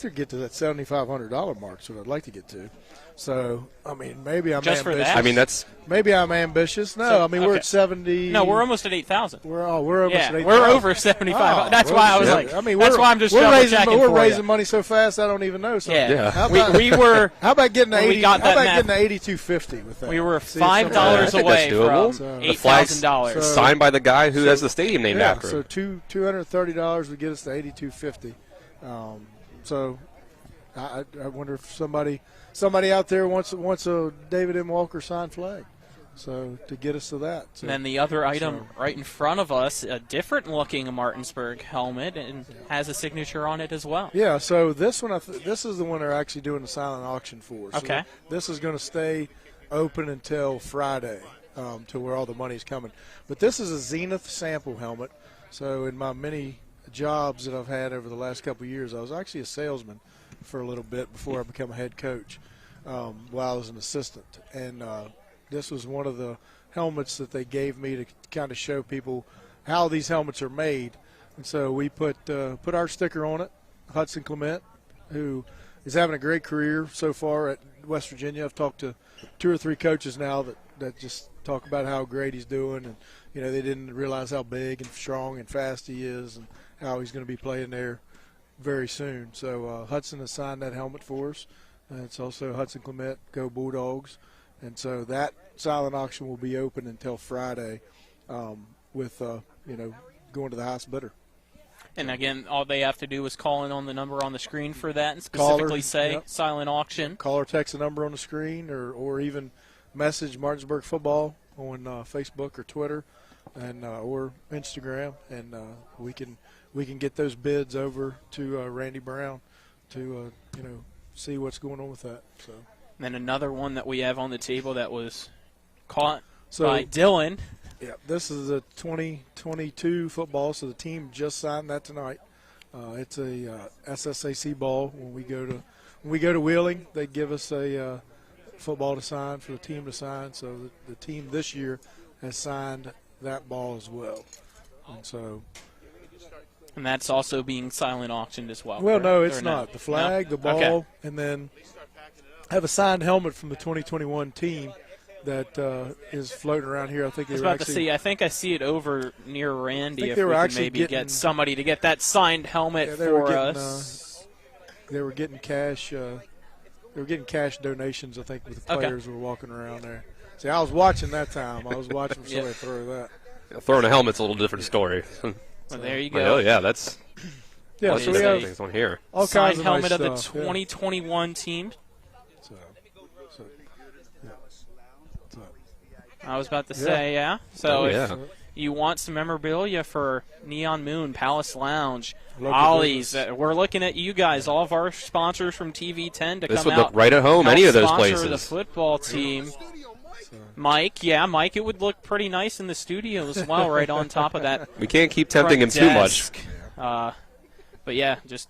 get to that $7,500 mark. So I'd like to get to. So maybe I'm just ambitious. For that. That's maybe I'm ambitious. No, we're at 70. No, we're almost at 8,000. We're almost at 8,000. We're over 75. That's why I was like. That's why I'm just we're raising money so fast I don't even know. So yeah. We were. How about getting to 80? How about getting to 8250 with that? We were $5 away from $8,000. Signed by the guy who has the stadium named after him. So $230 would get us to 8250. So I wonder if somebody out there wants a David M. Walker signed flag. So to get us to that. So, and then the other item right in front of us, a different-looking Martinsburg helmet, and has a signature on it as well. Yeah, so this one, this is the one they're actually doing the silent auction for. So okay. This is going to stay open until Friday, to where all the money's coming. But this is a Zenith sample helmet. So in my many jobs that I've had over the last couple of years, I was actually a salesman for a little bit before I became a head coach, while I was an assistant. And this was one of the helmets that they gave me to kind of show people how these helmets are made. And so we put our sticker on it. Hudson Clement, who is having a great career so far at West Virginia. I've talked to 2 or 3 coaches now that just talk about how great he's doing, and they didn't realize how big and strong and fast he is, and how he's going to be playing there very soon. So Hudson has signed that helmet for us. It's also Hudson Clement, Go Bulldogs. And so that silent auction will be open until Friday, with going to the highest bidder. And again, all they have to do is call in on the number on the screen for that, and specifically say silent auction. Call or text the number on the screen, or even message Martinsburg Football on Facebook or Twitter, and or Instagram, and we can get those bids over to Randy Brown to see what's going on with that. So. And then another one that we have on the table that was caught by Dylan. Yeah, this is a 2022 football, so the team just signed that tonight. It's a SSAC ball. When we go to Wheeling, they give us a football to sign for the team to sign. So the team this year has signed that ball as well. And that's also being silent auctioned as well. Well, no, it's not. The flag, the ball, and then I have a signed helmet from the 2021 team that is floating around here. I think they were about to see. I think I see it over near Randy. If we were can maybe get somebody to get that signed helmet for us. They were getting cash. They were getting cash donations, I think, with the players who were walking around there. See, I was watching that time. I was watching somebody throw that. Yeah, throwing a helmet's a little different story. Well, there you go. Well, yeah, that's. Yeah, so we have things on here. All signed kinds of helmet nice of the stuff, 2021 team. I was about to say, yeah. So if you want some memorabilia for Neon Moon, Palace Lounge, Ollie's, we're looking at you guys, all of our sponsors from TV10 to this come would out. Look right at home, any of those sponsor places. The football team. Mike, Mike, it would look pretty nice in the studio as well, right on top of that. We can't keep tempting him too much. But yeah, just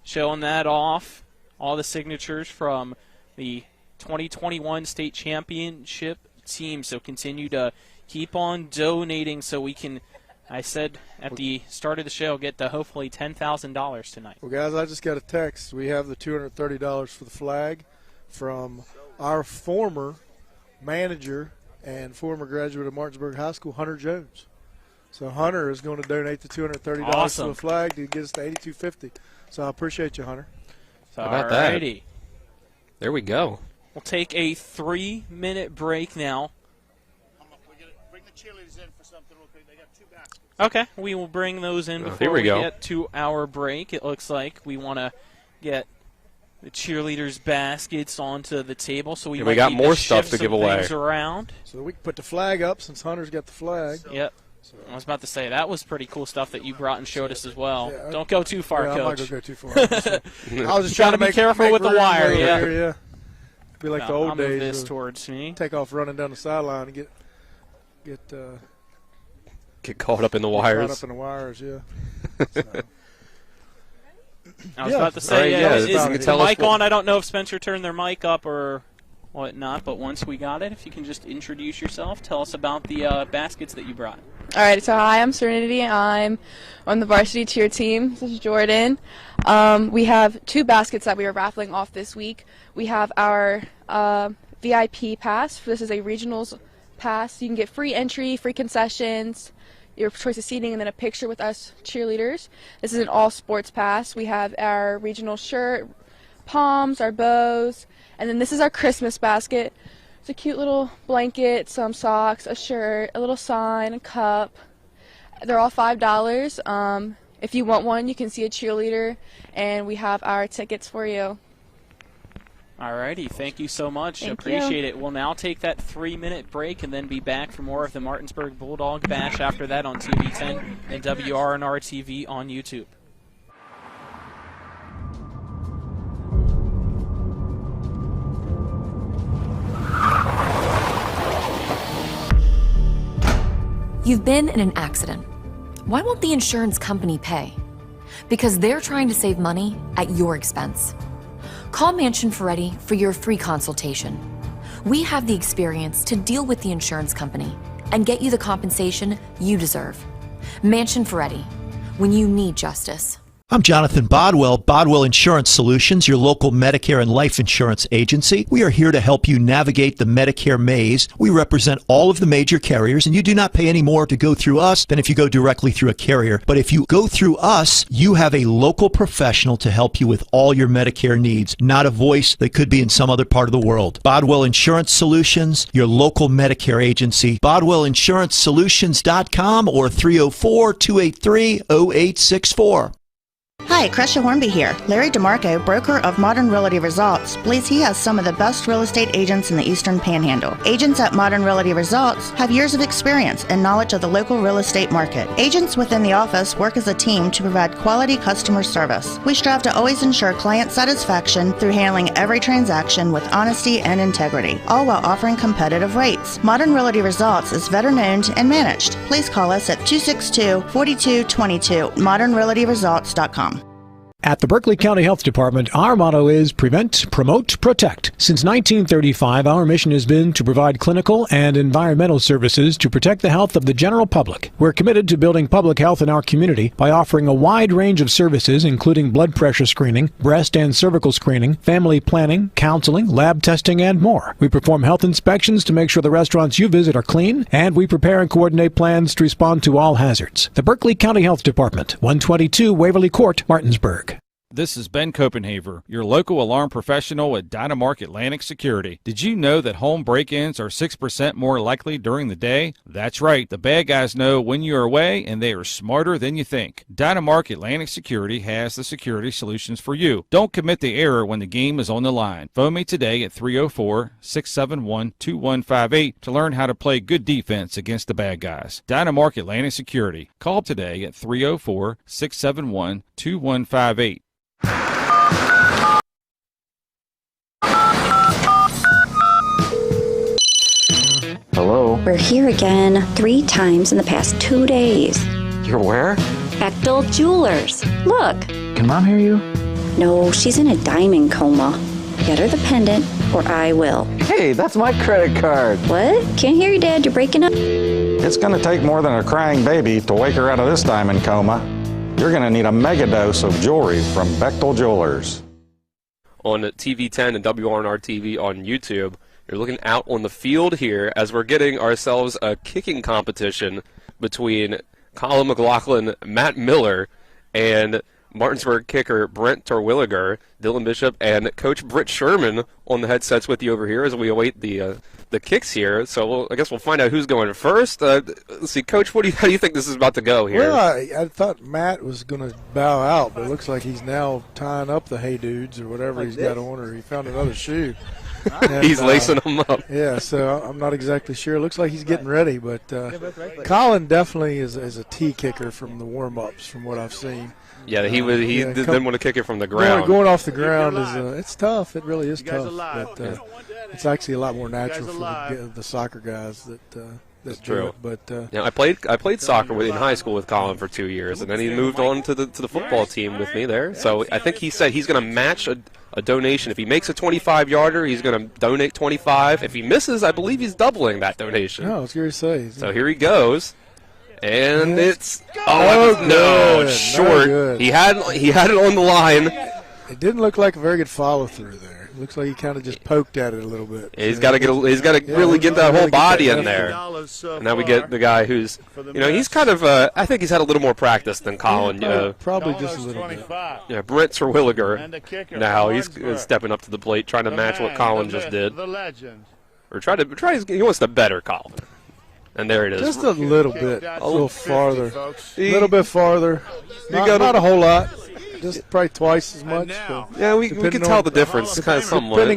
showing that off. All the signatures from the 2021 state championship team. So continue to keep on donating so we can, I said at the start of the show, get to hopefully $10,000 tonight. Well, guys, I just got a text. We have the $230 for the flag from our former manager and former graduate of Martinsburg High School, Hunter Jones. So Hunter is going to donate the $230 for the flag to get us to $82.50. So I appreciate you, Hunter. So, how about that? There we go. We'll take a 3-minute break now. Bring the cheerleaders in for something real quick. They got 2 baskets. Okay, we will bring those in before we get to our break. It looks like we want to get the cheerleaders' baskets onto the table, so we got more stuff to give away around. So we can put the flag up since Hunter's got the flag. Yep. So. I was about to say, that was pretty cool stuff that you brought and showed us as well. Yeah, don't go too far, Coach. I'm not going to go too far. I was just trying to be careful with the wire. Yeah. Be like the old days. This towards me. Take off running down the sideline and get caught up in the wires. Caught up in the wires, yeah. I was about to say, is the mic on? I don't know if Spencer turned their mic up or whatnot, but once we got it, if you can just introduce yourself, tell us about the baskets that you brought. All right, so hi, I'm Serenity. I'm on the varsity cheer team. This is Jordan. We have 2 baskets that we are raffling off this week. We have our VIP pass. This is a regionals pass. You can get free entry, free concessions, your choice of seating, and then a picture with us cheerleaders. This is an all-sports pass. We have our regional shirt, palms, our bows, and then this is our Christmas basket. It's a cute little blanket, some socks, a shirt, a little sign, a cup. They're all $5. If you want one, you can see a cheerleader, and we have our tickets for you. All righty, thank you so much. Thank Appreciate you. it. We'll now take that 3-minute break and then be back for more of the Martinsburg Bulldog Bash after that on TV10 and WRNR TV on YouTube. You've been in an accident. Why won't the insurance company pay? Because they're trying to save money at your expense. Call Mansion Ferretti for your free consultation. We have the experience to deal with the insurance company and get you the compensation you deserve. Mansion Ferretti, when you need justice. I'm Jonathan Bodwell, Bodwell Insurance Solutions, your local Medicare and life insurance agency. We are here to help you navigate the Medicare maze. We represent all of the major carriers, and you do not pay any more to go through us than if you go directly through a carrier. But if you go through us, you have a local professional to help you with all your Medicare needs, not a voice that could be in some other part of the world. Bodwell Insurance Solutions, your local Medicare agency. BodwellInsuranceSolutions.com or 304-283-0864. Hi, Crescia Hornby here. Larry DeMarco, broker of Modern Realty Results, believes he has some of the best real estate agents in the Eastern Panhandle. Agents at Modern Realty Results have years of experience and knowledge of the local real estate market. Agents within the office work as a team to provide quality customer service. We strive to always ensure client satisfaction through handling every transaction with honesty and integrity, all while offering competitive rates. Modern Realty Results is veteran-owned and managed. Please call us at 262-4222, modernrealtyresults.com. At the Berkeley County Health Department, our motto is Prevent, Promote, Protect. Since 1935, our mission has been to provide clinical and environmental services to protect the health of the general public. We're committed to building public health in our community by offering a wide range of services, including blood pressure screening, breast and cervical screening, family planning, counseling, lab testing, and more. We perform health inspections to make sure the restaurants you visit are clean, and we prepare and coordinate plans to respond to all hazards. The Berkeley County Health Department, 122 Waverly Court, Martinsburg. This is Ben Copenhaver, your local alarm professional at Dynamark Atlantic Security. Did you know that home break-ins are 6% more likely during the day? That's right. The bad guys know when you're away, and they are smarter than you think. Dynamark Atlantic Security has the security solutions for you. Don't commit the error when the game is on the line. Phone me today at 304-671-2158 to learn how to play good defense against the bad guys. Dynamark Atlantic Security. Call today at 304-671-2158. Hello? We're here again 3 times in the past 2 days. You're where? Bechtel Jewelers. Look. Can Mom hear you? No, she's in a diamond coma. Get her the pendant, or I will. Hey, that's my credit card. What? Can't hear you, Dad. You're breaking up. It's gonna take more than a crying baby to wake her out of this diamond coma. You're gonna need a mega dose of jewelry from Bechtel Jewelers. On TV10 and WRNR TV on YouTube, you're looking out on the field here as we're getting ourselves a kicking competition between Colin McLaughlin, Matt Miller, and Martinsburg kicker Brent Terwilliger, Dylan Bishop, and Coach Britt Sherman on the headsets with you over here as we await the kicks here. So I guess we'll find out who's going first. Let's see, Coach, how do you think this is about to go here? Well, I thought Matt was going to bow out, but it looks like he's now tying up the Hey Dudes or whatever he's got on, or he found another shoe. And, he's lacing them up. Yeah, so I'm not exactly sure. It looks like he's getting ready, but Colin definitely is a tee kicker from the warm-ups, from what I've seen. Yeah, he didn't want to kick it from the ground. Going off the ground is it's tough. It really is tough. But it's actually a lot more natural for the soccer guys that That's true. But I played soccer in high school with Colin for 2 years, and then he moved on to the football team with me there. So I think he said he's going to match a donation. If he makes a 25-yarder, he's going to donate 25. If he misses, I believe he's doubling that donation. No, I was going to say. So here he goes. And it's it's short. He had it on the line. It didn't look like a very good follow through there. It looks like he kind of just poked at it a little bit. He's got to really get that whole body in there. And now we get the guy who's he's kind of I think he's had a little more practice than Colin. Probably just a little bit. Yeah, Brent Terwilliger. Now he's stepping up to the plate, trying to match what Colin just did, or he wants to better Colin. And there it is. Just a little bit, a little farther. A little bit farther. Not a whole lot. just probably twice as much. Yeah, we can tell the difference kind of somewhat.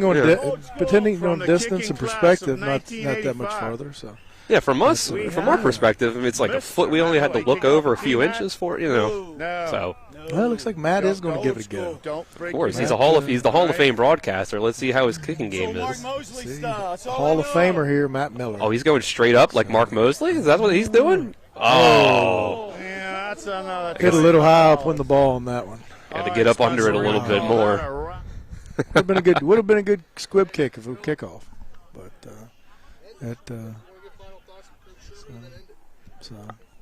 Depending on distance and perspective, not that much farther. So. Yeah, from our perspective, I mean, it's like a foot. We only had to look over a few inches for it, So. Well, it looks like Matt is going to give it a go. Of course, he's the Hall of Fame broadcaster. Let's see how his kicking game is. Hall of Famer here, Matt Miller. Oh, he's going straight up like Mark Mosley? Is that what he's doing? Oh. Yeah, that's another. Hit a little high up on the ball on that one. Had to get up under it a little bit more. Would have been a good squib kick if it was kickoff, but so.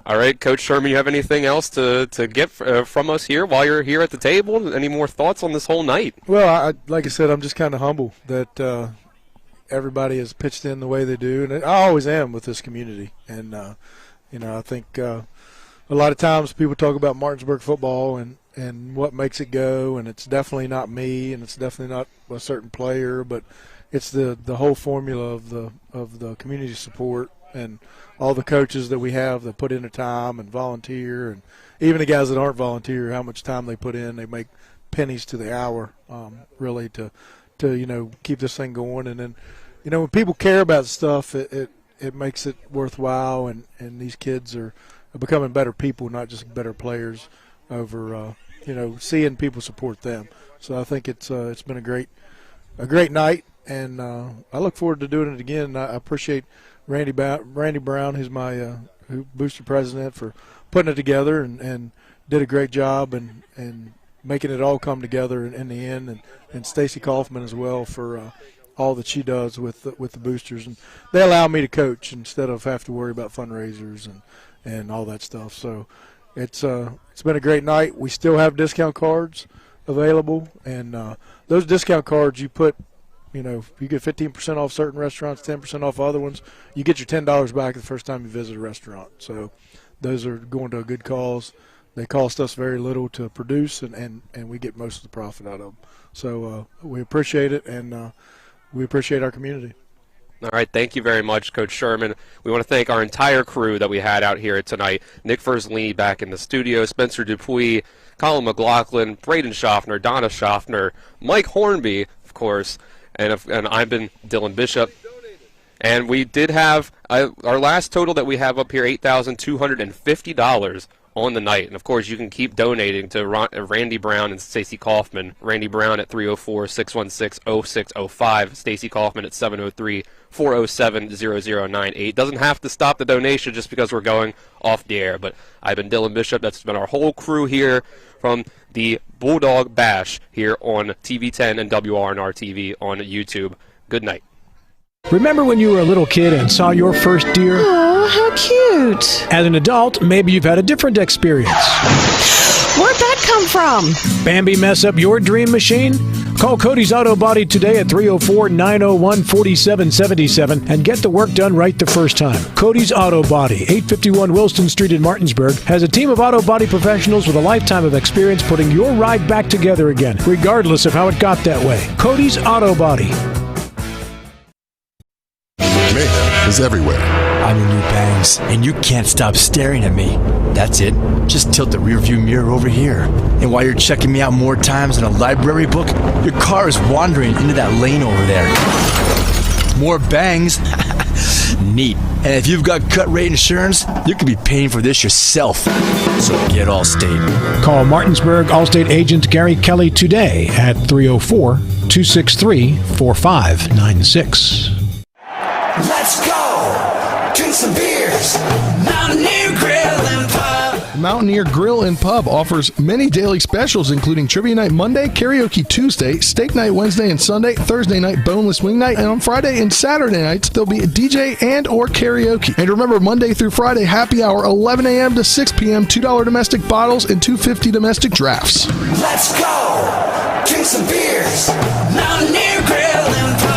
All right, Coach Sherman, you have anything else to get from us here while you're here at the table? Any more thoughts on this whole night? Well, like I said, I'm just kind of humble that everybody has pitched in the way they do, and I always am with this community. And I think a lot of times people talk about Martinsburg football and what makes it go, and it's definitely not me, and it's definitely not a certain player, but it's the whole formula of the community support and all the coaches that we have that put in the time and volunteer, and even the guys that aren't volunteer, how much time they put in. They make pennies to the hour, really, to keep this thing going. And then, when people care about stuff, it makes it worthwhile. And these kids are becoming better people, not just better players, over seeing people support them. So I think it's been a great night, and I look forward to doing it again. I appreciate Randy Brown, who's my booster president, for putting it together and did a great job and making it all come together in the end, and Stacy Kaufman as well for all that she does with the boosters. And they allow me to coach instead of have to worry about fundraisers and all that stuff. So it's been a great night. We still have discount cards available, and those discount cards you put. If you get 15% off certain restaurants, 10% off other ones, you get your $10 back the first time you visit a restaurant. So those are going to a good cause. They cost us very little to produce, and we get most of the profit out of them. So we appreciate it, and we appreciate our community. All right, thank you very much, Coach Sherman. We want to thank our entire crew that we had out here tonight. Nick Verzlini back in the studio, Spencer Dupuis, Colin McLaughlin, Braden Schaffner, Donna Schaffner, Mike Hornby, of course, and I've been Dylan Bishop. And we did have our last total that we have up here, $8,250 on the night. And, of course, you can keep donating to Randy Brown and Stacy Kaufman. Randy Brown at 304-616-0605. Stacy Kaufman at 703-407-0098. Doesn't have to stop the donation just because we're going off the air. But I've been Dylan Bishop. That's been our whole crew here from the Bulldog Bash here on TV10 and WRNR TV on YouTube. Good night. Remember when you were a little kid and saw your first deer? Oh, how cute. As an adult, maybe you've had a different experience. Where'd that come from? Bambi mess up your dream machine? Call Cody's Auto Body today at 304-901-4777 and get the work done right the first time. Cody's Auto Body, 851 Wilston Street in Martinsburg, has a team of auto body professionals with a lifetime of experience putting your ride back together again, regardless of how it got that way. Cody's Auto Body. Mayhem is everywhere. I'm your new bangs, and you can't stop staring at me. That's it. Just tilt the rearview mirror over here. And while you're checking me out more times than a library book, your car is wandering into that lane over there. More bangs. Neat. And if you've got cut rate insurance, you could be paying for this yourself. So get Allstate. Call Martinsburg Allstate agent Gary Kelly today at 304-263-4596. Let's go! Drink some beers! Mountaineer Grill and Pub! Mountaineer Grill and Pub offers many daily specials, including Trivia Night Monday, Karaoke Tuesday, Steak Night Wednesday and Sunday, Thursday night Boneless Wing Night, and on Friday and Saturday nights, there'll be a DJ and or karaoke. And remember, Monday through Friday, happy hour, 11 a.m. to 6 p.m., $2 domestic bottles and $2.50 domestic drafts. Let's go! Drink some beers! Mountaineer Grill and Pub!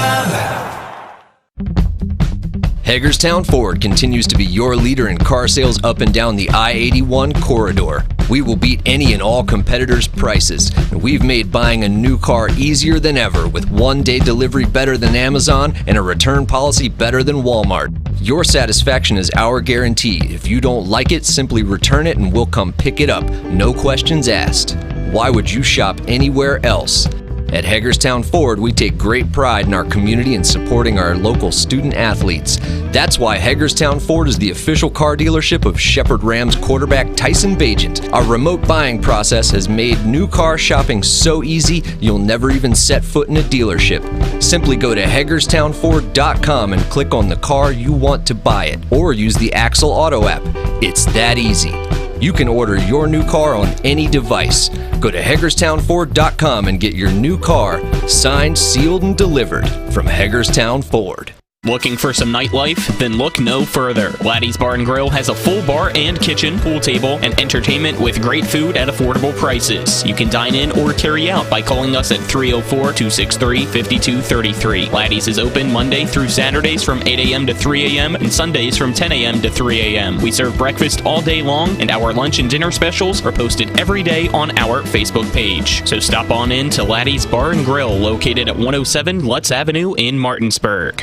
Hagerstown Ford continues to be your leader in car sales up and down the I-81 corridor. We will beat any and all competitors' prices. And we've made buying a new car easier than ever with one-day delivery better than Amazon and a return policy better than Walmart. Your satisfaction is our guarantee. If you don't like it, simply return it and we'll come pick it up. No questions asked. Why would you shop anywhere else? At Hagerstown Ford, we take great pride in our community and supporting our local student athletes. That's why Hagerstown Ford is the official car dealership of Shepherd Rams quarterback Tyson Bagent. Our remote buying process has made new car shopping so easy, you'll never even set foot in a dealership. Simply go to HagerstownFord.com and click on the car you want to buy it, or use the Axle Auto app. It's that easy. You can order your new car on any device. Go to HagerstownFord.com and get your new car signed, sealed, and delivered from Hagerstown Ford. Looking for some nightlife? Then look no further. Laddie's Bar and Grill has a full bar and kitchen, pool table, and entertainment with great food at affordable prices. You can dine in or carry out by calling us at 304-263-5233. Laddie's is open Monday through Saturdays from 8 a.m. to 3 a.m. and Sundays from 10 a.m. to 3 a.m. We serve breakfast all day long, and our lunch and dinner specials are posted every day on our Facebook page. So stop on in to Laddie's Bar and Grill, located at 107 Lutz Avenue in Martinsburg.